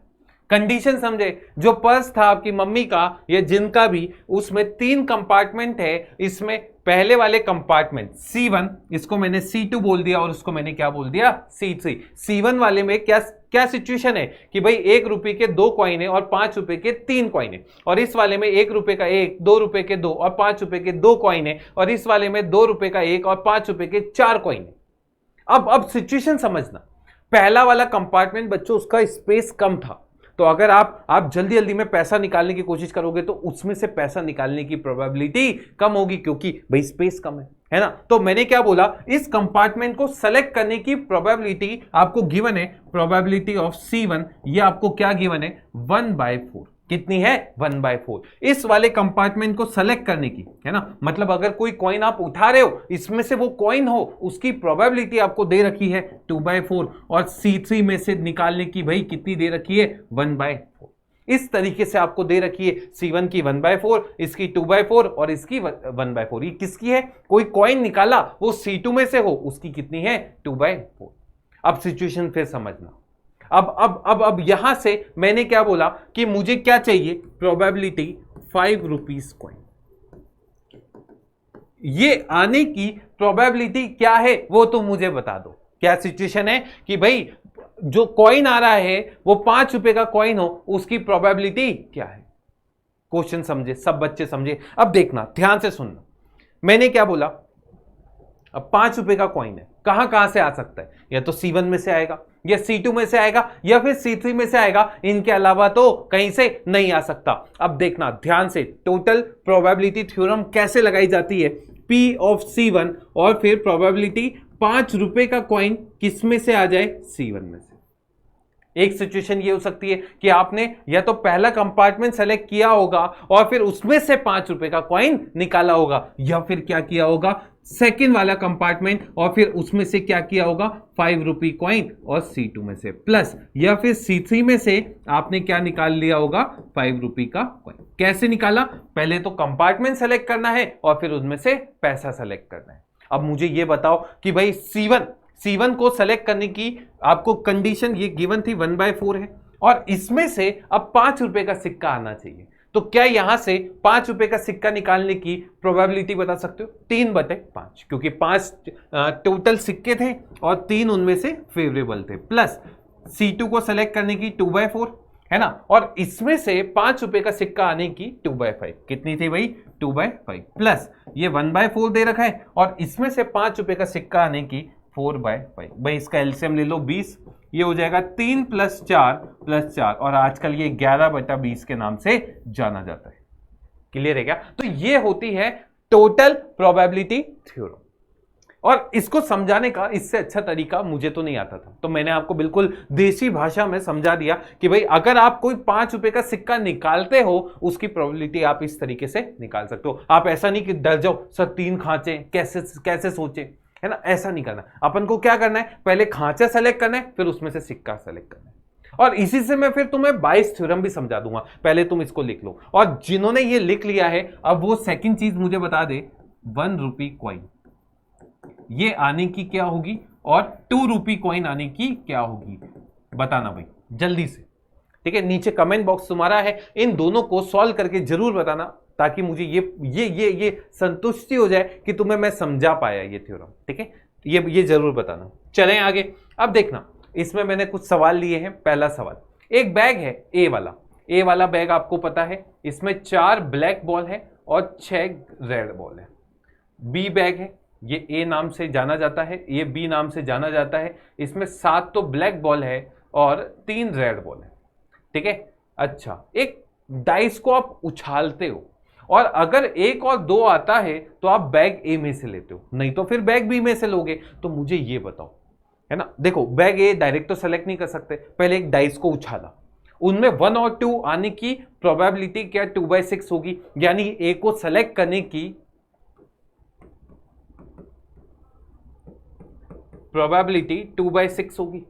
कंडीशन समझे? जो पर्स था आपकी मम्मी का या जिनका भी, उसमें 3 कंपार्टमेंट है। इसमें पहले वाले कंपार्टमेंट C1, इसको मैंने C2 बोल दिया और उसको मैंने क्या बोल दिया? C3। C1 वाले में क्या सिचुएशन है कि भाई 1 रुपए के 2 कॉइन है और 5 रुपए के 3 कॉइन है, और इस वाले में 1 रुपए का 1, 2 रुपए के 2 और 5 रुपए के 2 कॉइन है, और इस वाले में 2 रुपए का 1 और 5 रुपए के 4 कॉइन है। अब सिचुएशन समझना। पहला वाला कंपार्टमेंट बच्चों, उसका स्पेस कम था, तो अगर आप जल्दी जल्दी में पैसा निकालने की कोशिश करोगे तो उसमें से पैसा निकालने की प्रोबेबिलिटी कम होगी, क्योंकि भाई स्पेस कम है ना। तो मैंने क्या बोला? इस कंपार्टमेंट को सेलेक्ट करने की प्रोबेबिलिटी आपको गिवन है, प्रोबेबिलिटी ऑफ C1, ये आपको क्या गिवन है? 1/4। कितनी है? 1/4। इस वाले कंपार्टमेंट को सेलेक्ट करने की, है ना, मतलब अगर कोई कॉइन आप उठा रहे हो, इसमें से वो कॉइन हो, उसकी प्रोबेबिलिटी आपको दे रखी है 2/4, और C3 में से निकालने की भाई कितनी दे रखी है? 1/4। इस तरीके से आपको दे रखी है C1 की 1/4, इसकी 2/4 और इसकी 1/4। ये किसकी है? कोई कॉइन निकाला, वो C2 में से हो, उसकी कितनी है? 2/4। अब सिचुएशन फिर समझना। अब यहां से मैंने क्या बोला कि मुझे क्या चाहिए? Probability 5 rupees coin. ये आने की प्रोबेबिलिटी क्या है वो तुम मुझे बता दो। क्या सिचुएशन है कि भाई जो कॉइन आ रहा है वो 5 रुपए का कॉइन हो, उसकी प्रोबेबिलिटी क्या है? क्वेश्चन समझे? सब बच्चे समझे? अब देखना, ध्यान से सुनना। मैंने क्या बोला? अब 5 रुपए का कॉइन है, कहां से आ सकता है? या तो C1 में से आएगा, या C2 में से आएगा, या फिर C3 में से आएगा। इनके अलावा तो कहीं से नहीं आ सकता। अब देखना ध्यान से, टोटल प्रोबेबिलिटी थ्योरम कैसे लगाई जाती है। P ऑफ C1 और फिर प्रोबेबिलिटी 5 रुपए का कॉइन किस में से आ जाए? C1 में से। एक सिचुएशन ये हो सकती है कि आपने या तो पहला कंपार्टमेंट सेलेक्ट किया होगा और फिर उसमें से 5 रुपए का कॉइन निकाला होगा, या फिर क्या किया होगा? सेकेंड वाला कंपार्टमेंट और फिर उसमें से क्या किया होगा? 5 रुपी कॉइन और C2 में से प्लस, या फिर C3 में से आपने क्या निकाल लिया होगा? 5 रुपी का कॉइन। कैसे निकाला? पहले तो कंपार्टमेंट सेलेक्ट करना है और फिर उसमें से पैसा सेलेक्ट करना है। अब मुझे ये बताओ कि भाई C1 को सेलेक्ट करने की आपको कंडीशन ये गिवन थी 1/4 है, और इसमें से अब 5 रुपए का सिक्का आना चाहिए। तो क्या यहां से 5 रुपए का सिक्का निकालने की प्रोबेबिलिटी बता सकते हो? 3/5, क्योंकि 5 टोटल सिक्के थे और 3 उनमें से फेवरेबल थे, प्लस C2 को सेलेक्ट करने की 2/4 है ना, और इसमें से 5 रुपए का सिक्का आने की 2/5 कितनी थी भाई? 2/5, प्लस ये 1/4 दे रखा है और इसमें से 5 रुपए का सिक्का आने की 4/5। भाई इसका एलसीएम ले लो 20, ये हो जाएगा 3 + 4 और आजकल ये 11/20 के नाम से जाना जाता है। क्लियर है क्या? तो ये होती है टोटल प्रोबेबिलिटी थ्योरम, और इसको समझाने का इससे अच्छा तरीका मुझे तो नहीं आता था, तो मैंने आपको बिल्कुल देसी भाषा में समझा दिया कि भाई अगर आप कोई 5 रुपए का सिक्का निकालते हो, उसकी प्रोबेबिलिटी आप इस तरीके से निकाल सकते हो। आप ऐसा नहीं कि डर जाओ सर 3 खांचे कैसे सोचे, है ना, ऐसा नहीं करना। अपन को क्या करना है, पहले खांचा सेलेक्ट करना है, फिर उसमें से सिक्का सेलेक्ट करना है, और इसी से मैं फिर तुम्हें बाइस थ्योरम भी समझा दूंगा। पहले तुम इसको लिख लो, और जिन्होंने ये लिख लिया है अब वो सेकंड चीज मुझे बता दे, 1 रुपी कॉइन ये आने की क्या होगी और 2 रुपी कॉइन आने की क्या होगी, बताना भाई जल्दी से। ठीक है, नीचे कमेंट बॉक्स तुम्हारा है, इन दोनों को सॉल्व करके जरूर बताना, ताकि मुझे ये संतुष्टि हो जाए कि तुम्हें मैं समझा पाया ये थ्योरम। ठीक है, ये जरूर बताना। चलें आगे। अब देखना, इसमें मैंने कुछ सवाल लिए हैं। पहला सवाल, एक बैग है ए वाला बैग, आपको पता है इसमें 4 ब्लैक बॉल है और 6 रेड बॉल है। बी बैग है, ये ए नाम से जाना जाता है, ये बी नाम से जाना जाता है, इसमें 7 तो ब्लैक बॉल है और 3 रेड बॉल है। ठीक है, अच्छा, एक डाइस को आप उछालते हो और अगर 1 और 2 आता है तो आप बैग ए में से लेते हो, नहीं तो फिर बैग बी में से लोगे। तो मुझे ये बताओ, है ना, देखो बैग ए डायरेक्ट तो सेलेक्ट नहीं कर सकते, पहले एक डाइस को उछाला, उनमें 1 और 2 आने की प्रोबेबिलिटी क्या 2/6 होगी, यानी ए को सेलेक्ट करने की प्रोबेबिलिटी 2/6 होगी।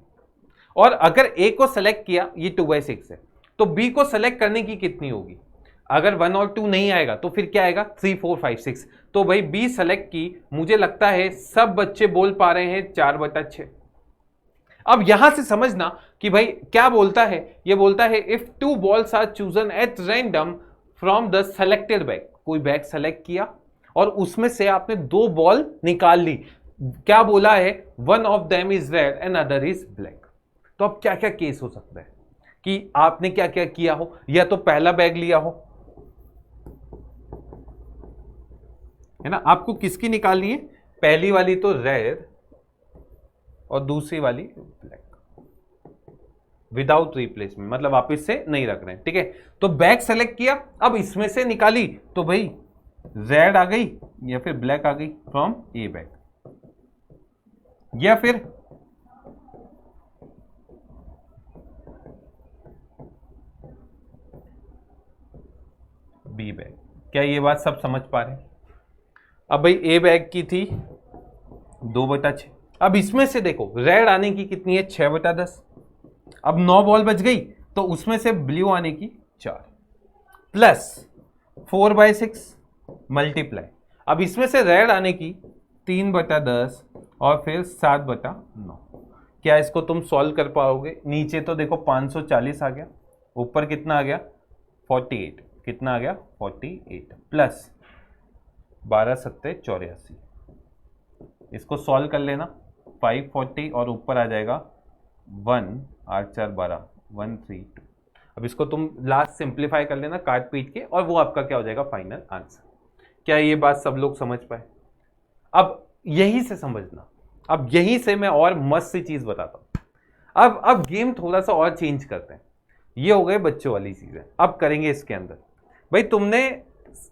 और अगर ए को सेलेक्ट किया, ये 2/6 है, तो बी को सेलेक्ट करने की कितनी होगी? अगर 1 और 2 नहीं आएगा तो फिर क्या आएगा? 3 4 5 6। तो भाई बी सेलेक्ट की, मुझे लगता है सब बच्चे बोल पा रहे हैं 4/6। अब यहां से समझना कि भाई क्या बोलता है, ये बोलता है if 2 balls are chosen at random from the selected bag, कोई बैग सेलेक्ट किया और उसमें से आपने 2 बॉल निकाल ली, क्या बोला है? 1 of them is red and other is black. तो अब क्या क्या केस हो सकता है कि आपने क्या क्या किया हो, या तो पहला बैग लिया हो, है ना, आपको किसकी निकालनी है? पहली वाली तो रेड और दूसरी वाली ब्लैक, विदाउट रिप्लेसमेंट, मतलब आप इससे नहीं रख रहे हैं। ठीक है, तो बैग सेलेक्ट किया, अब इसमें से निकाली तो भाई रेड आ गई या फिर ब्लैक आ गई फ्रॉम ए बैग, या फिर बी बैग। क्या ये बात सब समझ पा रहे हैं? अब भाई ए बैग की थी 2/6, अब इसमें से देखो रेड आने की कितनी है? 6/10। अब 9 बॉल बच गई, तो उसमें से ब्लू आने की 4 प्लस 4/6 मल्टीप्लाई, अब इसमें से रेड आने की 3/10 और फिर 7/9। क्या इसको तुम सॉल्व कर पाओगे? नीचे तो देखो 540 आ गया, ऊपर कितना आ गया? 48। कितना आ गया? 48 प्लस 12 7 84। इसको सॉल्व कर लेना, 540 और ऊपर आ जाएगा 1 8 4 12 132। अब इसको तुम लास्ट सिंप्लीफाई कर लेना काट पीट के, और वो आपका क्या हो जाएगा? Final answer. क्या ये बात सब लोग समझ पाए? अब यहीं से समझना, अब यहीं से मैं और मस्त सी चीज बताता हूं। अब गेम थोड़ा सा और चेंज करते हैं। ये हो गए बच्चों वाली चीजें, अब करेंगे इसके अंदर। भाई तुमने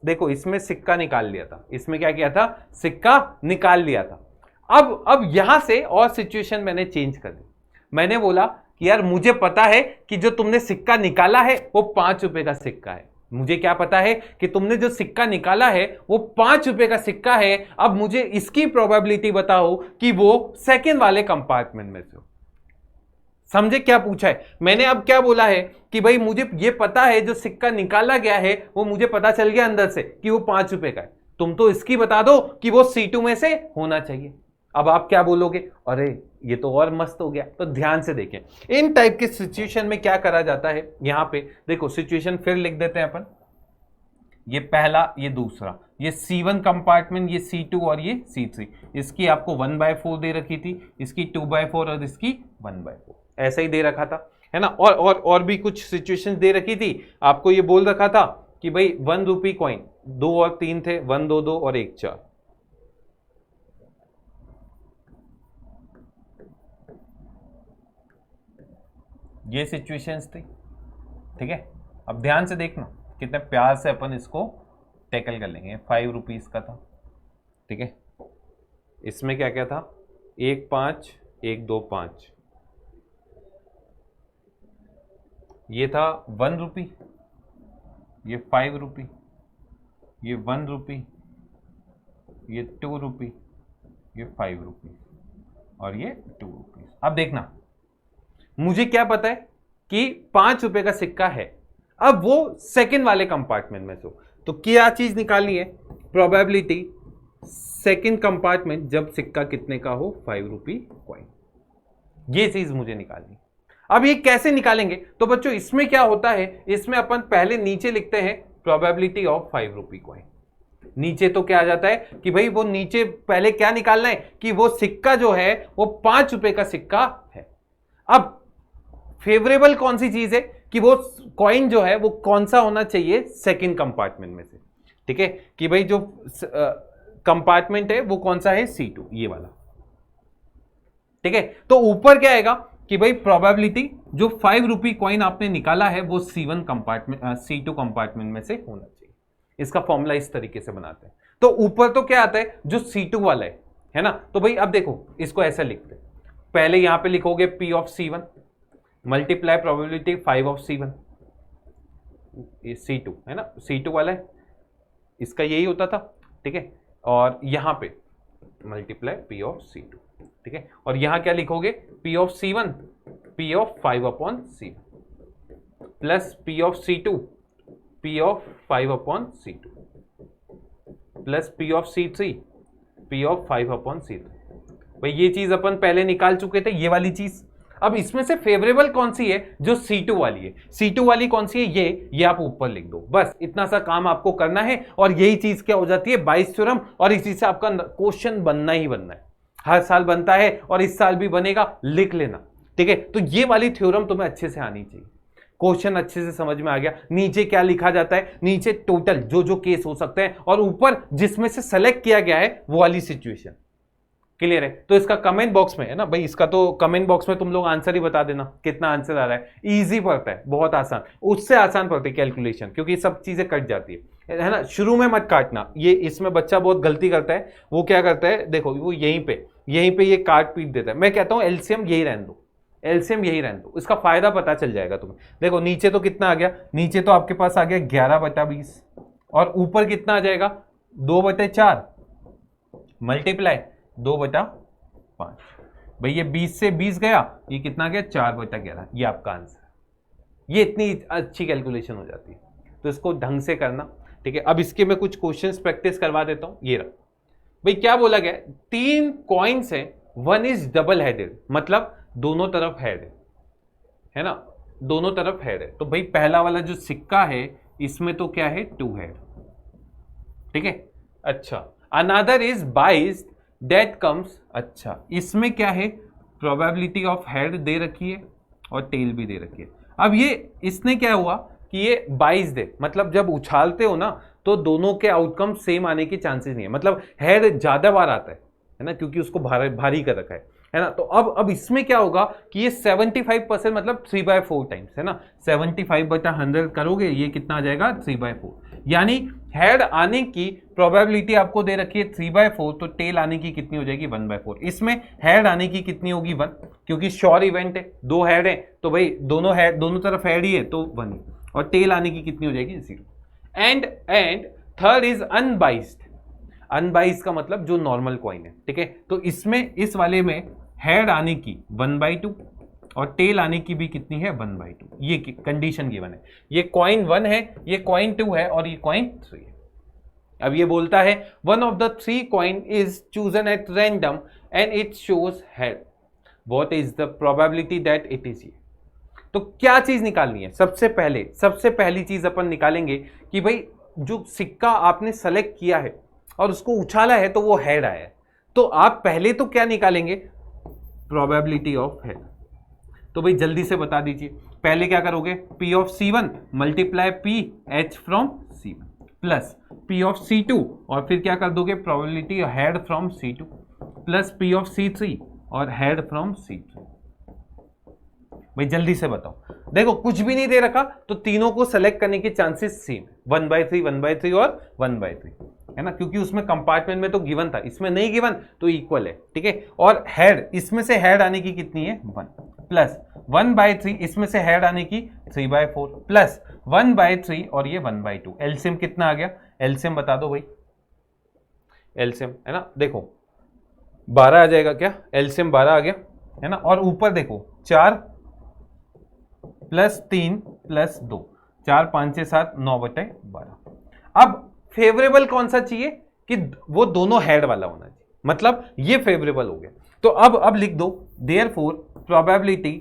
देखो इसमें सिक्का निकाल लिया था, इसमें क्या किया था? सिक्का निकाल लिया था। अब यहां से और सिचुएशन मैंने चेंज कर दी। मैंने बोला कि यार मुझे पता है कि जो तुमने सिक्का निकाला है वो 5 रुपए का सिक्का है। मुझे क्या पता है कि तुमने जो सिक्का निकाला है वो 5 रुपए का सिक्का है। अब मुझे इसकी प्रोबेबिलिटी बताओ कि वो सेकंड वाले कंपार्टमेंट में से हो। समझे क्या पूछा है मैंने? अब क्या बोला है कि भाई मुझे ये पता है जो सिक्का निकाला गया है वो मुझे पता चल गया अंदर से कि वो 5 रुपए का है। तुम तो इसकी बता दो कि वो C2 में से होना चाहिए। अब आप क्या बोलोगे, अरे ये तो और मस्त हो गया। तो ध्यान से देखें इन टाइप के सिचुएशन में क्या करा जाता है। यहां पे देखो सिचुएशन फिर लिख देते हैं अपन, ये पहला, ये दूसरा, ये C1 कंपार्टमेंट, ये C2 और ये C3। इसकी आपको 1/4 दे रखी थी, इसकी 2/4 और इसकी 1/4 ऐसा ही दे रखा था, है ना। और भी कुछ सिचुएशन दे रखी थी, आपको ये बोल रखा था कि भाई 1 रुपी कॉइन 2 और 3 थे, 1 2 2 और 1 4। ये सिचुएशंस थी, ठीक है। अब ध्यान से देखना कितने प्यार से अपन इसको टैकल कर लेंगे। 5 रुपीज का था, ठीक है। इसमें क्या क्या था, 1 5 1 2 5, ये था 1 रुपी, ये 5 रुपी, ये 1 रुपी, ये 2 रुपी, ये 5 रुपी और ये 2 रुपीज। अब देखना मुझे क्या पता है कि 5 रुपए का सिक्का है, अब वो सेकंड वाले कंपार्टमेंट में तो क्या चीज निकालनी है, प्रोबेबिलिटी सेकंड कंपार्टमेंट जब सिक्का कितने का हो, 5 रुपी कॉइन, ये चीज मुझे निकालनी है। अब ये कैसे निकालेंगे, तो बच्चों इसमें क्या होता है, इसमें अपन पहले नीचे लिखते हैं प्रोबेबिलिटी ऑफ 5 रुपी कॉइन। नीचे तो क्या आ जाता है कि भाई वो नीचे पहले क्या निकालना है कि वो सिक्का जो है वो 5 रुपए का सिक्का है। अब फेवरेबल कौन सी चीज है कि वो कॉइन जो है वो कौन सा होना चाहिए, सेकंड कंपार्टमेंट में से, ठीक है। कि भाई जो कंपार्टमेंट है वो कौन सा है, C2, ये वाला, ठीक है। तो ऊपर क्या आएगा कि भाई प्रोबेबिलिटी जो 5 रुपी कॉइन आपने निकाला है वो C1 कंपार्टमेंट C2 कंपार्टमेंट में से होना चाहिए। इसका फॉर्मूला इस तरीके से बनाते हैं। तो ऊपर तो क्या आता है, जो C2 वाला है ना। तो भाई अब देखो इसको ऐसा लिखते हैं, पहले यहां पे लिखोगे P of C1 multiply probability 5 of C1, ये C2 है ना, C2 वाला है, इसका यही होता था, ठीक है। और यहां पे मल्टीप्लाई P ऑफ C2, ठीक है। और यहां क्या लिखोगे, P of C1 P of 5 upon C1 plus P of C2 P of 5 upon C2 plus P of C3 P of 5 upon C3। भाई ये चीज अपन पहले निकाल चुके थे, ये वाली चीज। अब इसमें से फेवरेबल कौन सी है, जो C2 वाली है। C2 वाली कौन सी है, ये आप ऊपर लिख दो, बस इतना सा काम आपको करना है। और यही चीज क्या हो जाती है, बाइस थ्योरम, और इसी से आपका क्वेश्चन बनना ही बनना है, हर साल बनता है और इस साल भी बनेगा, लिख लेना, ठीक है। तो ये वाली थ्योरम तुम्हें अच्छे से आनी चाहिए, क्वेश्चन अच्छे से समझ में आ गया। नीचे क्या लिखा जाता है, नीचे टोटल जो जो केस हो सकते हैं, और ऊपर जिसमें से सेलेक्ट किया गया है वो वाली सिचुएशन। क्लियर है। तो इसका कमेंट बॉक्स में है ना भाई, इसका तो कमेंट बॉक्स में तुम लोग आंसर ही बता देना कितना आंसर आ रहा है। इजी पड़ता है, बहुत आसान, उससे आसान पड़ती है कैलकुलेशन, क्योंकि सब चीजें कट जाती है ना। शुरू में मत काटना, ये इसमें बच्चा बहुत गलती करता है। वो क्या करता है, देखो वो यहीं पे ये काट पीट देता है। मैं कहता हूं एलसीएम यही रहने दो, एलसीएम यही रहने दो, इसका फायदा पता चल जाएगा तुम्हें। देखो नीचे तो कितना आ गया, नीचे तो आपके पास आ गया 11/20, और ऊपर कितना आ जाएगा 2/4 मल्टीप्लाई 2/5। भाई ये 20 से 20 गया, ये कितना गया 4/11, ये आपका आंसर। ये इतनी अच्छी कैलकुलेशन हो जाती है, तो इसको ढंग से करना, ठीक है। अब इसके मैं कुछ क्वेश्चंस प्रैक्टिस करवा देता हूं। ये रहा भाई, क्या बोला गया, 3 कॉइन्स है, 1 इज डबल हेडेड, मतलब दोनों तरफ हेड है ना, दोनों तरफ हेड है। तो भाई पहला वाला जो सिक्का है इसमें तो क्या है 2 हेड, ठीक है। अच्छा, another is biased that comes, अच्छा इसमें क्या है, प्रोबेबिलिटी ऑफ हेड दे रखी है और टेल भी दे रखी है। अब ये इसने क्या हुआ कि ये 22 दे, मतलब जब उछालते हो ना तो दोनों के आउटकम सेम आने की चांसेस नहीं है, मतलब हेड ज्यादा बार आता है ना, क्योंकि उसको भारी कर रखा है ना। तो अब इसमें क्या होगा कि ये 75% मतलब 3/4 टाइम्स है ना, 75/100 करोगे ये कितना आ जाएगा 3/4, यानी हेड आने की प्रोबेबिलिटी आपको दे रखी है 3/4, तो टेल आने की कितनी हो जाएगी 1/4। इसमें हेड आने की कितनी होगी 1, क्योंकि श्योर इवेंट है, 2 हेड है तो भाई दोनों तरफ हेड ही है तो 1, और टेल आने की कितनी हो जाएगी 0। And third is unbiased, unbiased का मतलब जो नॉर्मल कॉइन है, ठीक है। तो इसमें इस वाले में हेड आने की 1/2 और टेल आने की भी कितनी है 1/2, ये कंडीशन गिवन है। ये कॉइन 1 है, ये कॉइन 2 है और ये कॉइन 3 है। अब ये बोलता है one of the 3 coin is chosen at random and it shows head, what is the probability that it is ये। तो क्या चीज निकालनी है? सबसे पहली चीज अपन निकालेंगे कि भाई जो सिक्का आपने सेलेक्ट किया है और उसको उछाला है तो वो हेड आया है, तो आप पहले तो क्या निकालेंगे? Probability of head. तो भाई जल्दी से बता दीजिए, पहले क्या करोगे? P of C1 multiply P H from C1 plus P of C2 और फिर क्या कर दोगे? Probability head from C2 plus P of C3 और हेड फ्रॉम C3। भाई जल्दी से बताओ, देखो कुछ भी नहीं दे रखा तो तीनों को सेलेक्ट करने के चांसेस सेम, 1/3 1/3 और 1/3, है ना, क्योंकि उसमें कंपार्टमेंट में तो गिवन था, इसमें नहीं गिवन तो इक्वल है, ठीक है। और हेड, इसमें से हेड आने की कितनी है? 1 प्लस 1/3, इसमें से हेड आने की 3/4 प्लस 1/3 और ये 1/2। एलसीएम कितना आ गया? एलसीएम बता दो भाई, एलसीएम है ना, देखो 12 आ जाएगा क्या? एलसीएम 12 आ गया, है ना। और ऊपर देखो 4 प्लस 3 प्लस 2, 4 5 6 7 9/12। अब फेवरेबल कौन सा चाहिए? कि वो दोनों हेड वाला होना चाहिए, मतलब ये फेवरेबल हो गया। तो अब लिख दो देयरफॉर प्रोबेबिलिटी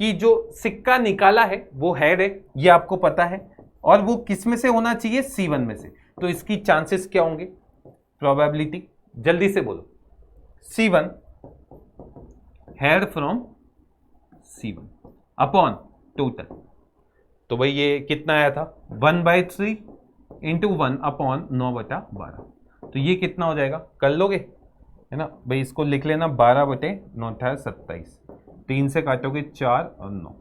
कि जो सिक्का निकाला है वो हेड है, ये आपको पता है, और वो किस में से होना चाहिए? C1 में से। तो इसकी चांसेस क्या होंगे? प्रोबेबिलिटी जल्दी से बोलो, C1 head from C1 upon total. तो भाई ये कितना आया था? 1/3 इंटू 1 अपॉन 9/12। तो ये कितना हो जाएगा? कर लोगे, है ना भाई, इसको लिख लेना 12/9 27, 3 से काटोगे 4 और 9,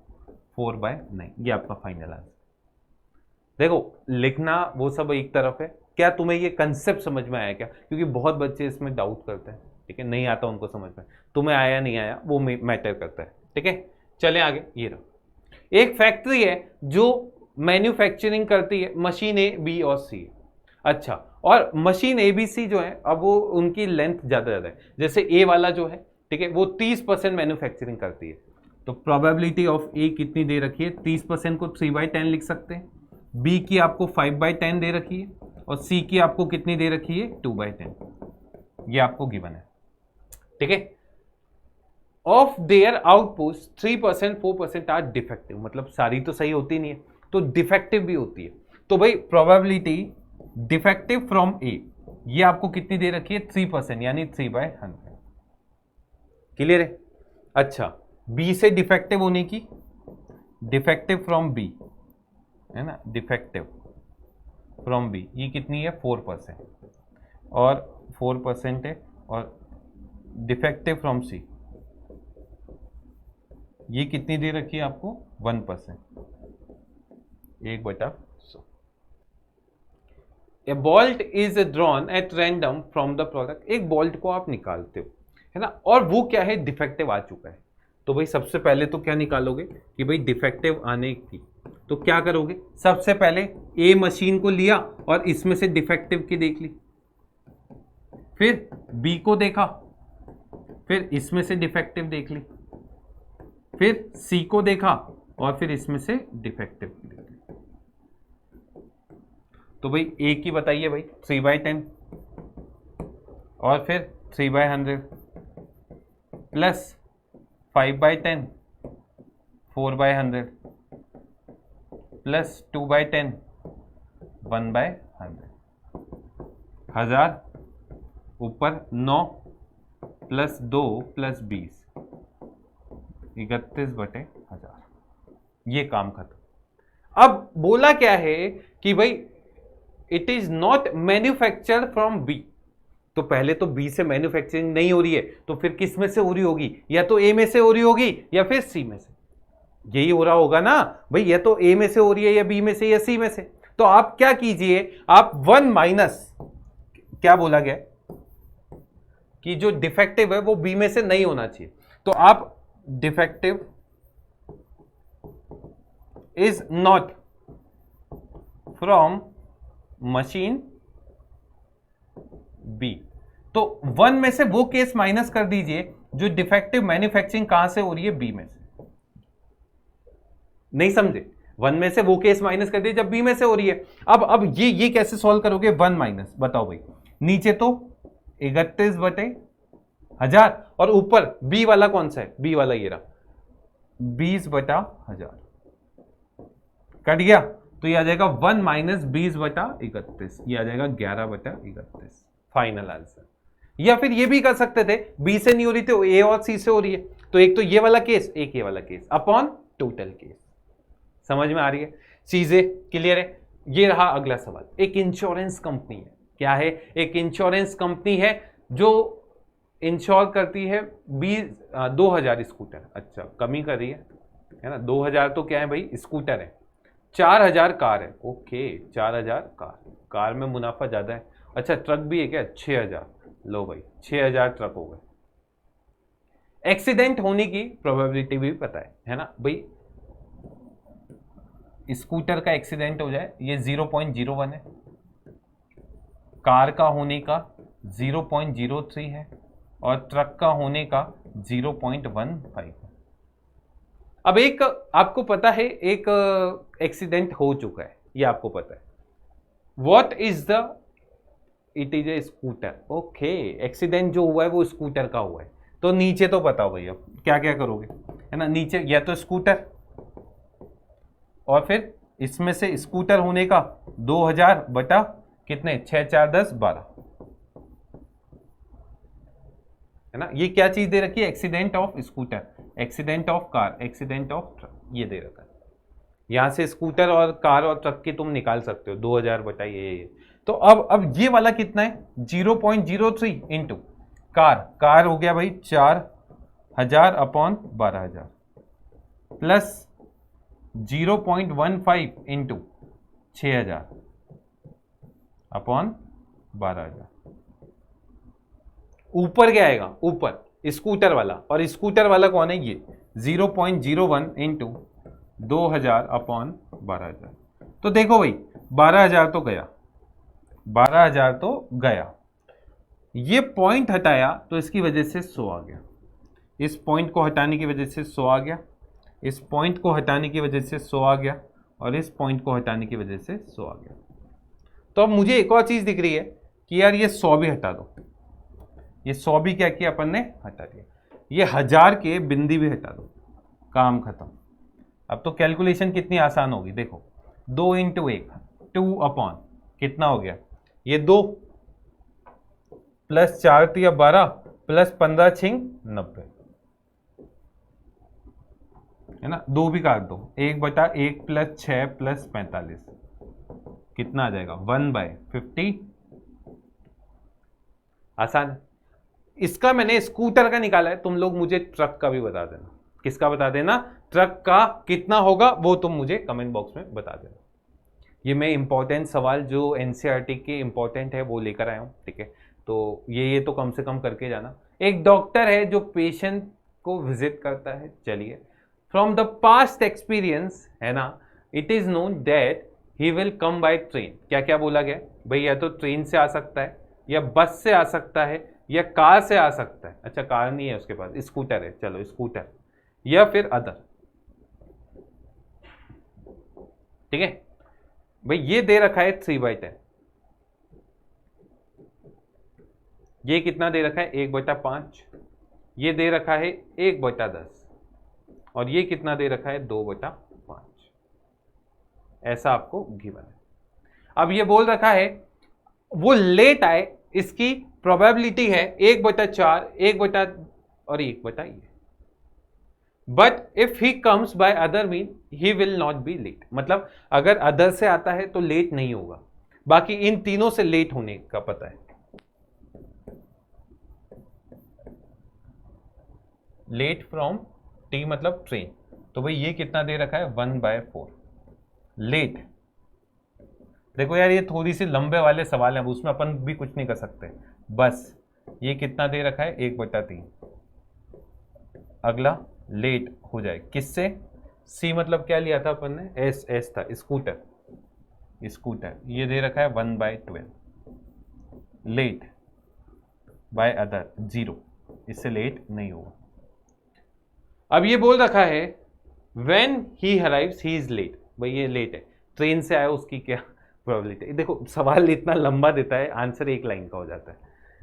4/9, ये आपका फाइनल आंसर। देखो लिखना वो सब एक तरफ है, क्या तुम्हें ये कंसेप्ट समझ में आया क्या? क्योंकि बहुत बच्चे इसमें डाउट करते हैं, ठीक है, नहीं आता उनको समझ में, तुम्हें आया नहीं आया वो मैटर करता है, ठीक है। चले आगे, ये रहा एक फैक्ट्री है जो मैन्युफैक्चरिंग करती है मशीन ए, बी और सी। अच्छा, और मशीन ए बी सी जो है, अब वो उनकी लेंथ ज़्यादा है, जैसे ए वाला जो है, ठीक है, वो 30% मैन्युफैक्चरिंग करती है। तो प्रोबेबिलिटी ऑफ ए कितनी दे रखी है? 30% को 3/10 लिख सकते हैं, बी की आपको 5/10 दे रखी है, और सी की आपको कितनी दे रखी है? 2/10। ये आपको गिवन है, ठीक है। Of their output 3% 4% are defective, मतलब सारी तो सही होती नहीं है, तो डिफेक्टिव भी होती है। तो भाई प्रोबेबिलिटी डिफेक्टिव फ्रॉम ए, ये आपको कितनी दे रखी है? 3%, यानी 3/100। क्लियर है? अच्छा, बी से डिफेक्टिव होने की, डिफेक्टिव फ्रॉम बी, है ना, डिफेक्टिव फ्रॉम बी, ये कितनी है? 4%, और 4% है, और डिफेक्टिव फ्रॉम सी, ये कितनी दे रखी है आपको? 1%, 1/100। ए bolt is drawn at random from the product, एक बोल्ट को आप निकालते हो, है ना, और वो क्या है? डिफेक्टिव आ चुका है। तो भाई सबसे पहले तो क्या निकालोगे कि भाई डिफेक्टिव आने की, तो क्या करोगे? सबसे पहले ए मशीन को लिया और इसमें से डिफेक्टिव की देख ली, फिर बी को देखा, फिर इसमें से डिफेक्टिव देख ली, फिर सी को देखा, और फिर इसमें से डिफेक्टिव की देख ली। तो भाई ए की बताइए भाई, 3/10, और फिर 3/100 प्लस 5/10, 4/100 प्लस 2/10, 1/100, 1000 ऊपर 9 प्लस 2 प्लस 20, 31/1000। ये काम खत्म। अब बोला क्या है कि भाई it is not manufactured from B, तो पहले तो बी से मैन्युफैक्चरिंग नहीं हो रही है, तो फिर किस में से हो रही होगी? या तो ए में से हो रही होगी या फिर सी में से, यही हो रहा होगा ना भाई, या तो ए में से हो रही है या बी में से या सी में से। तो आप क्या कीजिए, आप 1 माइनस, क्या बोला गया कि जो डिफेक्टिव है वो बी में से नहीं होना चाहिए, तो आप defective is not from machine B, तो 1 में से वो केस माइनस कर दीजिए जो डिफेक्टिव मैन्युफैक्चरिंग कहां से हो रही है? बी में से। नहीं समझे? 1 में से वो केस माइनस कर दिए जब b में से हो रही है। अब ये कैसे सॉल्व करोगे, 1 माइनस, बताओ भाई, नीचे तो 31/1000 और ऊपर b वाला कौन सा है, b वाला ये रहा 20/1000, कट गया तो ये आ जाएगा 1 माइनस 20/31, ये आ जाएगा 11/31, फाइनल आंसर। या फिर ये भी कर सकते थे, बी से नहीं हो रही तो ए और सी से हो रही है, तो एक तो ये वाला केस, एक ये वाला केस, अपॉन टोटल केस। समझ में आ रही है, चीजें क्लियर है। ये रहा अगला सवाल। एक इंश्योरेंस कंपनी है, क्या है, एक इंश्योरेंस कंपनी है जो इंश्योर करती है 2000 स्कूटर, अच्छा कमी कर रही है ना, 2000 तो क्या है भाई, स्कूटर है, 4000 कार है, ओके 4000 कार में मुनाफा ज्यादा है। अच्छा ट्रक भी है क्या, 6000, लो भाई 6000 ट्रक हो गए। एक्सीडेंट होने की प्रोबेबिलिटी भी पता है ना भाई, स्कूटर का एक्सीडेंट हो जाए ये 0.01 है, कार का होने का 0.03 है और ट्रक का होने का 0.15 है। अब एक आपको पता है एक एक्सीडेंट हो चुका है, ये आपको पता है, what is the, it is a scooter, okay accident जो हुआ है वो स्कूटर का हुआ है, तो नीचे तो बताओ भैया क्या क्या करोगे, है ना, नीचे या तो स्कूटर और फिर इसमें से स्कूटर होने का 2000 बटा कितने, 6 4 10 12, है ना, ये क्या चीज दे रखी है, accident of scooter, accident of car, accident of truck, ये दे रखा है। यहां से स्कूटर और कार और ट्रक की तुम निकाल सकते हो 2000 बटा ये। तो अब ये वाला कितना है, 0.03 इंटू कार हो गया भाई 4000 अपॉन 12000 प्लस 0.15 इंटू 6000 अपॉन 12000, ऊपर क्या आएगा, ऊपर स्कूटर वाला, और स्कूटर वाला कौन है, ये 0.01 इंटू 2000 अपॉन 12000। तो देखो भाई 12000 तो गया, 12000 तो गया, ये पॉइंट हटाया तो इसकी वजह से 100 आ गया, इस पॉइंट को हटाने की वजह से 100 आ गया, इस पॉइंट को हटाने की वजह से 100 आ गया, और इस पॉइंट को हटाने की वजह से 100 आ गया। तो अब मुझे एक और चीज दिख रही है कि यार ये 100 भी हटा दो, ये 100 भी क्या किया अपन ने, हटा दिया, ये 1000 के बिंदी भी हटा दो, काम खत्म। अब तो कैलकुलेशन कितनी आसान होगी, देखो 2 इंटू 1 2 अपॉन कितना हो गया, ये 2 प्लस 4 3 12 प्लस 15 6 90, है ना, 2 भी काट दो, 1/1 प्लस 6 प्लस 45 कितना आ जाएगा, 1/50, आसान है। इसका मैंने स्कूटर का निकाला है, तुम लोग मुझे ट्रक का भी बता देना, किसका बता देना, ट्रक का कितना होगा वो तुम मुझे कमेंट बॉक्स में बता देना। ये मैं इंपॉर्टेंट सवाल जो एनसीईआरटी के इंपॉर्टेंट है वो लेकर आया हूँ, ठीक है, तो ये तो कम से कम करके जाना। एक डॉक्टर है जो पेशेंट को विजिट करता है, चलिए, फ्रॉम द पास्ट एक्सपीरियंस, है ना, it is known that he will come by train, क्या क्या बोला गया भाई, या तो ट्रेन से आ सकता है, या बस से आ सकता है, या कार से आ सकता है, अच्छा कार नहीं है उसके पास, स्कूटर है, चलो स्कूटर, या फिर अदर, ठीक है भाई। ये दे रखा है 3/10, ये कितना दे रखा है 1/5, ये दे रखा है 1/10, और ये कितना दे रखा है 2/5, ऐसा आपको गिवन है। अब ये बोल रखा है वो लेट आए, इसकी प्रोबेबिलिटी है 1/4 और 1/ये, but if he comes by other mean he will not be late, मतलब अगर अदर से आता है तो लेट नहीं होगा, बाकी इन तीनों से लेट होने का पता है। लेट फ्रॉम टी मतलब ट्रेन, तो भाई ये कितना दे रखा है 1/4 लेट। देखो यार ये थोड़ी सी लंबे वाले सवाल हैं, उसमें अपन भी कुछ नहीं कर सकते, बस ये कितना दे रखा है 1/3, अगला लेट हो जाए किससे, सी मतलब क्या लिया था अपन ने, एस था, स्कूटर, ये दे रखा है 1/12 लेट बाय अदर 0, इससे लेट नहीं होगा। अब ये बोल रखा है when he arrives he is late, भाई ये लेट है, ट्रेन से आया उसकी क्या प्रोबेबिलिटी। देखो सवाल इतना लंबा देता है, आंसर एक लाइन का हो जाता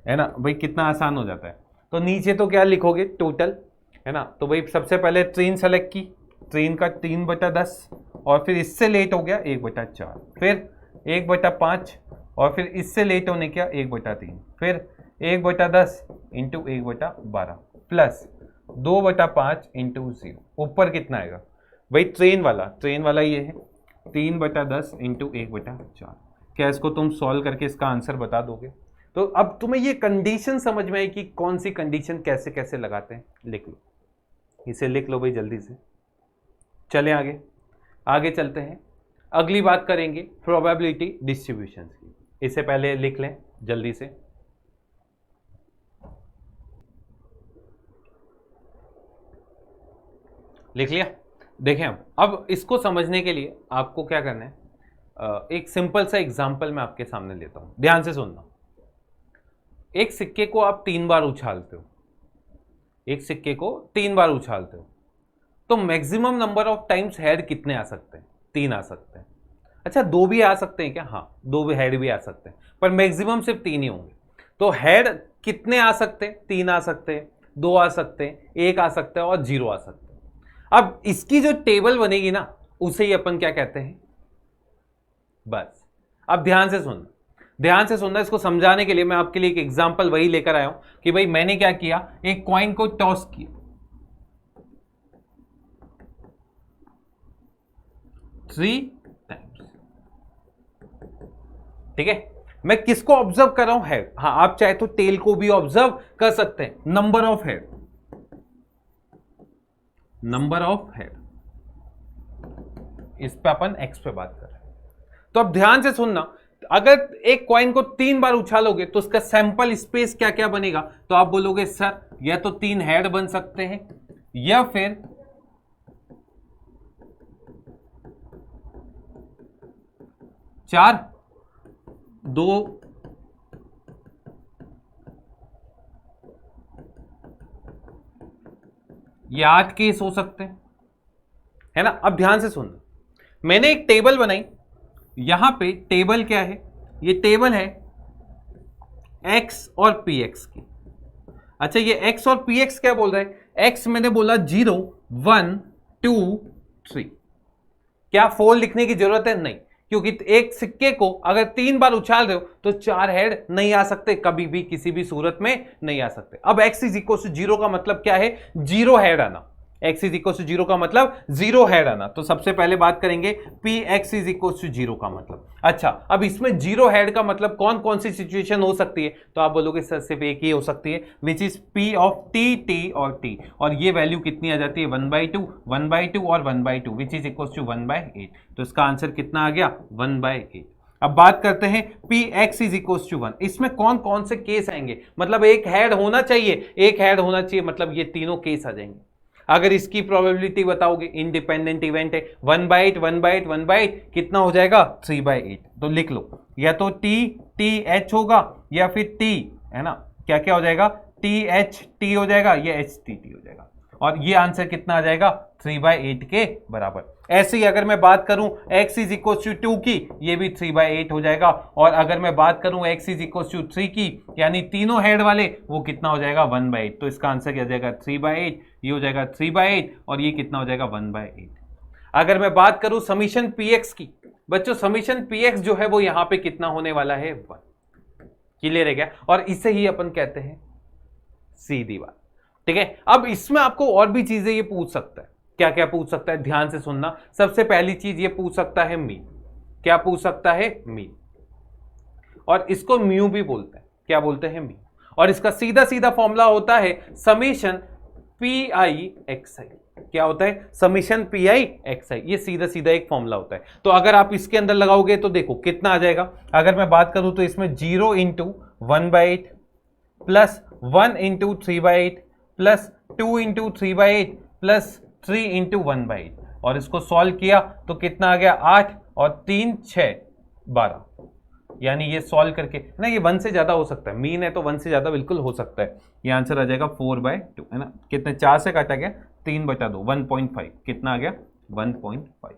है ना भाई, कितना आसान हो जाता है। तो नीचे तो क्या लिखोगे टोटल, है ना। तो भाई सबसे पहले ट्रेन सेलेक्ट की, ट्रेन का 3/10 और फिर इससे लेट हो गया 1/4, फिर 1/5 और फिर इससे लेट होने क्या 1/3, फिर 1/10 इंटू 1/12 प्लस 2/5 इंटू 0। ऊपर कितना आएगा भाई ट्रेन वाला ये है 3/10 इंटू 1/4। क्या इसको तुम सॉल्व करके इसका आंसर बता दोगे? तो अब तुम्हें ये कंडीशन समझ में आई कि कौन सी कंडीशन कैसे कैसे लगाते हैं। लिख लो, इसे लिख लो भाई जल्दी से। चलें आगे चलते हैं। अगली बात करेंगे प्रोबेबिलिटी डिस्ट्रीब्यूशन की। इसे पहले लिख लें जल्दी से। लिख लिया? देखें अब इसको समझने के लिए आपको क्या करना है, एक सिंपल सा एग्जांपल मैं आपके सामने लेता हूं, ध्यान से सुनना। एक सिक्के को आप 3 बार उछालते हो, एक सिक्के को 3 बार उछालते हो, तो maximum number of times head कितने आ सकते हैं? 3 आ सकते हैं। अच्छा 2 भी आ सकते हैं क्या? हाँ 2 भी हेड भी आ सकते हैं, पर मैक्सिमम सिर्फ 3 ही होंगे। तो हेड कितने आ सकते हैं? 3 आ सकते हैं, 2 आ सकते हैं, 1 आ सकता है और 0 आ सकते हैं। अब इसकी जो टेबल बनेगी ना, उसे ही अपन क्या कहते हैं? बस अब ध्यान से सुनना। इसको समझाने के लिए मैं आपके लिए एक एग्जांपल वही लेकर आया हूं कि भाई मैंने क्या किया, एक कॉइन को टॉस किया, 3 टाइम्स, ठीक है। मैं किसको ऑब्जर्व कर रहा हूं? हेड। हाँ आप चाहे तो टेल को भी ऑब्जर्व कर सकते हैं। नंबर ऑफ हेड, इस पे अपन एक्स पे बात कर रहे हैं। तो अब ध्यान से सुनना, अगर एक कॉइन को 3 बार उछालोगे तो उसका सैंपल स्पेस क्या क्या बनेगा? तो आप बोलोगे सर या तो 3 हेड बन सकते हैं या फिर 4, 2 या 8 केस हो सकते हैं, है ना। अब ध्यान से सुनना, मैंने एक टेबल बनाई, यहां पे टेबल क्या है? ये टेबल है x और px की। अच्छा ये x और px क्या बोल रहा है? x मैंने बोला 0 1 2 3। क्या 4 लिखने की जरूरत है? नहीं, क्योंकि एक सिक्के को अगर 3 बार उछाल रहे हो तो 4 हेड नहीं आ सकते, कभी भी किसी भी सूरत में नहीं आ सकते। अब x इज इक्वल टू 0 का मतलब क्या है? 0 हेड आना। x इज इक्वल टू 0 का मतलब 0 हेड आना। तो सबसे पहले बात करेंगे px इज इक्वल टू 0 का मतलब। अच्छा अब इसमें 0 हेड का मतलब कौन कौन सी सिचुएशन हो सकती है? तो आप बोलोगे सर सिर्फ एक ही हो सकती है, which is p of t और t, और ये वैल्यू कितनी आ जाती है? 1/2 और 1/2 विच इज इक्वल टू 1/8। तो इसका आंसर कितना आ गया? 1/8। अब बात करते हैं px इज इक्वल टू 1। इसमें कौन कौन से केस आएंगे? मतलब एक हेड होना चाहिए, मतलब ये तीनों केस आ जाएंगे। अगर इसकी प्रोबेबिलिटी बताओगे, इंडिपेंडेंट इवेंट है, 1/8 कितना हो जाएगा? 3/8। तो लिख लो, या तो TH होगा या फिर T, है ना, क्या क्या हो जाएगा? THT हो जाएगा या HTT हो जाएगा, और ये आंसर कितना आ जाएगा? 3/8 के बराबर। ऐसे ही अगर मैं बात करूं x इज इक्वल टू 2 की, ये भी 3/8 हो जाएगा। और अगर मैं बात करूं x इज इक्वल टू 3 की, यानी तीनों हेड वाले, वो कितना हो जाएगा? 1/8। तो इसका आंसर क्या हो जाएगा? 3/8, ये हो जाएगा 3/8 और ये कितना हो जाएगा? 1/8। अगर मैं बात करूं समीशन px की, बच्चों समीशन px जो है वो यहां पे कितना होने वाला है? 1। क्लियर है क्या? और इसे ही अपन कहते हैं सीधी बात, ठीक है। अब इसमें आपको और भी चीजें ये पूछ सकता है। क्या क्या पूछ सकता है? ध्यान से सुनना। सबसे पहली चीज ये पूछ सकता है मीन। क्या पूछ सकता है? मीन। और इसको म्यू भी बोलते हैं। क्या बोलते हैं? म्यू। और इसका सीधा सीधा फॉर्मूला होता है समीशन PI/XI। क्या होता है? Summation PI/XI। ये सीधा सीधा एक फॉर्मूला होता है। तो अगर आप इसके अंदर लगाओगे तो देखो कितना आ जाएगा। अगर मैं बात करूं तो इसमें 0 into 1/8 plus 1 into 3/8 plus 2 into 3/8 plus 3 into 1/8, और इसको सॉल्व किया तो कितना आ गया? 8 और 3 6 12। यानी ये सॉल्व करके ना, ये 1 से ज्यादा हो सकता है, मीन है तो 1 से ज्यादा बिल्कुल हो सकता है। ये आंसर आ जाएगा 4/2, है ना। कितने? 4 से काटा गया 3/2, 1.5। कितना आ गया? 1.5।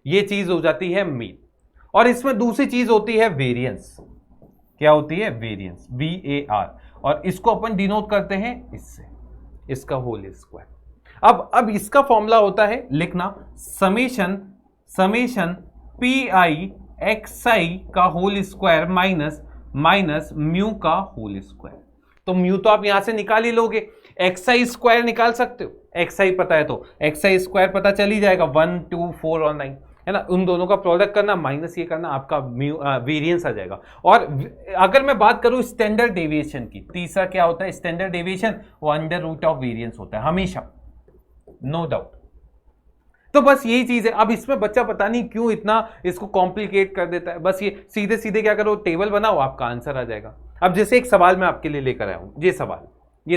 ये चीज हो जाती है मीन। और इसमें दूसरी चीज होती है वेरिएंस। क्या होती है? वेरिएंस, VAR, और इसको अपन डिनोट करते हैं इससे, इसका होल स्क्वायर। अब इसका फॉर्मूला होता है लिखना समेशन PI XI का होल स्क्वायर माइनस म्यू का होल स्क्वायर। तो म्यू तो आप यहां से निकाल ही लोगे, XI स्क्वायर निकाल सकते हो, XI पता है तो XI स्क्वायर पता चल ही जाएगा, 1 2 4 और 9 है ना। उन दोनों का प्रोडक्ट करना माइनस ये करना, आपका वेरिएंस आ जाएगा। और अगर मैं बात करूं स्टैंडर्ड डेविएशन की, तीसरा क्या होता है स्टैंडर्ड डेविएशन? वो अंडर रूट ऑफ वेरिएंस होता है हमेशा, नो डाउट। तो बस यही चीज है। अब इसमें बच्चा पता नहीं क्यों इतना इसको कॉम्प्लिकेट कर देता है। बस ये सीधे सीधे क्या करो, टेबल बनाओ, आपका आंसर आ जाएगा। अब जैसे एक सवाल मैं आपके लिए लेकर आया हूं, ये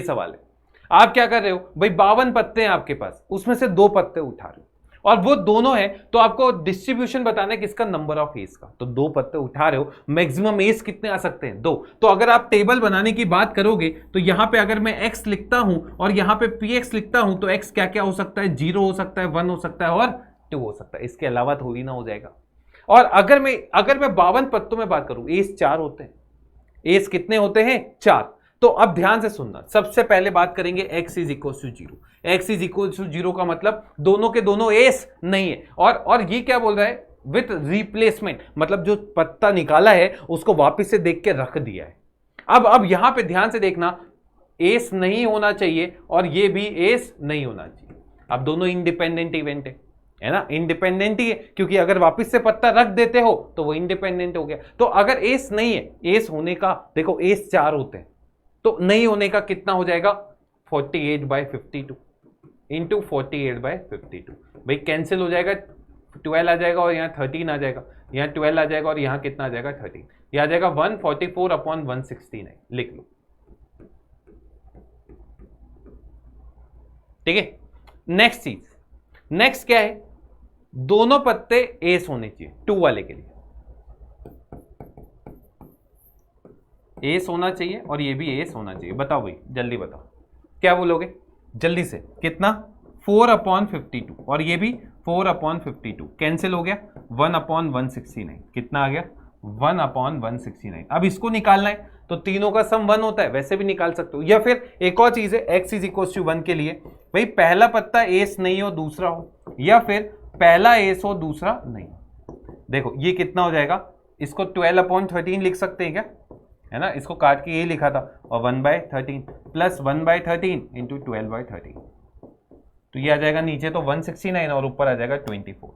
सवाल है, आप क्या कर रहे हो भाई, 52 पत्ते हैं आपके पास, उसमें से 2 पत्ते उठा रहे हो और वो दोनों है, तो आपको डिस्ट्रीब्यूशन बताना है किसका, नंबर ऑफ एस का। तो 2 पत्ते उठा रहे हो, मैक्सिमम एस कितने आ सकते हैं? 2। तो अगर आप टेबल बनाने की बात करोगे तो यहां पे अगर मैं x लिखता हूं और यहां पे px लिखता हूं, तो x क्या क्या हो सकता है? 0 हो सकता है, 1 हो सकता है और 2 हो सकता है, इसके अलावा थोड़ी ना हो जाएगा। और अगर मैं 52 पत्तों में बात करूं, एस 4 होते हैं, एस कितने होते हैं? 4। तो अब ध्यान से सुनना, सबसे पहले बात करेंगे x is equal to 0। x is equal to 0 का मतलब दोनों के दोनों एस नहीं है। और ये क्या बोल रहा है? विथ रिप्लेसमेंट, मतलब जो पत्ता निकाला है उसको वापस से देख के रख दिया है। अब यहां पे ध्यान से देखना, एस नहीं होना चाहिए और ये भी एस नहीं होना चाहिए। अब दोनों इंडिपेंडेंट इवेंट है ना, इंडिपेंडेंट ही है, क्योंकि अगर वापस से पत्ता रख देते हो तो वो इंडिपेंडेंट हो गया। तो अगर एस नहीं है, एस होने का देखो एस 4 होते हैं, तो नहीं होने का कितना हो जाएगा? 48/52 इंटू 48/52। भाई कैंसिल हो जाएगा, 12 आ जाएगा और यहाँ 13 आ जाएगा, यहाँ 12 आ जाएगा और यहाँ कितना आ जाएगा? 13। यह आ जाएगा 144/169, लिख लो। ठीक है, नेक्स्ट चीज, नेक्स्ट क्या है? दोनों पत्ते एस होने चाहिए 2 वाले के लिए, एस होना चाहिए और ये भी एस होना चाहिए। बताओ भाई, जल्दी बताओ, क्या बोलोगे जल्दी से? कितना? 4/52 और ये भी 4/52, कैंसिल हो गया, 1/169, कितना आ गया? 1/169। अब इसको निकालना है तो तीनों का सम 1 होता है, वैसे भी निकाल सकते हो। या फिर एक और चीज है, x इज इक्वल टू 1 के लिए भाई पहला पत्ता एस नहीं हो दूसरा हो, या फिर पहला एस हो दूसरा नहीं हो। देखो ये कितना हो जाएगा, इसको 12/13 लिख सकते हैं क्या, है ना, इसको काट के ये लिखा था, और 1/13 प्लस 1/13 इंटू 12/13, तो ये आ जाएगा नीचे तो 169 और ऊपर आ जाएगा 24।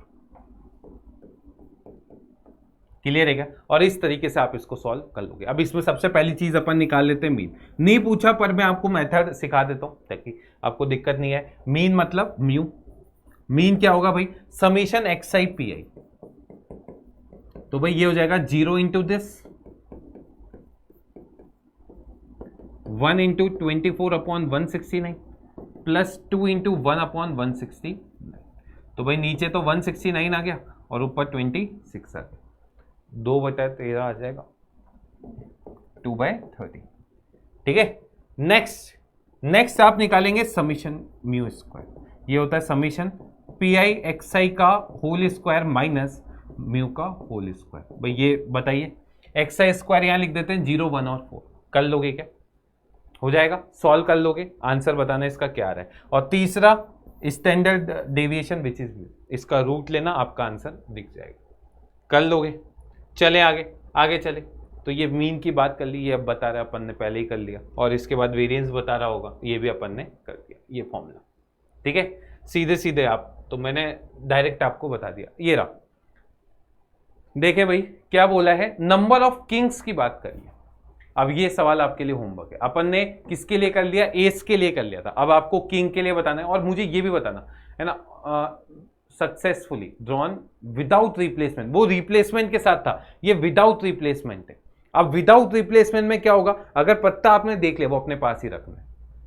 क्लियर है क्या? और इस तरीके से आप इसको सॉल्व कर लोगे। अब इसमें सबसे पहली चीज अपन निकाल लेते हैं मीन। नहीं पूछा पर मैं आपको मेथड सिखा देता हूं ताकि आपको दिक्कत नहीं है। मीन मतलब म्यू, मीन क्या होगा भाई? Summation XI PI। तो भाई ये हो जाएगा 0 into this, 1 into 24/169 plus 2 into 1/169। तो भाई नीचे तो 169 आ गया और ऊपर 26 आ गया, 2/13 आ जाएगा, 2/30। ठीक है, नेक्स्ट आप निकालेंगे समीशन म्यू स्क्वायर। ये होता है समीशन PI XI का होल स्क्वायर माइनस म्यू का होल स्क्वायर। भाई ये बताइए, XI स्क्वायर यहां लिख देते हैं, 0 1 और 4। कर लोगे क्या? हो जाएगा, सॉल्व कर लोगे, आंसर बताना इसका क्या आ रहा है। और तीसरा standard deviation which is mu, इसका रूट लेना, आपका आंसर दिख जाएगा। कर लोगे? चले आगे चले। तो ये मीन की बात कर ली, ये अब बता रहा है अपन ने पहले ही कर लिया, और इसके बाद वेरिएंस बता रहा होगा, ये भी अपन ने कर दिया, ये फॉर्मूला। ठीक है, सीधे आप, तो मैंने डायरेक्ट आपको बता दिया। ये रहा, देखें भाई क्या बोला है, नंबर ऑफ किंग्स की बात करिए। अब ये सवाल आपके लिए होमवर्क है, अपन ने किसके लिए कर लिया? एस के लिए कर लिया था, अब आपको किंग के लिए बताना है। और मुझे ये भी बताना है ना, सक्सेसफुली ड्रॉन विदाउट रिप्लेसमेंट, वो रिप्लेसमेंट के साथ था, ये विदाउट रिप्लेसमेंट है। अब विदाउट रिप्लेसमेंट में क्या होगा, अगर पत्ता आपने देख लिया वो अपने पास ही रखना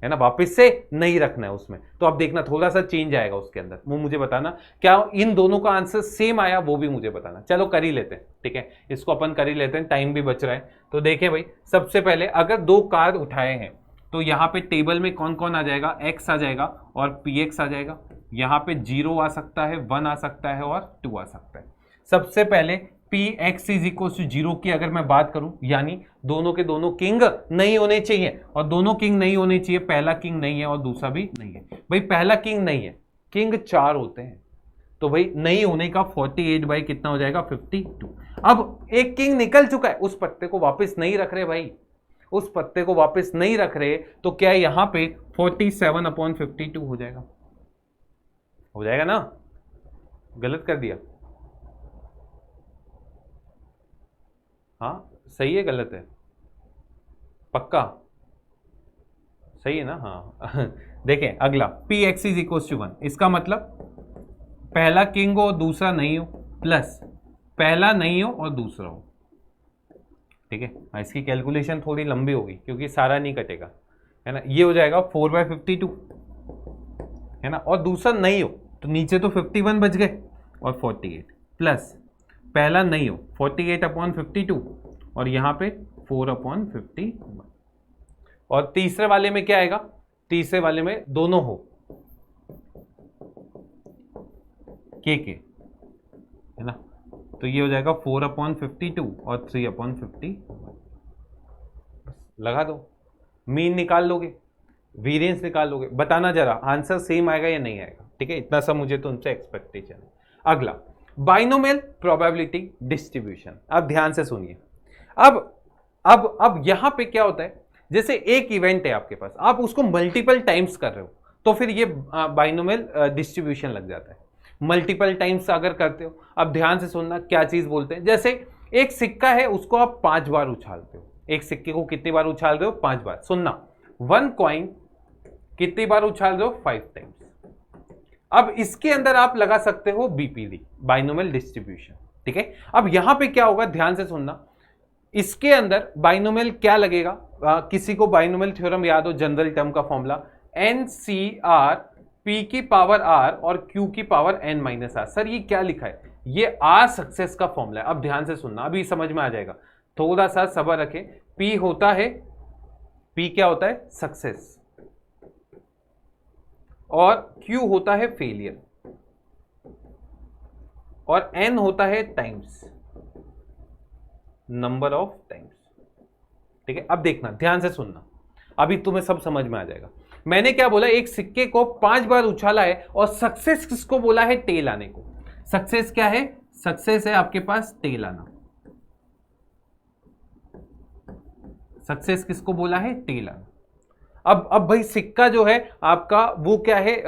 है ना, वापस से नहीं रखना है उसमें। तो अब देखना थोड़ा सा चेंज आएगा उसके अंदर, वो मुझे बताना। क्या इन दोनों का आंसर सेम आया, वो भी मुझे बताना। चलो कर ही लेते हैं, ठीक है, इसको अपन कर ही लेते हैं, टाइम भी बच रहा है। तो देखें भाई, सबसे पहले अगर 2 कार्ड उठाए हैं तो यहाँ पे टेबल में कौन कौन आ जाएगा? x आ जाएगा और px आ जाएगा, यहाँ पे 0 आ सकता है, 1 आ सकता है और 2 आ सकता है। सबसे पहले P X is equal to 0 की अगर मैं बात करूं, यानी दोनों के दोनों किंग नहीं होने चाहिए, और दोनों किंग नहीं होने चाहिए, पहला किंग नहीं है और दूसरा भी नहीं है। भाई पहला किंग नहीं है, किंग 4 होते हैं, तो भाई नहीं होने का 48 बाई कितना हो जाएगा 52। अब एक किंग निकल चुका है, उस पत्ते को वापस नहीं रख रहे भाई, उस पत्ते को वापस नहीं रख रहे, तो क्या यहां पे 47/52 हो जाएगा, हो जाएगा ना? गलत कर दिया? हाँ सही है, गलत है? पक्का सही है ना? हाँ देखें अगला P X is equal to 1, इसका मतलब पहला किंग हो दूसरा नहीं हो, प्लस पहला नहीं हो और दूसरा हो। ठीक है, इसकी कैलकुलेशन थोड़ी लंबी होगी क्योंकि सारा नहीं कटेगा, है ना। ये हो जाएगा 4/52, है ना, और दूसरा नहीं हो तो नीचे तो 51 बच गए और 48, प्लस पहला नहीं हो 48/52 और यहाँ पे 4/51, और तीसरे वाले में क्या आएगा, तीसरे वाले में दोनों हो के, है ना, तो ये हो जाएगा 4/52 और 3/50। लगा दो, मीन निकाल लोगे, वेरिएंस निकाल लोगे, बताना जरा आंसर सेम आएगा या नहीं आएगा। ठीक है, इतना सा मुझे तुमसे एक्सपेक्टेशन है। अगला बाइनोमियल प्रोबेबिलिटी डिस्ट्रीब्यूशन। अब ध्यान से सुनिए, अब यहां पे क्या होता है, जैसे एक इवेंट है आपके पास, आप उसको मल्टीपल टाइम्स कर रहे हो तो फिर ये बाइनोमियल डिस्ट्रीब्यूशन लग जाता है। मल्टीपल टाइम्स अगर करते हो, अब ध्यान से सुनना क्या चीज बोलते हैं, जैसे एक सिक्का है उसको आप 5 बार उछालते हो, एक सिक्के को कितनी बार उछाल रहे हो, 5 बार। सुनना, 1 कॉइन कितनी बार उछाल रहे हो, 5 टाइम्स। अब इसके अंदर आप लगा सकते हो बीपीडी, बाइनोमियल डिस्ट्रीब्यूशन। ठीक है, अब यहां पे क्या होगा, ध्यान से सुनना, इसके अंदर बाइनोमियल क्या लगेगा, किसी को बाइनोमियल थ्योरम याद हो, जनरल टर्म का फॉर्मूला NCR P की पावर R और Q की power N minus R। Sir ये क्या लिखा है, ये R सक्सेस का फॉर्मूला है। अब ध्यान से सुनना, अभी समझ में आ जाएगा, थोड़ा सा सब्र रखें। P होता है, P क्या होता है, सक्सेस, और Q होता है फेलियर, और N होता है टाइम्स, नंबर ऑफ टाइम्स। ठीक है, अब देखना ध्यान से सुनना, अभी तुम्हें सब समझ में आ जाएगा। मैंने क्या बोला, एक सिक्के को 5 बार उछाला है और सक्सेस किसको बोला है, टेल आने को। सक्सेस क्या है, सक्सेस है आपके पास टेल आना। सक्सेस किसको बोला है, टेल आना। अब भाई सिक्का जो है आपका वो क्या है,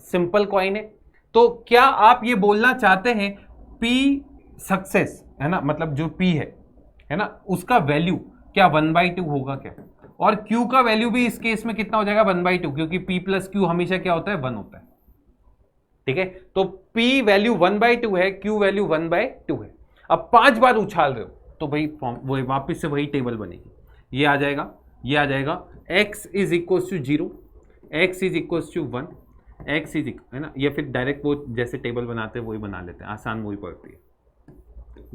सिंपल कॉइन है, तो क्या आप ये बोलना चाहते हैं P सक्सेस, है ना, मतलब जो P है ना, उसका वैल्यू क्या 1/2 होगा क्या, और Q का वैल्यू भी इस केस में कितना हो जाएगा 1/2, क्योंकि P प्लस Q हमेशा क्या होता है, 1 होता है। ठीक है, तो P वैल्यू 1/2 है, Q वैल्यू 1/2 है। अब 5 बार उछाल रहे हो तो भाई वो वापिस से वही टेबल बनेगी, ये आ जाएगा, ये आ जाएगा x is equal to 0, x is equal to 1, x is, है ना, या फिर डायरेक्ट वो जैसे टेबल बनाते हैं वही बना लेते हैं, आसान वही पड़ती है।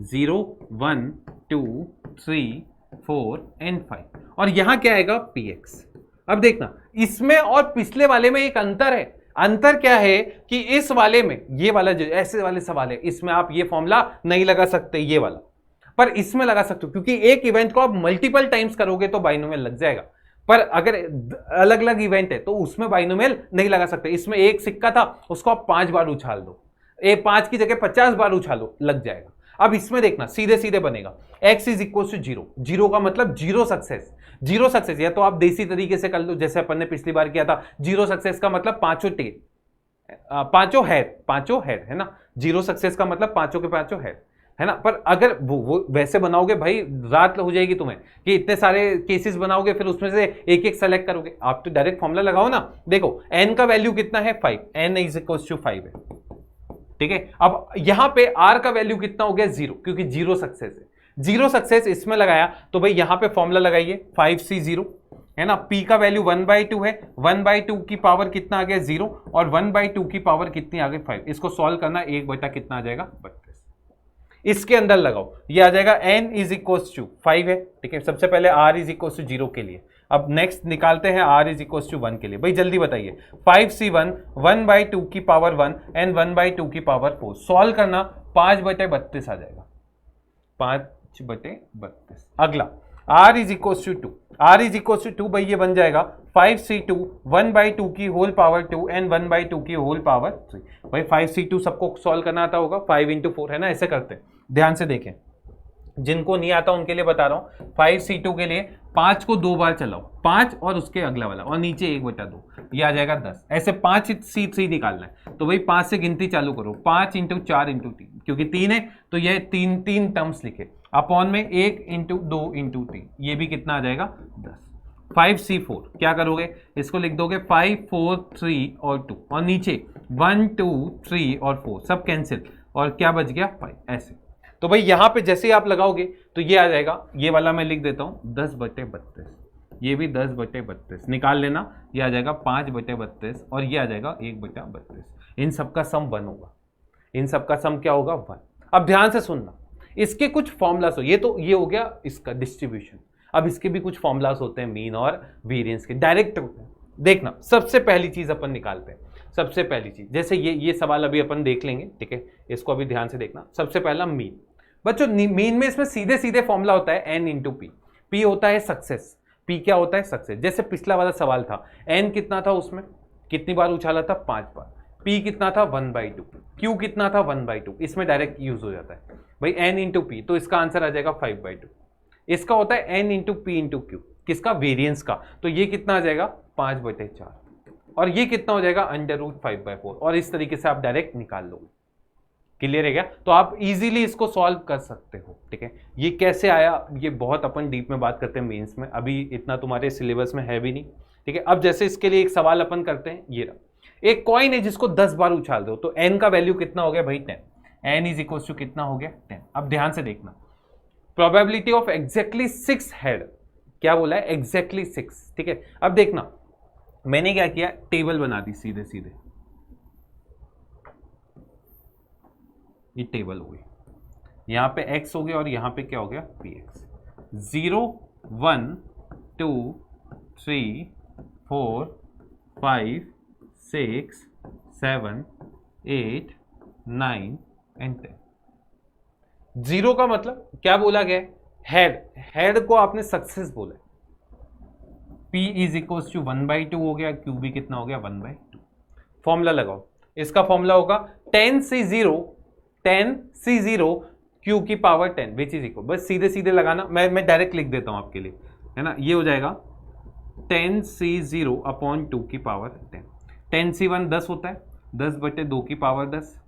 0 1 2 3 4 and 5, और यहां क्या आएगा px। अब देखना, इसमें और पिछले वाले में एक अंतर है। अंतर क्या है कि इस वाले में, ये वाला जो ऐसे वाले सवाल है, इसमें आप ये फॉर्मूला नहीं लगा सकते, ये वाला, पर इसमें लगा सकते हो, क्योंकि एक इवेंट को आप मल्टीपल टाइम्स करोगे तो बाइनोमियल लग जाएगा। पर अगर अलग अलग इवेंट है तो उसमें बाइनोमियल नहीं लगा सकते। इसमें एक सिक्का था, उसको आप 5 बार उछाल दो, 5 की जगह 50 बार उछालो, लग जाएगा। अब इसमें देखना सीधे सीधे बनेगा, x इज इक्वल टू 0, 0 का मतलब 0 सक्सेस, 0 सक्सेस, या तो आप देसी तरीके से कर लो जैसे अपन ने पिछली बार किया था, 0 सक्सेस का मतलब पांचों हेड, है ना, 0 सक्सेस का मतलब पांचों के पांचों हेड, है ना। पर अगर वो वैसे बनाओगे भाई रात हो जाएगी तुम्हें, कि इतने सारे केसेस बनाओगे फिर उसमें से एक एक सेलेक्ट करोगे। आप तो डायरेक्ट फॉर्मूला लगाओ ना, देखो n का वैल्यू कितना है 5, n इज इक्वल टू 5 है। ठीक है, अब यहां पे r का वैल्यू कितना हो गया 0, क्योंकि 0 सक्सेस है, 0 सक्सेस इसमें लगाया तो भाई यहां पे फॉर्मूला लगाइए 5c0, है ना। p का वैल्यू 1/2 है, 1/2 की पावर कितना आ गया 0, और 1/2 की पावर कितनी आ गई 5। इसको सॉल्व करना, 1 बटा कितना आ जाएगा 32। इसके अंदर लगाओ, ये आ जाएगा n इज इक्वल टू 5 है। ठीक है, सबसे पहले r इज इक्वल टू 0 के लिए अब नेक्स्ट निकालते हैं r इज इक्वल टू 1 के लिए। भाई जल्दी बताइए, 5c1 1/2 की पावर 1 एंड 1/2 की पावर 4 सॉल्व करना, 5/32 आ जाएगा, 5/32। अगला r is equal to 2, r is equal to 2 भाई ये बन जाएगा 5c2 1/2 की होल पावर 2 एंड 1/2 की होल पावर 3। भाई 5c2 सबको सॉल्व करना आता होगा, 5 × 4 है ना, ऐसे करते हैं। ध्यान से देखें, जिनको नहीं आता उनके लिए बता रहा हूँ। 5c2 के लिए 5 को 2 बार चलाओ, 5 और उसके अगला वाला और नीचे 1/2, ये आ जाएगा 10। ऐसे 5c3 निकालना है तो भाई 5 से गिनती चालू करो, 5 × 4 × 3, क्योंकि 3 है तो ये 3 टर्म्स लिखे, अपॉन में 1 × 2 × 3, ये भी कितना आ जाएगा 10। 5c4 क्या करोगे, इसको लिख दोगे 5 4 3 और 2 और नीचे 1 2 3 और 4 सब कैंसिल और क्या बच गया 5, ऐसे। तो भाई यहां पे जैसे ही आप लगाओगे तो ये आ जाएगा, ये वाला मैं लिख देता हूं 10/32, ये भी 10/32 निकाल लेना, ये आ जाएगा 5/32 और ये आ जाएगा 1/32। इन सबका सम 1 होगा, इन सबका सम क्या होगा 1। अब ध्यान से सुनना, इसके कुछ फॉर्मूलास हो, ये हो गया इसका डिस्ट्रीब्यूशन। अब इसके भी कुछ फॉर्मूलास होते हैं मीन और वेरिएंस के, डायरेक्ट होते हैं। देखना, सबसे पहली चीज अपन निकालते हैं, सबसे पहली चीज, जैसे ये सवाल अभी अपन देख लेंगे, ठीक है, इसको अभी ध्यान से देखना। सबसे पहला मीन, बच्चों मीन में इसमें सीधे सीधे फॉर्मूला होता है n × p। p होता है सक्सेस, p क्या होता है सक्सेस। जैसे पिछला वाला सवाल था, n कितना था, उसमें कितनी बार उछाला था 5 बार, p कितना था 1/2, q कितना था 1/2, इसमें डायरेक्ट यूज हो जाता है भाई n × p, तो इसका आंसर आ जाएगा 5/2। इसका होता है n × p × q, किसका वेरिएंस का, तो ये कितना आ जाएगा 5/4 और ये कितना हो जाएगा √5/4 और इस तरीके से आप डायरेक्ट निकाल लोगे। क्लियर है क्या? तो आप इजीली इसको सॉल्व कर सकते हो, ठीक है। ये कैसे आया, ये बहुत अपन डीप में बात करते हैं मेंस में, अभी इतना तुम्हारे सिलेबस में है भी नहीं, ठीक है। अब जैसे इसके लिए एक सवाल अपन करते हैं, ये रहा, एक कॉइन है जिसको 10 बार उछाल दो, तो n का वैल्यू कितना हो गया भाई 10, n इज इक्वल टू कितना हो गया 10। अब ध्यान से देखना, प्रोबेबिलिटी ऑफ एग्जैक्टली 6 हेड, क्या बोला है एग्जैक्टली 6, ठीक है। अब देखना मैंने क्या किया, टेबल बना दी सीधे सीधे, ये टेबल हो गई, यहाँ पे x हो गया और यहाँ पे क्या हो गया px। 0 1 2 3 4 5 6 7 8 9 एंड 10। 0 का मतलब क्या बोला गया, हेड को आपने सक्सेस बोला, p इज इक्वल टू 1/2 हो गया, q भी कितना हो गया 1/2। फॉर्मूला लगाओ, इसका फॉर्मूला होगा 10c0 q की पावर 10 विच इज इक्वल, बस सीधे सीधे लगाना, मैं डायरेक्ट लिख देता हूं आपके लिए, है ना। ये हो जाएगा 10c0 अपॉन 2 की पावर 10, 10c1 10 होता है, 10/2 की पावर 10,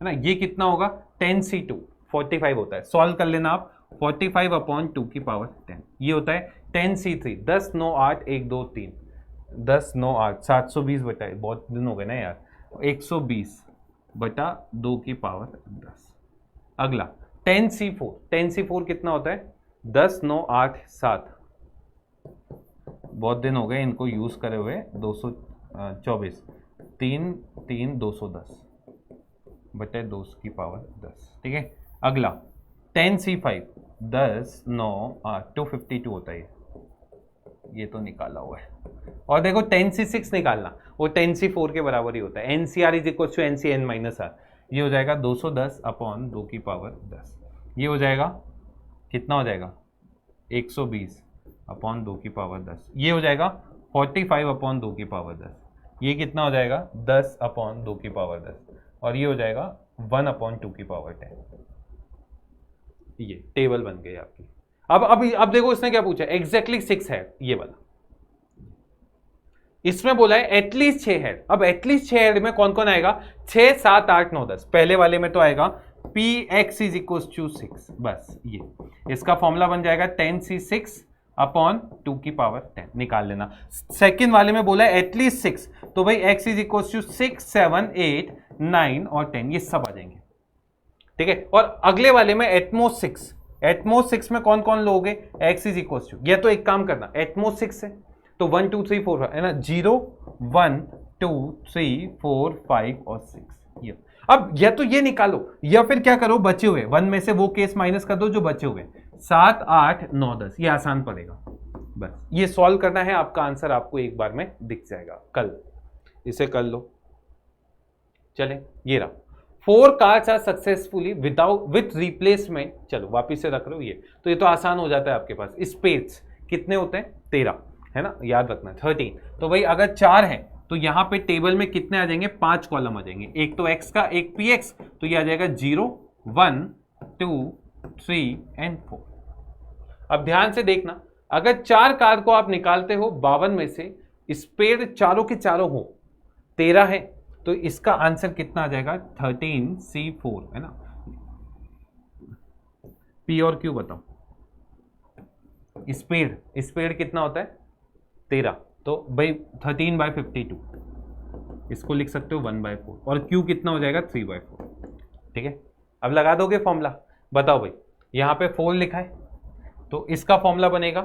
है ना। ये कितना होगा 10c2 45 होता है, सॉल्व कर लेना आप, 45 अपॉन 2 की पावर 10, ये होता है 10c3 10 9 8 1 2 3 10 9 8 720 बटा, बहुत दिन हो गए ना यार, 120/2 की पावर 10। अगला 10c4 कितना होता है 10 9 8 7, बहुत दिन हो गए इनको यूज करे हुए, 224 3 3 210/2 की पावर 10, ठीक है। अगला 10c5 10 9 8 252 होता है, ये तो निकाला हुआ है। और देखो 10c6 निकालना, वो 10c4 के बराबर ही होता है, NCR is equal to NCN-R, ये हो जाएगा 210 अपॉन 2 की पावर 10, ये हो जाएगा कितना हो जाएगा 120 अपॉन 2 की पावर 10, ये हो जाएगा 45 अपॉन 2 की पावर 10, ये कितना हो जाएगा 10 अपॉन 2 की पावर 10 और ये हो जाएगा 1 अपॉन 2 की पावर 10। ये टेबल बन गई आपकी। अब देखो इसने क्या पूछा, एग्जैक्टली 6 है ये वाला, इसमें बोला है एटलीस्ट 6 हेड। अब एटलीस्ट 6 हेड में कौन कौन आएगा, 6 7 8 9 10, पहले वाले में तो आएगा px इज इक्वल टू 6, बस ये इसका फॉर्मूला बन जाएगा 10c6 अपॉन 2 की पावर 10, निकाल लेना। सेकंड वाले में बोला है एटलीस्ट 6, तो भाई x इज इक्वल टू 6 7 8 9 और 10, ये सब आ जाएंगे, ठीक है। और अगले वाले में एटमोस्ट 6 में कौन कौन लोगे, x इज इक्वल टू, या तो एक काम करना एटमोस्ट 6 है तो 1 2 3 4 है ना, 0 1 2 3 4 5 और 6, ये। अब या तो ये निकालो या फिर क्या करो, बचे हुए 1 में से वो केस माइनस कर दो जो बचे हुए, 7 8 9 10, ये आसान पड़ेगा, बस ये सॉल्व करना है, आपका आंसर आपको एक बार में दिख जाएगा। कल इसे कर लो। चले ये रहा, 4 cards are successfully with replacement. चलो वापिस से रख लो ये, तो ये तो आसान हो जाता है आपके पास। स्पेस कितने होते हैं? 13 है ना, याद रखना 13। तो भाई अगर 4 है तो यहाँ पे टेबल में कितने आ जाएंगे? 5 कॉलम आ जाएंगे, एक तो एक्स का एक पी एक्स, तो ये आ जाएगा 0 1 2 3 एंड 4। अब ध्यान से देखना, अगर 4 कार को आप निकालते हो 52 में से, स्पेयर चारों के चारों हो, 13 है, तो इसका आंसर कितना आ जाएगा? 13C4 है ना। पी और क्यू बताओ। स्पेयर कितना होता है? 13, तो भाई 13/52, इसको लिख सकते हो 1/4, और क्यू कितना हो जाएगा? 3/4। ठीक है, अब लगा दोगे फॉर्मूला। बताओ भाई, यहाँ पे 4 लिखा है, तो इसका फॉर्मूला बनेगा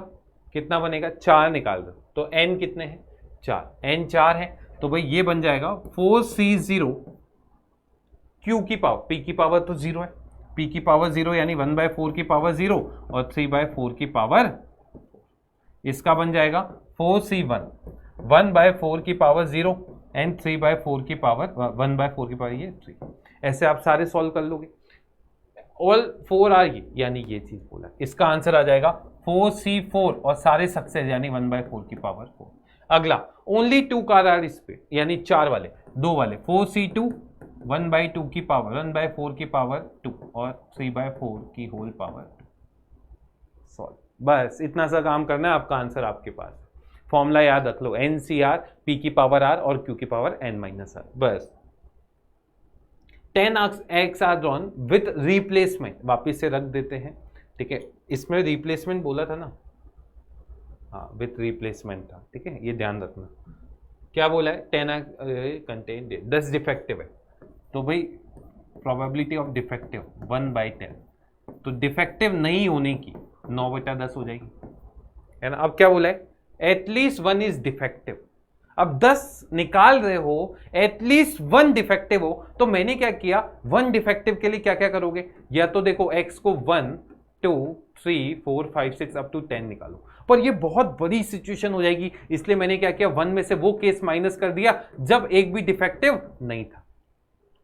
कितना बनेगा? 4 निकाल दो, तो n कितने हैं? 4, n 4 है, तो भाई ये बन जाएगा 4C0, Q की पावर, P की पावर तो 0 है, P की पावर 0 यानी 1/4 की पावर 0 और 3/4 की पावर, इसका बन जाएगा 4C1, 1/4 की पावर 0 एंड 3/4 की पावर 1/4 की पावर ये 3। ऐसे आप सारे सॉल्व कर लोगे। ऑल 4 आर यानी ये चीज बोला, इसका आंसर आ जाएगा 4C4 और सारे सक्सेस यानी 1/4 की पावर 4। अगला, ओनली 2 कार आर स्पीड, यानी 4 वाले, 2 वाले, 4C2 1/2 की पावर 1/4 की पावर 2 और 3/4 की होल पावर 2। सॉल्व, बस इतना सा काम करना है, आपका आंसर आपके पास। फॉर्मूला याद रख लो, NCR, P की पावर R और Q की पावर n-r। बस 10x are drawn with replacement, वापिस से रख देते हैं। ठीक है, इसमें रिप्लेसमेंट बोला था ना, हाँ विथ रिप्लेसमेंट था। ठीक है, ये ध्यान रखना। क्या बोला है? 10x कंटेन 10 डिफेक्टिव है, तो भाई प्रोबेबिलिटी ऑफ डिफेक्टिव 1/10, तो डिफेक्टिव नहीं होने की 9/10 हो जाएगी, है ना। अब क्या बोला है? At least 1 is defective. अब 10 निकाल रहे हो, एटलीस्ट 1 डिफेक्टिव हो, तो मैंने क्या किया, 1 डिफेक्टिव के लिए क्या क्या करोगे? या तो देखो x को 1 2 3 4 5 6 अप टू 10 निकालो, पर ये बहुत बड़ी सिचुएशन हो जाएगी, इसलिए मैंने क्या किया, 1 में से वो केस माइनस कर दिया जब एक भी डिफेक्टिव नहीं था।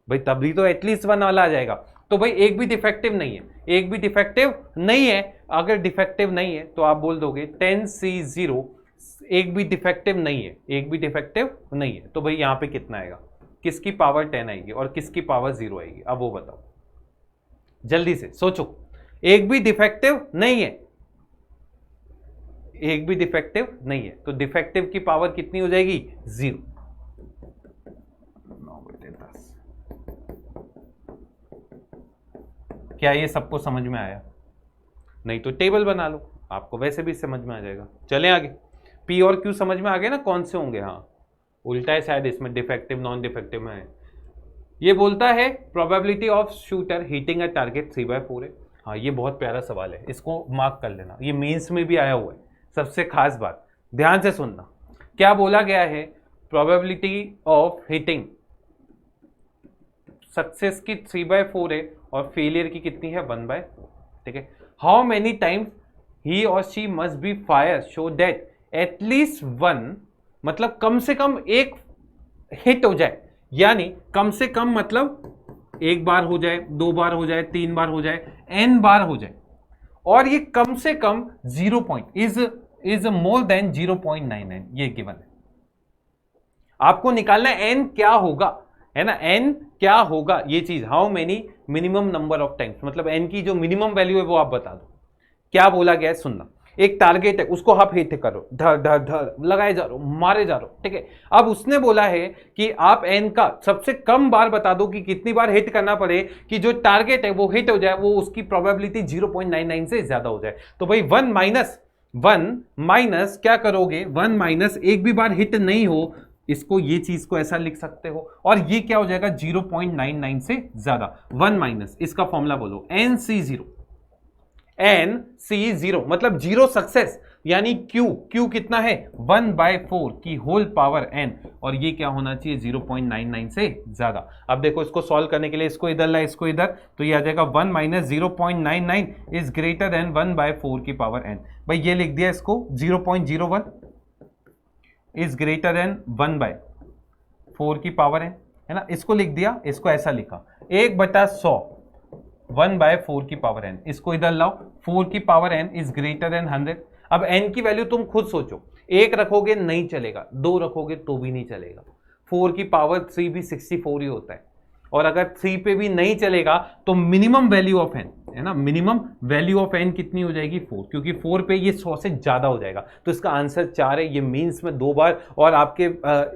भाई तभी तो एटलीस्ट 1 वाला आ जाएगा। तो भाई एक भी डिफेक्टिव नहीं है, एक भी डिफेक्टिव नहीं है। अगर डिफेक्टिव नहीं है तो आप बोल दोगे 10C0, एक भी डिफेक्टिव नहीं है, एक भी डिफेक्टिव नहीं है, तो भाई यहां पे कितना आएगा? किसकी पावर 10 आएगी और किसकी पावर 0 आएगी? अब वो बताओ, जल्दी से सोचो। एक भी डिफेक्टिव नहीं है, एक भी डिफेक्टिव नहीं है, तो डिफेक्टिव की पावर कितनी हो जाएगी? 0। 9/10। क्या ये सबको समझ में आया? नहीं तो टेबल बना लो, आपको वैसे भी समझ में आ जाएगा। चलें आगे। P और Q समझ में आ गए ना कौन से होंगे? हाँ, उल्टा है शायद, इसमें डिफेक्टिव नॉन डिफेक्टिव में है। ये बोलता है probability of shooter hitting a target 3/4 है। हाँ, ये बहुत प्यारा सवाल है, इसको मार्क कर लेना, ये मेंस में भी आया हुआ है। सबसे खास बात ध्यान से सुनना, क्या बोला गया है? प्रोबेबिलिटी ऑफ हिटिंग सक्सेस की 3/4 है और फेलियर की कितनी है? 1/4। ठीक है, हाउ मेनी टाइम्स ही और she must be fire show that at least 1, मतलब कम से कम एक हिट हो जाए, यानी कम से कम मतलब 1 बार हो जाए, 2 बार हो जाए, 3 बार हो जाए, n बार हो जाए, और ये कम से कम 0 पॉइंट इज मोर देन 0.99, ये गिवन है। आपको निकालना है n क्या होगा, है ना, n क्या होगा ये चीज। How many minimum number of times, मतलब n की जो मिनिमम वैल्यू है वो आप बता दो। क्या बोला गया है सुनना, एक टारगेट है, उसको आप हिट करो, धर धर धर लगाए जा रहे हो, मारे जा रहे हो। ठीक है, अब उसने बोला है कि आप n का सबसे कम बार बता दो कि कितनी बार हिट करना पड़े कि जो टारगेट है वो हिट हो जाए, वो उसकी प्रोबेबिलिटी 0.99 से ज्यादा हो जाए। तो भाई 1 माइनस क्या करोगे? 1 माइनस एक भी बार हिट नहीं हो, इसको ये चीज को ऐसा लिख सकते हो, और ये क्या हो जाएगा? 0.99 से ज्यादा। 1 माइनस, इसका फॉर्मूला बोलो, NC0 मतलब 0 सक्सेस। यानी Q कितना है 1/4 की होल पावर n, और ये क्या होना चाहिए 0.99 से ज्यादा। अब देखो इसको सॉल्व करने के लिए इसको इधर ला इसको इधर, तो ये आ जाएगा 1 माइनस 0.99 इज ग्रेटर देन 1/4 की पावर n। भाई ये लिख दिया इसको 0.01 इज ग्रेटर देन 1/4 की पावर n, है ना। इसको लिख दिया, इसको ऐसा लिखा 1/100 1/4 की पावर n, इसको इधर लाओ 4 की power n is greater than 100। अब n की वैल्यू तुम खुद सोचो, 1 रखोगे नहीं चलेगा, 2 रखोगे तो भी नहीं चलेगा, 4 की पावर 3 भी 64 ही होता है, और अगर 3 पे भी नहीं चलेगा तो मिनिमम वैल्यू ऑफ n, है ना, मिनिमम वैल्यू ऑफ n कितनी हो जाएगी 4, क्योंकि 4 पे ये 100 से ज्यादा हो जाएगा। तो इसका आंसर 4 है। ये मींस में 2 बार, और आपके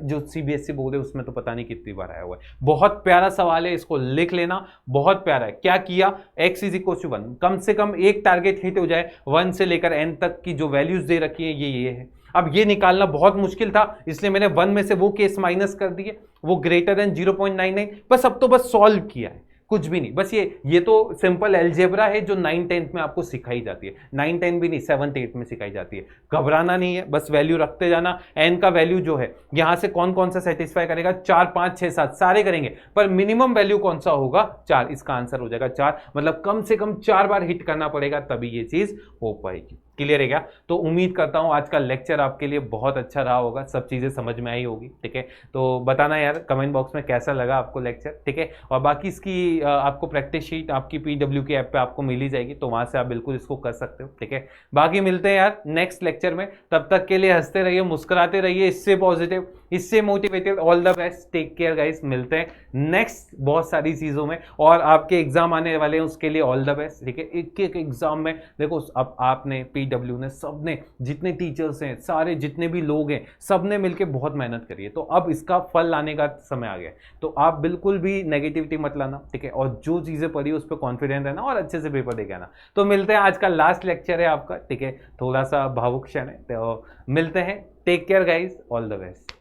जो सीबीएसई बोर्ड है उसमें तो पता नहीं कितनी बार आया हुआ है। बहुत प्यारा सवाल है, इसको लिख लेना, बहुत प्यारा है। क्या किया, x इज इक्वल टू 1, कम से कम एक टारगेट हिट हो जाए, 1 से लेकर n तक की जो वैल्यूज दे रखी है ये है। अब ये निकालना बहुत मुश्किल था, इसलिए मैंने 1 में से वो केस माइनस कर दिए, वो ग्रेटर देन 0.99। बस अब तो बस सॉल्व किया है, कुछ भी नहीं। बस ये तो सिंपल एलजेब्रा है जो 9th-10th में आपको सिखाई जाती है, 9th-10th भी नहीं 7th-8th में सिखाई जाती है। घबराना नहीं है, बस वैल्यू रखते जाना। n का वैल्यू जो है यहां से कौन कौन सा सेटिस्फाई करेगा, 4 5 6 7 सारे करेंगे, पर मिनिमम वैल्यू कौन सा होगा 4, इसका आंसर हो जाएगा 4। मतलब कम से कम 4 बार हिट करना पड़ेगा तभी ये चीज हो पाएगी। क्लियर है क्या? तो उम्मीद करता हूं आज का लेक्चर आपके लिए बहुत अच्छा रहा होगा, सब चीजें समझ में आई होगी। ठीक है, तो बताना यार कमेंट बॉक्स में कैसा लगा आपको लेक्चर। ठीक है, और बाकी इसकी आपको प्रैक्टिस शीट आपकी PW की ऐप पे आपको मिल ही जाएगी, तो वहां से आप बिल्कुल इसको कर सकते हो। ठीक है, बाकी मिलते हैं यार नेक्स्ट लेक्चर में, तब तक के लिए हंसते रहिए, मुस्कुराते रहिए, इससे पॉजिटिव, इससे motivated. All the best, take care guys, मिलते हैं नेक्स्ट बहुत सारी चीजों में, और आपके एग्जाम आने वाले हैं उसके लिए ऑल द बेस्ट। ठीक है, एक एक एग्जाम में देखो, अब आपने PW ने, सबने, जितने टीचर्स हैं, सारे जितने भी लोग हैं, सबने मिलकर बहुत मेहनत करी है, तो अब इसका फल लाने का समय आ गया है। तो आप बिल्कुल भी नेगेटिविटी मत लाना, ठीक है, और जो चीजें पढ़ी उस पर कॉन्फिडेंट रहना और अच्छे से पेपर देके आना। तो मिलते हैं, आज का लास्ट लेक्चर है आपका। ठीक है, थोड़ा सा भावुक क्षण है, तो मिलते हैं। Take care guys, all the best.